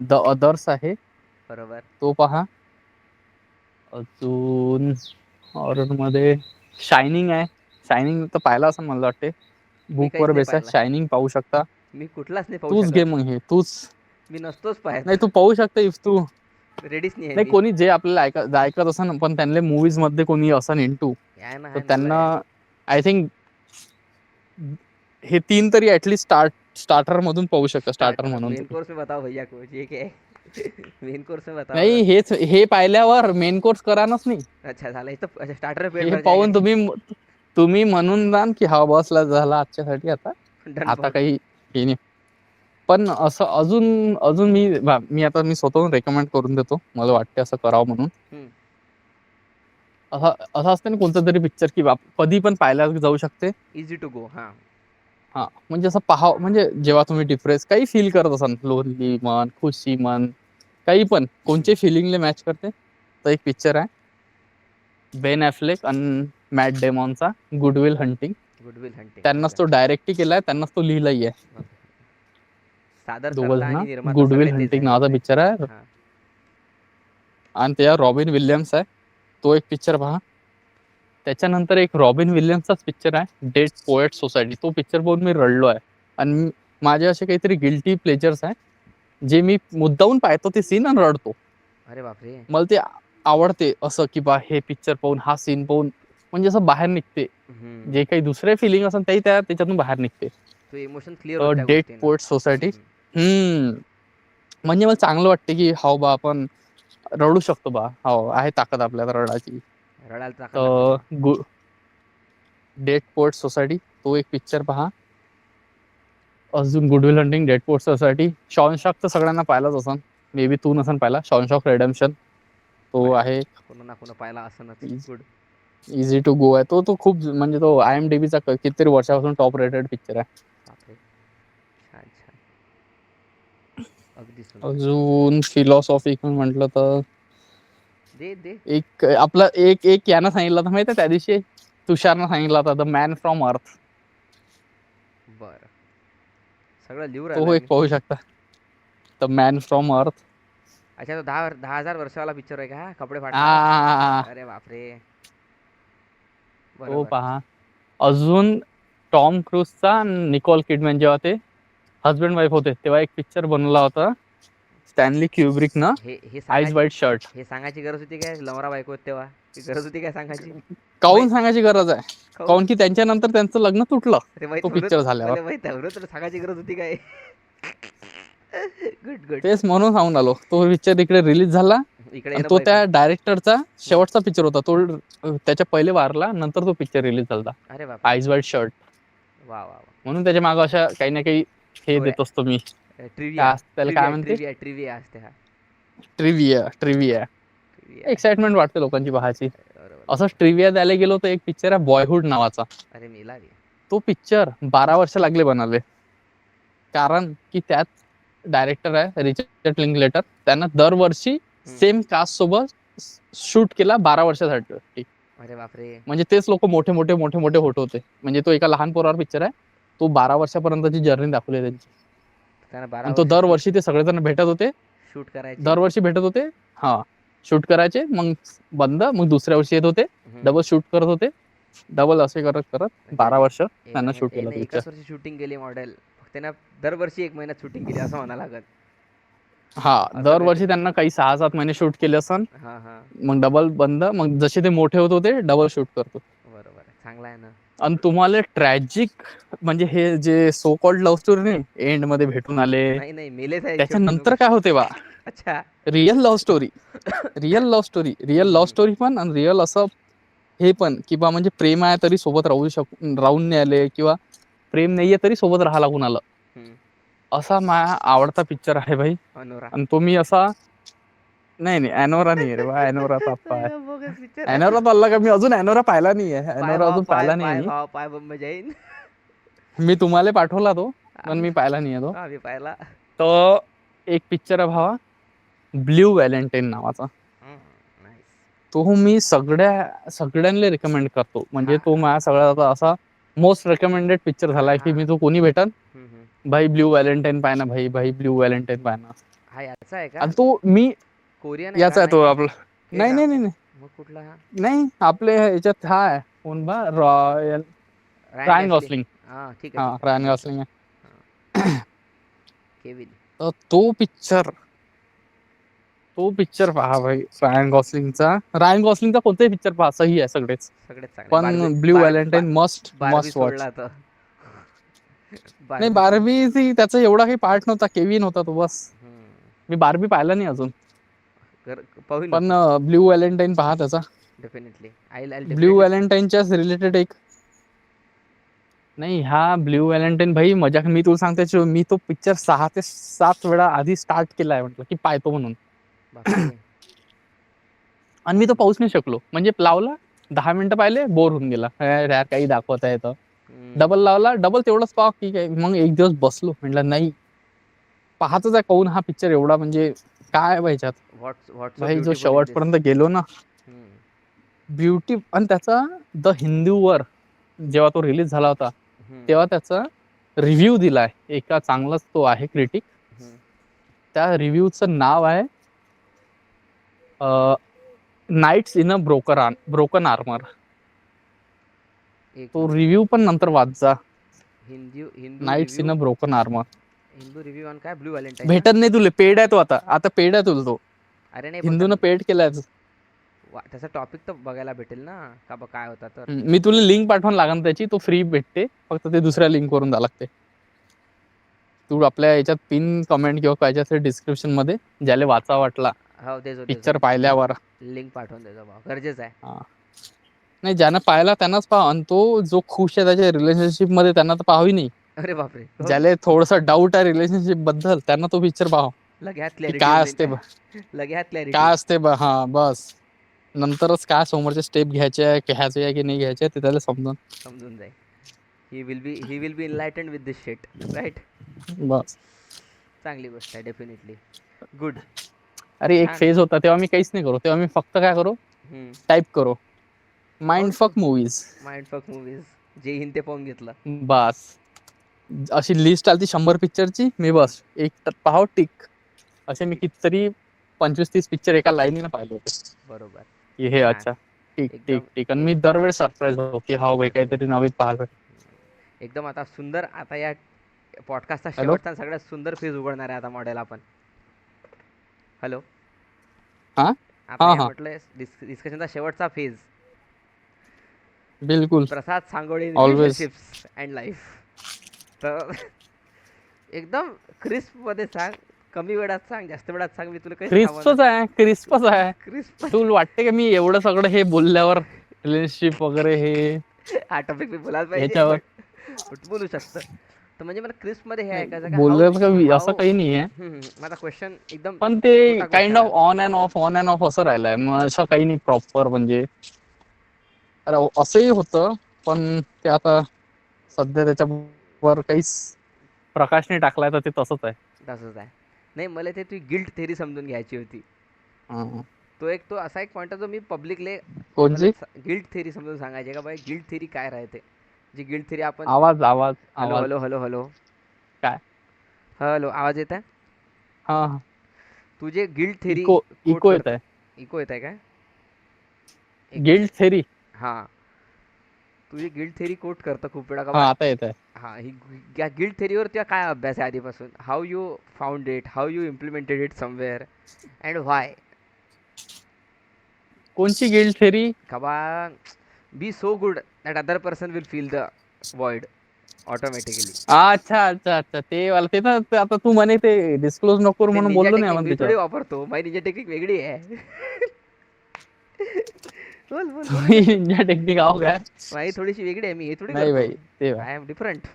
B: द अदर्स आहे,
A: बरोबर.
B: तो पहा. अजून हॉरर मध्ये शायनिंग आहे. शायनिंग तर पाहिला असं मला वाटते.
A: मी
B: बुक
A: काहीच
B: वर
A: नाही
B: बेस आहे.
A: पाहिला.
B: शायनिंग पाहू शकता.
A: मी कुठलाच नाही पाहू
B: तूच घे
A: शकत.
B: मग हे तूच.
A: मी नसतोच पाहत.
B: नाही तू पाहू शकता इफ तू.
A: रेडीच नाही आहे
B: नाही
A: मी.
B: कोणी जे आपल्याला ऐकत असं पण त्यांना मूवीज मध्ये कोणी असं इंटू तर
A: आहे ना मला
B: त्यांना
A: आहे.
B: आय थिंक हे 3 तरी ऍटलीस्ट स्टार्टर मधून पाहू शकता. स्टार्टर
A: स्टार्टर
B: म्हणून
A: मेन
B: तुम्ही.
A: कोर्स में बताओ भैया कुछ ये क्या है? मेन कोर्स में बताओ
B: नाही
A: ना.
B: हे पाहिल्यावर मेन कोर्स करानच नाही.
A: अच्छा झालं इथं. अच्छा स्टार्टर पेट
B: हे
A: भर जाएगा
B: पाहून
A: क्या?
B: तुम्ही म्हणून जाण की हा बसला झाला आजच्यासाठी आता.
A: डन
B: आता
A: बहुत.
B: काही हे नाही. पण असं अजून अजून मी स्वतःहून रेकमेंड करून देतो. मला वाटते असं करावं म्हणून.
A: हम्म.
B: असं असतं ना कोणतं तरी पिक्चर की कधी पण पाहायला जाऊ शकते.
A: Easy to go. हां.
B: हा म्हणजे असं पाहाव म्हणजे जेव्हा तुम्ही डिप्रेस काही फील करत असाल लोनली मन खुशी मन काही पण कोणते फिलिंगले मॅच करते तर एक पिक्चर आहे बेन ॲफ्लेक आणि मॅट डेमॉनचा गुडविल हंटिंग.
A: Good will hunting.
B: त्यांनाच
A: ओके.
B: तो डायरेक्टही केलाय त्यांनाच तो लिहिलाही आहे.
A: ओके. सादर
B: दोघं
A: करता
B: जण
A: आणि निर्माता
B: गुडविल
A: सगळे तेच
B: हंटिंग
A: आहेत.
B: नावाचा पिक्चर आहे.
A: हां.
B: आणि त्या रॉबिन विल्यम्स आहे. तो एक पिक्चर पहा. त्याच्यानंतर एक रॉबिन विल्यम्सचाच पिक्चर आहे डेड पोएट सोसायटी. तो पिक्चर बघून मी रडलो आहे. आणि माझे असे काहीतरी गिल्टी प्लेजर्स आहे जे मी मुद्दाहून पाहतो ते सीन आणि रडतो.
A: अरे बापरे.
B: मला ते आवडते असं की बा हे पिक्चर पाहून हा सीन पाहून म्हणजे असं बाहेर निघते.
A: हम्म.
B: जे काही दुसरे फिलिंग असेल तेही त्याच्यातून बाहेर निघते.
A: तो इमोशन क्लिअर होत त्या
B: डेड
A: गोष्टीनं.
B: पोएट सोसायटी
A: हम्म.
B: म्हणजे मला चांगलं वाटते की हाव बा आपण रडू शकतो बा. हो आहे ताकद आपल्याला रडाची.
A: रडायला टाका लागते
B: तर
A: तेव्हा.
B: डेड पोएट सोसायटी तो एक पिक्चर पहा. अजून good will hunting dead poet society. Shawshank तर सगळ्यांना पाहिलाच असन. मे बी तू नसन पाहिला. शॉनशॉक रेडम्पशन तो आहे.
A: कोण ना कोण पाहिला असनच. गुड.
B: इझी टू गो आहे तो खूप म्हणजे तो IMDb चा कितीतरी वर्षापासून टॉप रेटेड पिक्चर आहे.
A: बापरे. छान छान. अगदी सुंदर.
B: अजून फिलॉसॉफिकल म्हटलं तर
A: दे दे.
B: एक आपलं एक यानं सांगितलं होतं माहिती आहे त्या दिवशी तुषारनं सांगितलं होता द मॅन फ्रॉम अर्थ.
A: बरं. सगळं लिहू
B: तो
A: राहिला
B: एक
A: मी.
B: पाहू शकता. द मॅन फ्रॉम अर्थ.
A: अच्छा तो 10,000 वर्षावाला पिक्चर आहे का कपडे फाडणारा.
B: आ
A: अरे बापरे.
B: तो
A: बरोबर.
B: पहा. अजून टॉम क्रूजचा निकोल किडमॅन जेव्हा ते हजबंड वाईफ होते तेव्हा एक पिक्चर बनवला होता स्टॅनली क्युब्रिकनं.
A: हे हे
B: आईज वाईट शर्ट.
A: हे सांगायची गरज होती काय नवरा बायको आहेत तेव्हा. ती गरज होती काय सांगायची.
B: काहून
A: माहित.
B: सांगायची गरज आहे.
A: काहून.
B: काहून की त्यांच्यानंतर त्यांचं लग्न तुटलं
A: अरे माहित
B: तो
A: म्हणून
B: पिक्चर झाल्यावर.
A: मला माहित आहे म्हणून तुला सांगायची गरज होती काय. Good good.
B: तेच म्हणून सांगून आलो. तो पिक्चर इकडे रिलीज झाला
A: इकडे
B: आणि
A: ये ना
B: तो
A: बायको.
B: त्या डायरेक्टरचा शेवटचा पिक्चर होता. तो त्याच्या पहिले वारला नंतर तो पिक्चर रिलीज झाला.
A: अरे बापरे.
B: आईज वाईट शर्ट.
A: वा वा वा.
B: म्हणून त्याच्या मागे अशा काही ना काही हे देत असतो मी.
A: ट्रिविया
B: त्याला काय म्हणते
A: ट्रिविया ट्रिविया असते हा.
B: Trivia
A: trivia.
B: एक्साइटमेंट वाटते लोकांची पाहायची.
A: बरोबर.
B: असंच ट्रिविया द्यायला गेलो तर एक पिक्चर आहे बॉयहुड नावाचा.
A: अरे मेला रे.
B: तो पिक्चर 12 वर्ष लागले बनाले. कारण की त्यात डायरेक्टर आहे रिचर्ड लिंकलेटर. त्यानं दरवर्षी सेम कास्ट सोबत शूट केला 12 वर्षासाठी.
A: अरे बापरे.
B: म्हणजे तेच लोक मोठे मोठे मोठे मोठे होते. म्हणजे तो एका लहान पोरावर पिक्चर आहे. तो 12 वर्षापर्यंतची जर्नी दाखवली आहे त्यांची.
A: त्यानं 12
B: आणि तो
A: वर्ष
B: दरवर्षी ते सगळेजण भेटत होते.
A: शूट करायचे.
B: दरवर्षी भेटत होते. हा शूट करायचे मग बंद मग दुसऱ्या वर्षी येत होते. डबल शूट करत होते. डबल असे करत करत 12 वर्ष त्यांना शूट केलं पिक्चर.
A: एकाच वर्षी शूटिंग केली मॉडेल. फक्त त्यांना दरवर्षी 1 महिन्यात शूटिंग केली असं म्हणा लागत.
B: हा दरवर्षी त्यांना काही 6-7 महिने शूट केले असन.
A: हा हा.
B: मग डबल बंद मग जसे ते मोठे होत होते डबल शूट करतो.
A: बरोबर आहे. चांगला आहे ना.
B: आणि तुम्हाला ट्रॅजिक म्हणजे हे जे सो कॉल्ड लव्ह स्टोरी नाही एंड मध्ये भेटून आले
A: नाही मेलेच आहे
B: त्याच्यानंतर काय होते बा.
A: अच्छा.
B: Real love story. Real love story पण आणि रिअल असं हे पण की बा म्हणजे प्रेम आहे तरी सोबत राहून नाही आले किंवा प्रेम नाहीये तरी सोबत राहा लागून आलं. असा माझा आवडता पिक्चर आहे भाई.
A: अनोरा.
B: आणि तो मी असा नाही अॅनोरा नाही रे बा. अॅनोरा ताप्पा आहे. अॅनोरा तर अल्ला का मी अजून अॅनोरा पाहिला नाहीये. अॅनोरा अजून पाहिला नाही.
A: पाय बंब जाईन.
B: मी तुम्हाला पाठवला तो पण मी पाहिला नाहीये तो.
A: मी पाहिला.
B: तर एक पिक्चर आहे भावा ब्ल्यू व्हॅलेंटाईन नावाचा. तो मी सगळ्यांना रिकमेंड करतो. म्हणजे तो माझ्या सगळ्यात असा मोस्ट रेकमेंडेड पिक्चर झालाय की मी तो कोणी भेटन भाई ब्ल्यू व्हॅलेंटाईन पाय ना भाई ब्ल्यू व्हॅलेंटाईन पाय ना.
A: हा याचा आहे का?
B: आणि तो मी
A: कोरियन आहे का?
B: याचा आहे तो
A: नाही
B: आपला.
A: के
B: नाही
A: ड्रा
B: नाही नाही नाही
A: मग कुठला हा?
B: नाही, आपले ह्याच्यात हा आहे कोण बा, रॉयल
A: रायन
B: रायन
A: गॅसलिंग.
B: गॉसलिंग.
A: हा ठीक आहे
B: हा,
A: ठीक आहे
B: रायन
A: समजलं.
B: गॉसलिंग आहे.
A: हा, केविन.
B: तर तो पिक्चर पहा भाई, रायन गॉसलिंगचा कोणताही पिक्चर पहा, सही आहे सगळेच.
A: सगळेच चांगले. बार्बी
B: पण blue Valentine must
A: Barbie
B: must watch.
A: सोडला तर
B: नाही,
A: बार्बी सोड.
B: बार्बी त्याचा एवढा काही पार्ट नव्हता, केविन होता तो बस.
A: हम्म.
B: मी बार्बी पाहिला नाही अजून.
A: पाहू
B: पण
A: नक्की.
B: ब्ल्यू व्हॅलेंटाईन पहा त्याचा.
A: Definitely I I
B: blue
A: definitely see.
B: व्हॅलेंटाईनच्याच रिलेटेड एक, नाही हा ब्ल्यू व्हॅलेंटाईन भाई मजाक, मी तुला सांगते, मी तो पिक्चर 6 ते 7 वेळा आधी स्टार्ट केलाय, म्हटलं की पाहतो म्हणून.
A: बापरे.
B: आणि मी तो पाहूच नाही शकलो, म्हणजे लावला 10 मिनिटं पाहिले, बोर होऊन गेला, यार काही दाखवत आहे तर. डबल
A: हम्म.
B: लावला, डबल तेवढंच पाहा की काय. मग एक दिवस बसलो, म्हटलं नाही पाहतच आहे, काहून हा पिक्चर एवढा म्हणजे काय पाहिजेत
A: व्हॉट्स सो
B: भाई. जो
A: ब्युटिफुल इन दिस.
B: शेवटपर्यंत गेलो ना, ब्युटी. आणि त्याचा द हिंदूवर जेव्हा तो रिलीज झाला होता, तेव्हा त्याचा रिव्ह्यू दिलाय एका चांगलाच, तो आहे क्रिटिक. त्या रिव्ह्यूचं नाव आहे nights in a broken armour.
A: एक
B: तो
A: मिनिट.
B: रिव्ह्यू पण नंतर वाचा,
A: Hindu Hindu
B: nights in
A: review.
B: A broken armour.
A: Hindu review on काय? ब्लू व्हॅलेंटाईन ना?
B: भेटत नाही तुला, पेड आहे तो, आता पेड आहे तुला तो.
A: अरे नाही
B: हिंदूनं
A: बोलताना.
B: पेड केलाय.
A: त्याचा टॉपिक तर बघायला भेटेल ना का काय होता तर.
B: मी तुला लिंक पाठवून लागेल त्याची, तो फ्री भेटते, फक्त ते दुसऱ्या लिंक वरून द्यावं लागते. तू आपल्या याच्यात पिन कमेंट किंवा काय डिस्क्रिप्शन मध्ये ज्याला वाचा वाटला
A: हो देजो
B: पिक्चर पाहिल्यावर.
A: लिंक पाठवून देजो भाऊ, गरजेचं आहे.
B: हा. नाही, ज्यानं पाहिला त्यांनाच पाहा, आणि तो जो खुश आहे त्याच्या रिलेशनशिप मध्ये त्यांना तर पाहावी नाही.
A: अरे बापरे. हो.
B: ज्याला थोडस डाऊट आहे रिलेशनशिप बद्दल, त्यांना तो पिक्चर पाहा
A: लगेच
B: की
A: क्लॅरिटी
B: काय
A: येऊन जाईल
B: असते
A: लगेच क्लॅरिटी.
B: काय असते हा बस. नंतरच काय समोरचे स्टेप घ्यायचे आहे की नाही घ्यायचे ते त्याला
A: समजून जाईल. He will be enlightened with this shit, right.
B: बस.
A: चांगली गोष्ट आहे डेफिनेटली. गुड.
B: अरे एक
A: छान.
B: फेज होता तेव्हा मी काहीच नाही करू, तेव्हा मी फक्त काय करू, टाईप करू माइंड फक मूवीज.
A: माइंड फक मूवीज. जे हिंद ते पाहून घेतलं.
B: बस. अशी लिस्ट आली 100 पिक्चरची, मी बस एक पाहाव टिक. असे मी कितीतरी 25-30 पिक्चर एका लाईनीनं पाहिले होते.
A: बरोबर.
B: की हे
A: छान.
B: अच्छा, टिक टिक
A: एकदम
B: टिक. आणि मी दरवेळेस सरप्राईज होतो की हा भाई काहीतरी नवीन पाहायचं.
A: एकदम आता सुंदर, आता या पॉडकास्टचा
B: हॅलो.
A: शेवटचा सगळ्यात सुंदर फेज उघडणार आहे आता मॉडेल आपण. हॅलो.
B: हा
A: आता
B: हा
A: या
B: हा
A: म्हटलं डिस्कशनचा शेवटचा फेज.
B: बिलकुल.
A: Prasad Sangole in
B: always.
A: Relationships and life. तर एकदम क्रिस्प मध्ये सांग, कमी वेळात सांग, जास्त वेळात सांग, मी तुला काही
B: क्रिस्पच आहे, क्रिस्पच आहे.
A: क्रिस्प.
B: तुला वाटते का मी एवढं सगळं हे बोलल्यावर रिलेशनशिप वगैरे हे
A: हा टॉपिक मी बोलायला पाहिजे
B: ह्याच्यावर
A: बट बोलू शकतं. तर म्हणजे मला क्रिस्प मध्ये हे ऐकायचं का हाऊ
B: बोललं का असं
A: हाऊ.
B: काही नाही आहे.
A: माझा क्वेश्चन एकदम
B: पण ते
A: छोटा
B: काइंड
A: क्वेश्चन
B: ऑफ
A: आहे.
B: ऑन अँड ऑफ असं राहिलंय, मग असं काही नाही प्रॉपर म्हणजे. अरे असंही होतं, पण ते आता सध्या त्याच्यावर काहीच प्रकाश नाही टाकलाय, तर ते तसंच आहे.
A: तसंच आहे. नाही मला ते तुझी गिल्ट थेरी समजून घ्यायची होती.
B: हं.
A: तो असा एक पॉईंट आहे जो मी पब्लिकले मला
B: कोणची?
A: गिल्ट थेरी समजून सांगायची का बाई, गिल्ट थेरी काय राहते. जी गिल्ट थेरी आपण.
B: आवाज आवाज
A: हॅलो
B: आवाज
A: हॅलो हॅलो हॅलो.
B: काय?
A: हॅलो, आवाज येत आहे?
B: हा.
A: तुझे guilt theory
B: echo
A: quote
B: echo येत
A: करतं.
B: आहे.
A: इको येत आहे काय? एक मिनिट.
B: Guilt theory.
A: हां. तुझी गिल्ट थेरी कोट करतं खूप वेळा का
B: हा,
A: बा.
B: आता येत आहे.
A: हां, या गिल्ट थेरीवर तुझा काय अभ्यास आहे आधीपासून? How you found it, how you implemented it somewhere and why?
B: कोणची गिल्ट थेरी?
A: का बा, be so good that other person will feel the void automatically.
B: अच्छा अच्छा अच्छा, ते वाला ते ना, ते आता तू म्हणे ते डिस्क्लोज नको करू
A: ते
B: म्हणून
A: निंजा
B: बोललो नाही
A: टेक्निक
B: आपण
A: मी थोडी
B: त्याच्यावर.
A: वापरतो, माझी निंजा टेक्निक वेगळी आहे. बोल बोल बोलू दे तू.
B: इंडिया टेक्निक आहो काय?
A: माझी थोडीशी वेगळी आहे, मी हे थोडी
B: नाही
A: करतो.
B: भाई, ते
A: आय एम डिफरंट.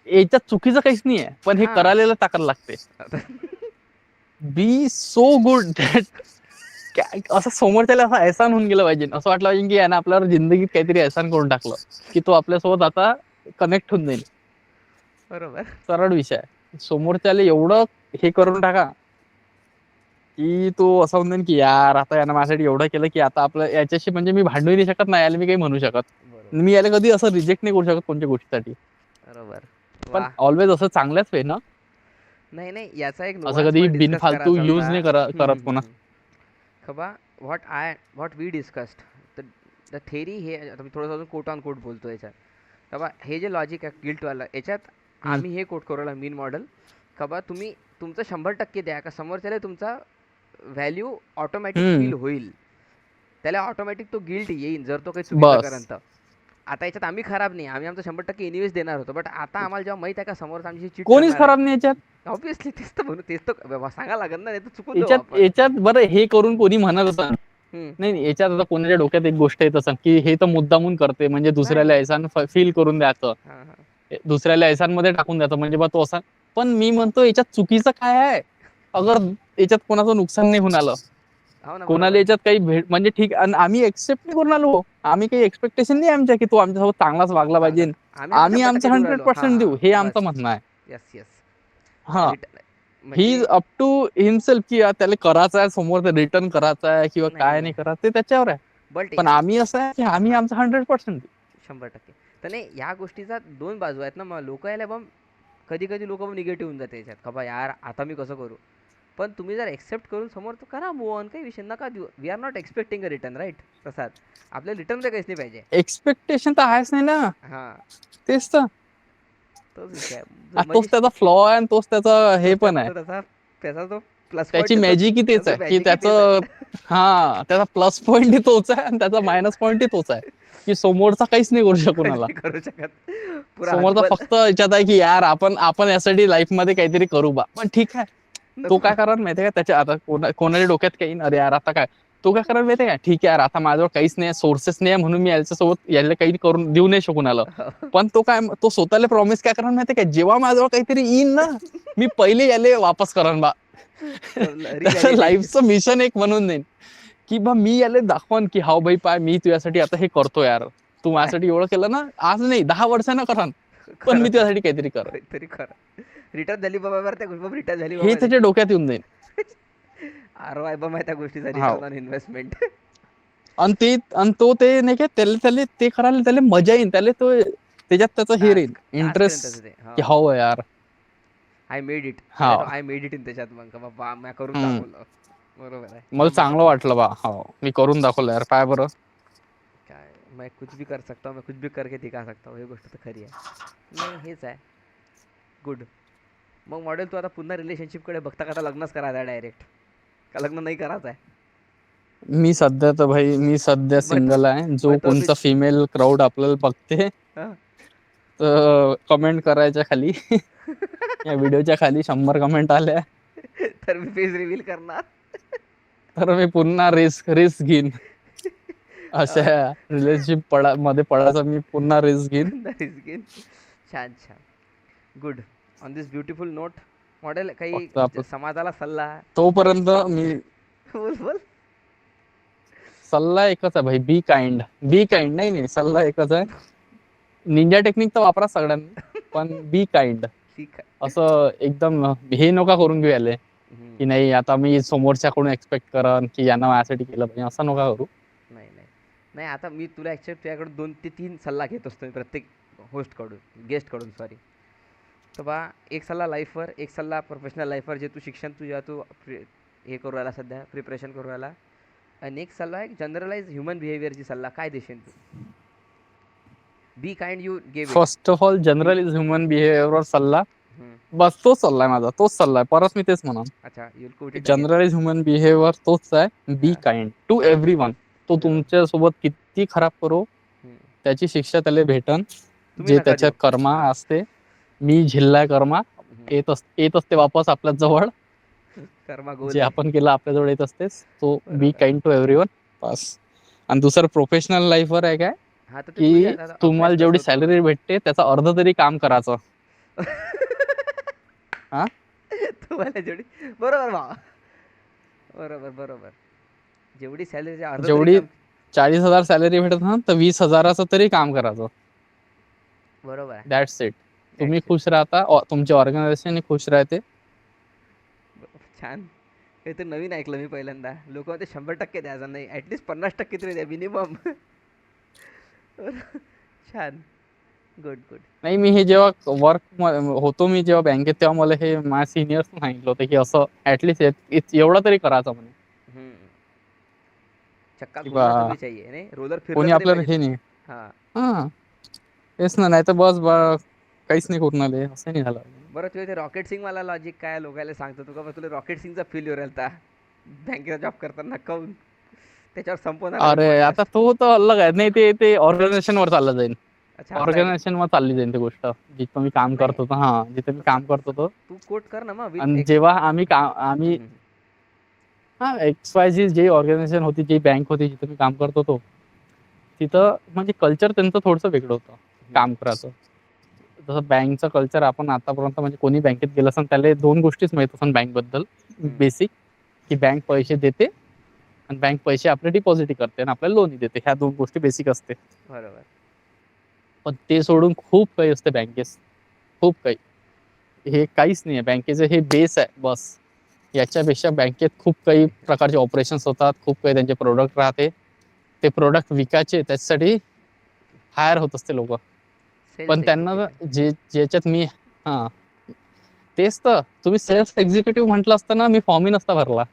B: याच्यात चुकीचं काहीच नाही आहे, पण हे
A: हां.
B: करायला टाकायला लागते. बी सो गुड दॅट असं समोरच्याला असं एहसान होऊन गेलं पाहिजे, असं वाटलं पाहिजे की यानं आपल्यावर जिंदगीत काहीतरी एहसान करून टाकलं, की तो आपल्यासोबत आता कनेक्ट होऊन जाईल.
A: बरोबर.
B: सरळ विषय आहे. समोरच्याला एवढं हे करून टाका की तो असं म्हणून की यार आता यानं माझ्यासाठी एवढं केलं की आता आपलं याच्याशी म्हणजे मी भांडू नाही शकत, नाही याला मी काही म्हणू शकत.
A: बरोबर.
B: मी याला कधी असं रिजेक्ट नाही करू शकत कोणत्या गोष्टीसाठी.
A: बरोबर.
B: पण
A: वा.
B: ऑलवेज असं चांगल्याच वे ना.
A: नाही नाही, याचा एक
B: असं
A: नुवान्स
B: कधी
A: पण डिस्कस
B: बिनफालतू
A: करायचा
B: यूज
A: होता.
B: नाही करत पुन्हा.
A: खबा what we discussed the theory, हे आता मी थोडंसं अजून कोट ऑन कोट बोलतो याच्यात. खबा हे जे लॉजिक आहे गिल्टवालं, याच्यात
B: हम्म,
A: आम्ही हे कोट करूला मीन मॉडेल. खबा तुम्ही तुमचं 100% द्या का समोरच्याला तुमचा व्हॅल्यू ऑटोमॅटिक
B: हम्म,
A: फील होईल, त्याला ऑटोमॅटिक तो गिल्ट येईल जर तो काही चुकीचं करेन
B: बस.
A: तर. आता याच्यात आम्ही खराब नाही, आम्ही आमचं 100% एनिवेज देणार होतो, बट आता आम्हाला जेव्हा माहित आहे का समोरचा आमची चीट
B: कोणीच
A: करणार आहे,
B: खराब नाही याच्यात.
A: ऑब्विसली तेच तर म्हणून, तेच तर सांगा लागेल ना, नाही तर चुकून जाऊ
B: याच्यात
A: आपण.
B: याच्यात बरं हे करून कोणी म्हणत असं
A: हम्म.
B: नाही नाही, याच्यात आता कोणाच्या डोक्यात एक गोष्ट येत असं की हे तर मुद्दामून करते म्हणजे दुसऱ्याला
A: नाही.
B: एहसान फील करून द्यायचं,
A: हां हां.
B: दुसऱ्याला एहसानमध्ये टाकून द्यायचं म्हणजे बा तो असा. पण मी म्हणतो याच्यात चुकीचं काय आहे? अगर याच्यात कोणाचं नुकसान नाही होऊन आलं,
A: हो ना,
B: कोणाला
A: बरोबर आहे.
B: याच्यात काही भेट म्हणजे ठीक, आणि आम्ही एक्सेप्ट नाही करून आलो, आम्ही काही एक्सपेक्टेशन नाही आमच्या की तो आमच्यासोबत चांगलाच वागला
A: चांगला.
B: पाहिजे,
A: आम्ही आमचं
B: आम्ही
A: 100%
B: आमचं
A: देऊ राहिलो.
B: 100% देऊ, हे
A: हां,
B: आमचं
A: बस.
B: म्हणणं आहे.
A: Yes, yes.
B: हा, ही
A: म्हणजे
B: इज अप टू हिमसेल्फ की त्याला करायचं आहे समोर ते रिटर्न करायचं आहे किंवा
A: नाही,
B: काय
A: नाही.
B: नाही करायचं ते त्याच्यावर आहे.
A: बट
B: पण आम्ही असं आहे की आम्ही
A: हां,
B: आमचं 100% देऊ.
A: 100%. तर नाही, या गोष्टीचा 2 बाजू आहेत ना, मग लोकं याला बम कधी-कधी लोकं निगेटिव्ह होऊन जाते याच्यात, का बा यार आता मी कसं करू? पण तुम्ही जर एक्सेप्ट करून समोर तर करा, मूव्ह ऑन, काही विषय नका देऊ. We are not expecting a return, right? तसाच. आपल्याला रिटर्नमध्ये काहीच नाही पाहिजे.
B: एक्सपेक्टेशन तर आहेच नाही ना.
A: हां,
B: तेच तर.
A: तोच विषय आहे.
B: तोच
A: म्हणजे
B: त्याचा फ्लॉ आहे आणि तोच त्याचा हे
A: तोच
B: पण आहे.
A: त्याचा त्याचा जो प्लस
B: त्याची
A: पॉइंट आहे,
B: मॅजिक ही तेच
A: त्याचं
B: आहे की
A: मॅजिकही तेच
B: त्याचं,
A: आहे.
B: हा त्याचा प्लस पॉईंट ही तोच आहे आणि त्याचा मायनस पॉईंट ही तोच आहे, की समोरचा काहीच नाही करू शकून
A: काहीच
B: आला.
A: नाही करू शकत. पुरा
B: समोरचा
A: हतबल.
B: फक्त याच्यात आहे की यार आपण आपण यासाठी लाईफ मध्ये काहीतरी करू बा, पण ठीक आहे. तो
A: नको.
B: काय करणार माहितीये का, त्याच्या आता कोणाच्या डोक्यात काही अरे यार आता काय, तो काय करणार माहितीये का, ठीक आहे यार आता माझ्याजवळ काहीच नाही, सोर्सेस नाही म्हणून मी याच्यासोबत याला काही करून देऊ नाही शकून आलं. पण तो काय, तो स्वतःला प्रॉमिस काय करणार माहितीये का, जेव्हा माझ्याजवळ काहीतरी येईन ना, मी पहिले याले वापस करन बा. त्याचं
A: रिव्हॅलिडेशन.
B: लाईफचं मिशन एक म्हणून देईन की बा मी याला दाखवन की हाव भाई पाय मी तुझ्यासाठी आता हे करतो यार, तू
A: पाय
B: माझ्यासाठी एवढं केलं ना, आज नाही 10 वर्षांना करान, पण मी
A: खरं
B: तुझ्यासाठी काहीतरी कर.
A: काहीतरी खरं. रिटर्न झाली बाबा, बरं त्या गोष्टी रिटर्न झाली
B: हे
A: बाबा
B: त्याच्या
A: त्याची.
B: डोक्यात येऊन जाईल.
A: ROI बम आहे त्या गोष्टीचा,
B: हाव.
A: Return on investment.
B: आणि तो ते नाही का त्याला ते करायला त्याला मजा येईल, त्याला तो त्याच्यात त्याचं हे राहील
A: टास्क टास्क आहे त्याचं
B: इंटरेस्ट
A: ते.
B: की
A: हो.
B: हो यार.
A: आय मेड इट, त्याला
B: हा,
A: तो आय मेड इट इन त्याच्यात, मग का बाबा मी करून
B: हम्म,
A: दाखवलं. बरोबर आहे,
B: मला चांगलं
A: 100%.
B: वाटलं बा, हो मी करून दाखवलं यार, पाय बरं.
A: काय, मैं कुछ भी कर सकता हूँ, मैं कुछ भी करके दिखा सकता हूँ, ही गोष्ट तर खरी आहे. नाही हेच आहे. गुड. मग मॉडेल तू आता पुन्हा रिलेशनशिपकडे बघता का, आता लग्नच करायचं आहे डायरेक्ट, का लग्न नाही करायचं आहे?
B: मी सध्या तर भाई मी सध्या
A: बता
B: सिंगल आहे. जो
A: बता
B: कोणचा फिमेल क्राऊड आपल्याला बघते
A: हां.
B: तर कमेंट करायच्या खाली. या व्हिडिओच्या खाली 100 कमेंट आल्या
A: तर मी फेस रिव्हील करणार.
B: तर मी पुन्हा रिस्क रिस्क घेईन, अशा
A: अं,
B: रिलेशनशिप मध्ये पडायचा मी पुन्हा रिस्क घेईन.
A: Nice game. छान छान. Good. On this beautiful note, model काही
B: फक्त आपण
A: समाजाला सल्ला?
B: तोपर्यंत मी,
A: बोल बोल.
B: सल्ला एकच आहे भाई, बी काइंड. बी काइंड, नाही नाही सल्ला एकच आहे, निंजा टेक्निक तर वापरा सगळ्यांनी, पण बी काइंड.
A: ठीक आहे.
B: असं एकदम हे नका करून घेऊ याले
A: हम्म.
B: की नाही आता मी समोरच्याकडून एक्सपेक्ट करन की यांना माझ्यासाठी केलं पाहिजे, असं नका करू.
A: नाही नाही नाही, आता मी तुला ॲक्च्युअली तुझ्याकडून 2 ते 3 सल्ला घेत असतो मी प्रत्येक होस्टकडून, गेस्टकडून सॉरी. तर बा, एक सल्ला लाईफवर, एक सल्ला प्रोफेशनल लाईफवर, जे तू शिक्षण तुझ्या तू हे करू राहिला सध्या, प्रिपरेशन करू राहिला. आणि एक सल्ला आहे जनरलाइज ह्युमन बिहेवियरची सल्ला, काय देशील तू? Be kind, you gave it.
B: First of all
A: be.
B: General is human बिहेवियरवर सल्ला, बस तोच सल्ला आहे माझा, तोच सल्ला आहे, परत मी तेच म्हणा.
A: अच्छा, you'll quote it again.
B: General is human behaviour तोच आहे, बी
A: हां.
B: Kind to every one. तो तुमच्या सोबत किती खराब करो, त्याची शिक्षा त्याला भेटन,
A: तुम्ही
B: जे
A: नका
B: त्याच्या
A: देऊ.
B: कर्मा असते. मी झिल्लाय कर्मा, येत असते वापस आपल्या जवळ,
A: कर्मा
B: जे
A: गोल आहे.
B: आपण केलं आपल्या जवळ येत असतेस. तो बी
A: बरोबर.
B: काइंड टू एव्हरीवन, बस. आणि दुसरं प्रोफेशनल लाईफवर आहे काय,
A: हां, तर ते तुझ्या
B: की
A: आता अभ्यास
B: तुम्हाला
A: कसं
B: जेवढी
A: होतं?
B: सॅलरी भेटते त्याचा अर्ध तरी काम करायचं. हा,
A: तुम्हाला जेवढी, बरोबर भावा. बरोबर, बरोबर. जेवढी सॅलरी अर्ध तरी
B: जेवढी
A: काम.
B: 40,000 सॅलरी भेटत ना, तर 20,000चं तरी काम करायचं.
A: बरोबर आहे.
B: That's it. तुम्ही
A: दॅट्स इट.
B: खुश राहता, तुमची ऑर्गनायझेशन खुश राहते.
A: छान. हे तर नवीन ऐकलं मी पहिल्यांदा. लोक म्हणते 100% द्यायचा नाही, ॲटलीस्ट 50% तरी द्या मिनिमम. छान. Good good.
B: नाही, मी हे जेव्हा वर्क होतो, मी जेव्हा बँकेत, तेव्हा मला हे माझ्या सिनियर्स सांगितलं होतं की असं ऍटलीस्ट एवढं तरी करायचं म्हणे,
A: चक्का
B: की बा
A: घुमना तो भी चाहिए नाही, रोलर फिरलं
B: कोणी
A: तरी
B: आपल्याला
A: पाहिजे
B: हे
A: तो.
B: नाही.
A: हा.
B: हा, तेच ना, नाही तर बस काहीच नाही करून आले, असं नाही झालं.
A: बरं तुझे ते रॉकेट सिंग मला लॉजिक काय लोकायला सांगतो तू का तुला रॉकेट सिंगचा फील येऊ राहिला बँकेचा जॉब करताना काऊन त्याच्यावर संपवणार आहे मी
B: अरे आता
A: पॉडकास्ट.
B: तो तर अलग आहे. नाही, ते ते ऑर्गनायझेशन वर चाललं जाईल.
A: अच्छा असं आहे का.
B: ऑर्गनायझेशन वर चालली जाईल ती गोष्ट, जिथं मी काम
A: नाही
B: करत होतो. हा, जिथं मी काम करत होतो.
A: तू कोट कर ना मग विल
B: आणि
A: एक्स.
B: जेव्हा आम्ही हा, XYZ जी ऑर्गनायझेशन होती, जी बँक होती जिथे मी काम करत होतो, तिथं म्हणजे कल्चर त्यांचं थोडंसं वेगळं होतं काम करायचं. जसं बँकचं कल्चर, आपण आतापर्यंत म्हणजे कोणी बँकेत गेलं असेल त्याला दोन गोष्टीच माहित असेल बँकबद्दल बेसिक, की बँक पैसे देते आणि बँक पैसे आपले डिपॉझिट करते आणि आपल्याला लोन देते. ह्या दोन गोष्टी बेसिक असते.
A: बरोबर.
B: पण ते सोडून खूप काही असते बँकेत, खूप काही. हे काहीच नाही आहे बँकेचं, हे बेस आहे बस. याच्यापेक्षा बँकेत खूप काही प्रकारचे ऑपरेशन्स होतात, खूप काही त्यांचे प्रोडक्ट राहते. ते प्रोडक्ट विकायचे त्याच्यासाठी हायर होत असते लोक. पण
A: सेल्स
B: त्यांना
A: एक्झिक्युटिव्ह.
B: ज्याच्यात मी, हा, तेच तर, तुम्ही सेल्फ एक्झिक्युटिव्ह म्हटलं असतं ना, मी फॉर्मही नसता भरला.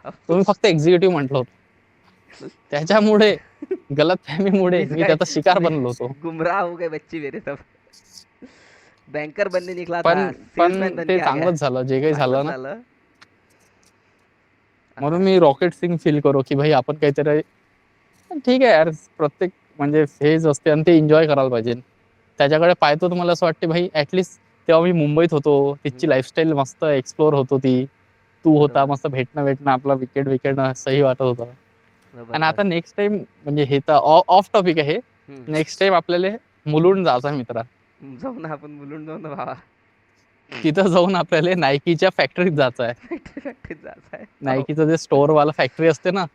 B: तुम्ही फक्त एक्झिक्युटिव्ह म्हटलं होतं, त्याच्यामुळे गलतफहमीमुळे
A: मीच
B: मी
A: काय
B: त्याचा शिकार
A: मैं
B: बनलो होतो.
A: गुमराह हो गए बच्चे मेरे सब. बैंकर बनने निकला था
B: पण
A: सेल्समॅन बन
B: ते
A: के आ गया.
B: चांगलंच झालं जे काही
A: चांगलंच
B: झालं ना.
A: झालं. असं
B: म्हणून
A: आहे.
B: मी रॉकेट सिंग फील करू की भाई आपण काहीतरी, ठीक आहे यार, प्रत्येक म्हणजे फेज असते आणि ते एन्जॉय करायला पाहिजे. त्याच्याकडे पाहतो तर मला असं वाटते भाई, ऍटलिस्ट तेव्हा मी मुंबईत होतो, तिथची लाईफस्टाईल मस्त एक्सप्लोर होत होती. तू होता,
A: बरोबर.
B: मस्त भेटणं आपला विकेट विकेट सही वाटत होता. आणि
A: बरोबर.
B: आता नेक्स्ट टाइम, म्हणजे हे तर ऑफ टॉपिक आहे, नेक्स्ट टाइम आपल्याला मुलुंड जायचा मित्र.
A: जाऊ ना आपण बोलून जाऊ ना भावा.
B: तिथं जाऊन आपल्याला नायकीच्या फॅक्टरीत जायचं आहे.
A: फॅक्टरी फॅक्टरीत जायचं आहे. हो.
B: नायकीचं जे स्टोअर वाला फॅक्टरी असते ना,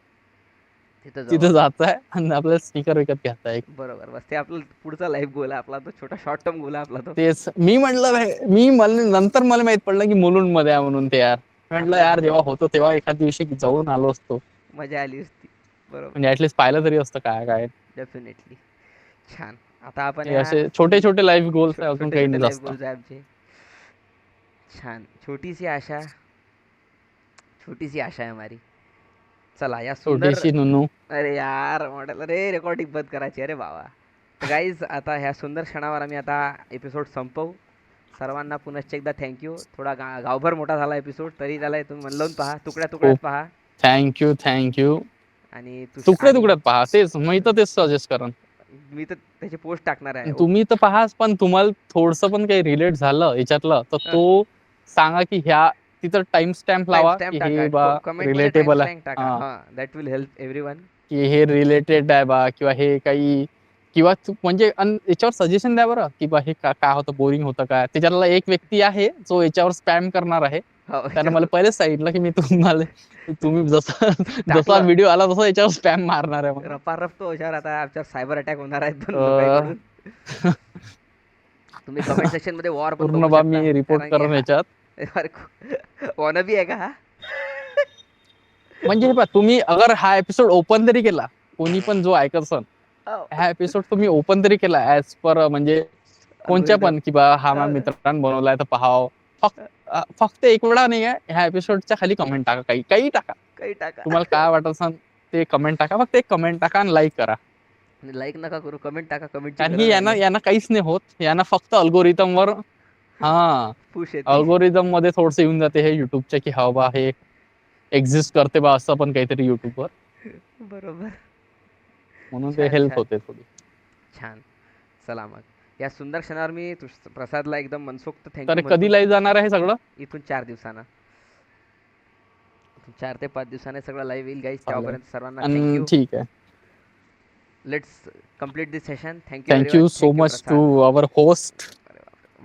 A: तिथं जाऊ
B: तिथं
A: आपण.
B: जायचं आहे आणि आपल्याला स्निकर विकत घ्यायचा आहे.
A: बरोबर. बस ते आपलं पुढचा लाईफ गोल आहे आपला तो छोटा शॉर्ट टर्म गोल आहे आपला तो.
B: तेच मी म्हटलं, मला नंतर माहित पडलं की मुलुंड मध्ये आहे म्हणून. ते यार म्हटलं,
A: आपल्या
B: यार जेव्हा होतो तेव्हा एखाद दिवशी जाऊन आलो असतो,
A: मजा आली असती. बरोबर.
B: म्हणजे ऍटलीस्ट पाहिलं तरी असतं काय काय.
A: डेफिनेटली. छान. आता आपण
B: हे
A: ह्या
B: असे छोटे छोटे लाईफ गोल्स आहे, अजून
A: छोटे
B: काही
A: छोटे
B: नाही
A: लाईफ
B: जास्त.
A: गोल्स आहे आमचे. छान. छोटी सी आशा है हमारी. चला या सुंदर.
B: छोटीशी नुनू.
A: अरे यार मॉडेल, अरे रेकॉर्डिंग बंद करायची अरे बाबा. तर गाईज आता ह्या सुंदर क्षणावर आम्ही आता एपिसोड संपवू. सर्वांना पुनश्च एकदा थँक्यू. थोडा गावभर मोठा झाला एपिसोड तरी त्याला तुम्ही मन लावून पहा, तुकड्या तुकड्यात
B: खूप
A: पहा.
B: थँक्यू.
A: आणि
B: तुकडे
A: आणि
B: तुकड्यात पहा, तेच मी तर तेच सजेस्ट करण.
A: मी तर त्याची पोस्ट टाकणार आहे.
B: तुम्ही तर पहाच, पण तुम्हाला थोडस पण काही रिलेट झालं याच्यातलं तर तो सांगा की ह्या, तिथं टाइम स्टॅम्प
A: टाइम
B: लावा
A: स्टॅम्प
B: की
A: टाका,
B: हे बा
A: कमेंटमध्ये टाइम
B: रिलेटेबल आहे.
A: स्टॅम्प टाका.
B: हा,
A: हां, दॅट विल हेल्प एव्हरीवन.
B: की हे रिलेटेड आहे बा, किंवा हे काही, किंवा म्हणजे याच्यावर सजेशन द्या बरं की बा हे काय होतं, बोरिंग होतं काय. त्याच्यातला एक व्यक्ती आहे जो याच्यावर स्पॅम करणार आहे.
A: हो
B: त्यानं मला पहिलेच सांगितलं की तुम्ही जसा जसा
A: टाकलं.
B: व्हिडिओ आला तसा याच्यावर स्पॅम मारणार आहे म्हणून.
A: रपारप तो याच्यावर आता आमच्यावर सायबर अटॅक होणार आहेत पण
B: अं,
A: लोकांकडून. तुम्ही कमेंट सेक्शनमध्ये वॉर पण
B: पूर्ण
A: बघू
B: बा
A: शकता
B: मी रिपोर्ट
A: कारण की
B: करून याच्यात.
A: वॉन बी आहे का हा.
B: म्हणजे हे पहा, तुम्ही अगर हा एपिसोड ओपन तरी केला, कोणी पण जो ऐकत असन,
A: हो.
B: हा एपिसोड तुम्ही ओपन तरी केला ऍज पर म्हणजे कोणच्या
A: अल्गोरिदम.
B: पण, की बा हा माझ्या मित्रांनी बनवलाय तर पहाव. फक्त एक वेळा नाही आहे, ह्या एपिसोडच्या खाली कमेंट टाका, काही काही टाका.
A: काही टाका.
B: तुम्हाला काय वाटत असेल ते कमेंट टाका, फक्त एक कमेंट टाका आणि लाईक करा.
A: लाईक नका करू, कमेंट टाका, कमेंटची
B: कारण की
A: गरज आहे
B: यांना
A: नाही.
B: यांना काहीच नाही होत, यांना फक्त अल्गोरिदम वर, हा,
A: खुश येते.
B: अल्गोरिदम मध्ये थोडस येऊन जाते हे युट्यूबच्या, की हा बा हे एक्झिस्ट करते बा असं पण काहीतरी युट्यूबवर,
A: बरोबर.
B: म्हणून ते
A: छान
B: हेल्प
A: छान
B: होते थोडी.
A: छान. चला मग या सुंदर क्षणावर मी प्रसादला एकदम मनसोक्त
B: तर
A: थँक्यू
B: कधी
A: म्हणतो.
B: लाईव्ह जाणार आहे सगळं?
A: इथून 4 दिवसानं, 4 ते 5 दिवसाने सगळं लाईव्ह येईल गाईज.
B: चालेल.
A: तेव्हापर्यंत सर्वांना
B: आणि
A: थँक्यू.
B: ठीक आहे.
A: Let's complete this session. Thank you
B: thank you
A: everyone.
B: So
A: thank you
B: much to
A: Prasad.
B: Our host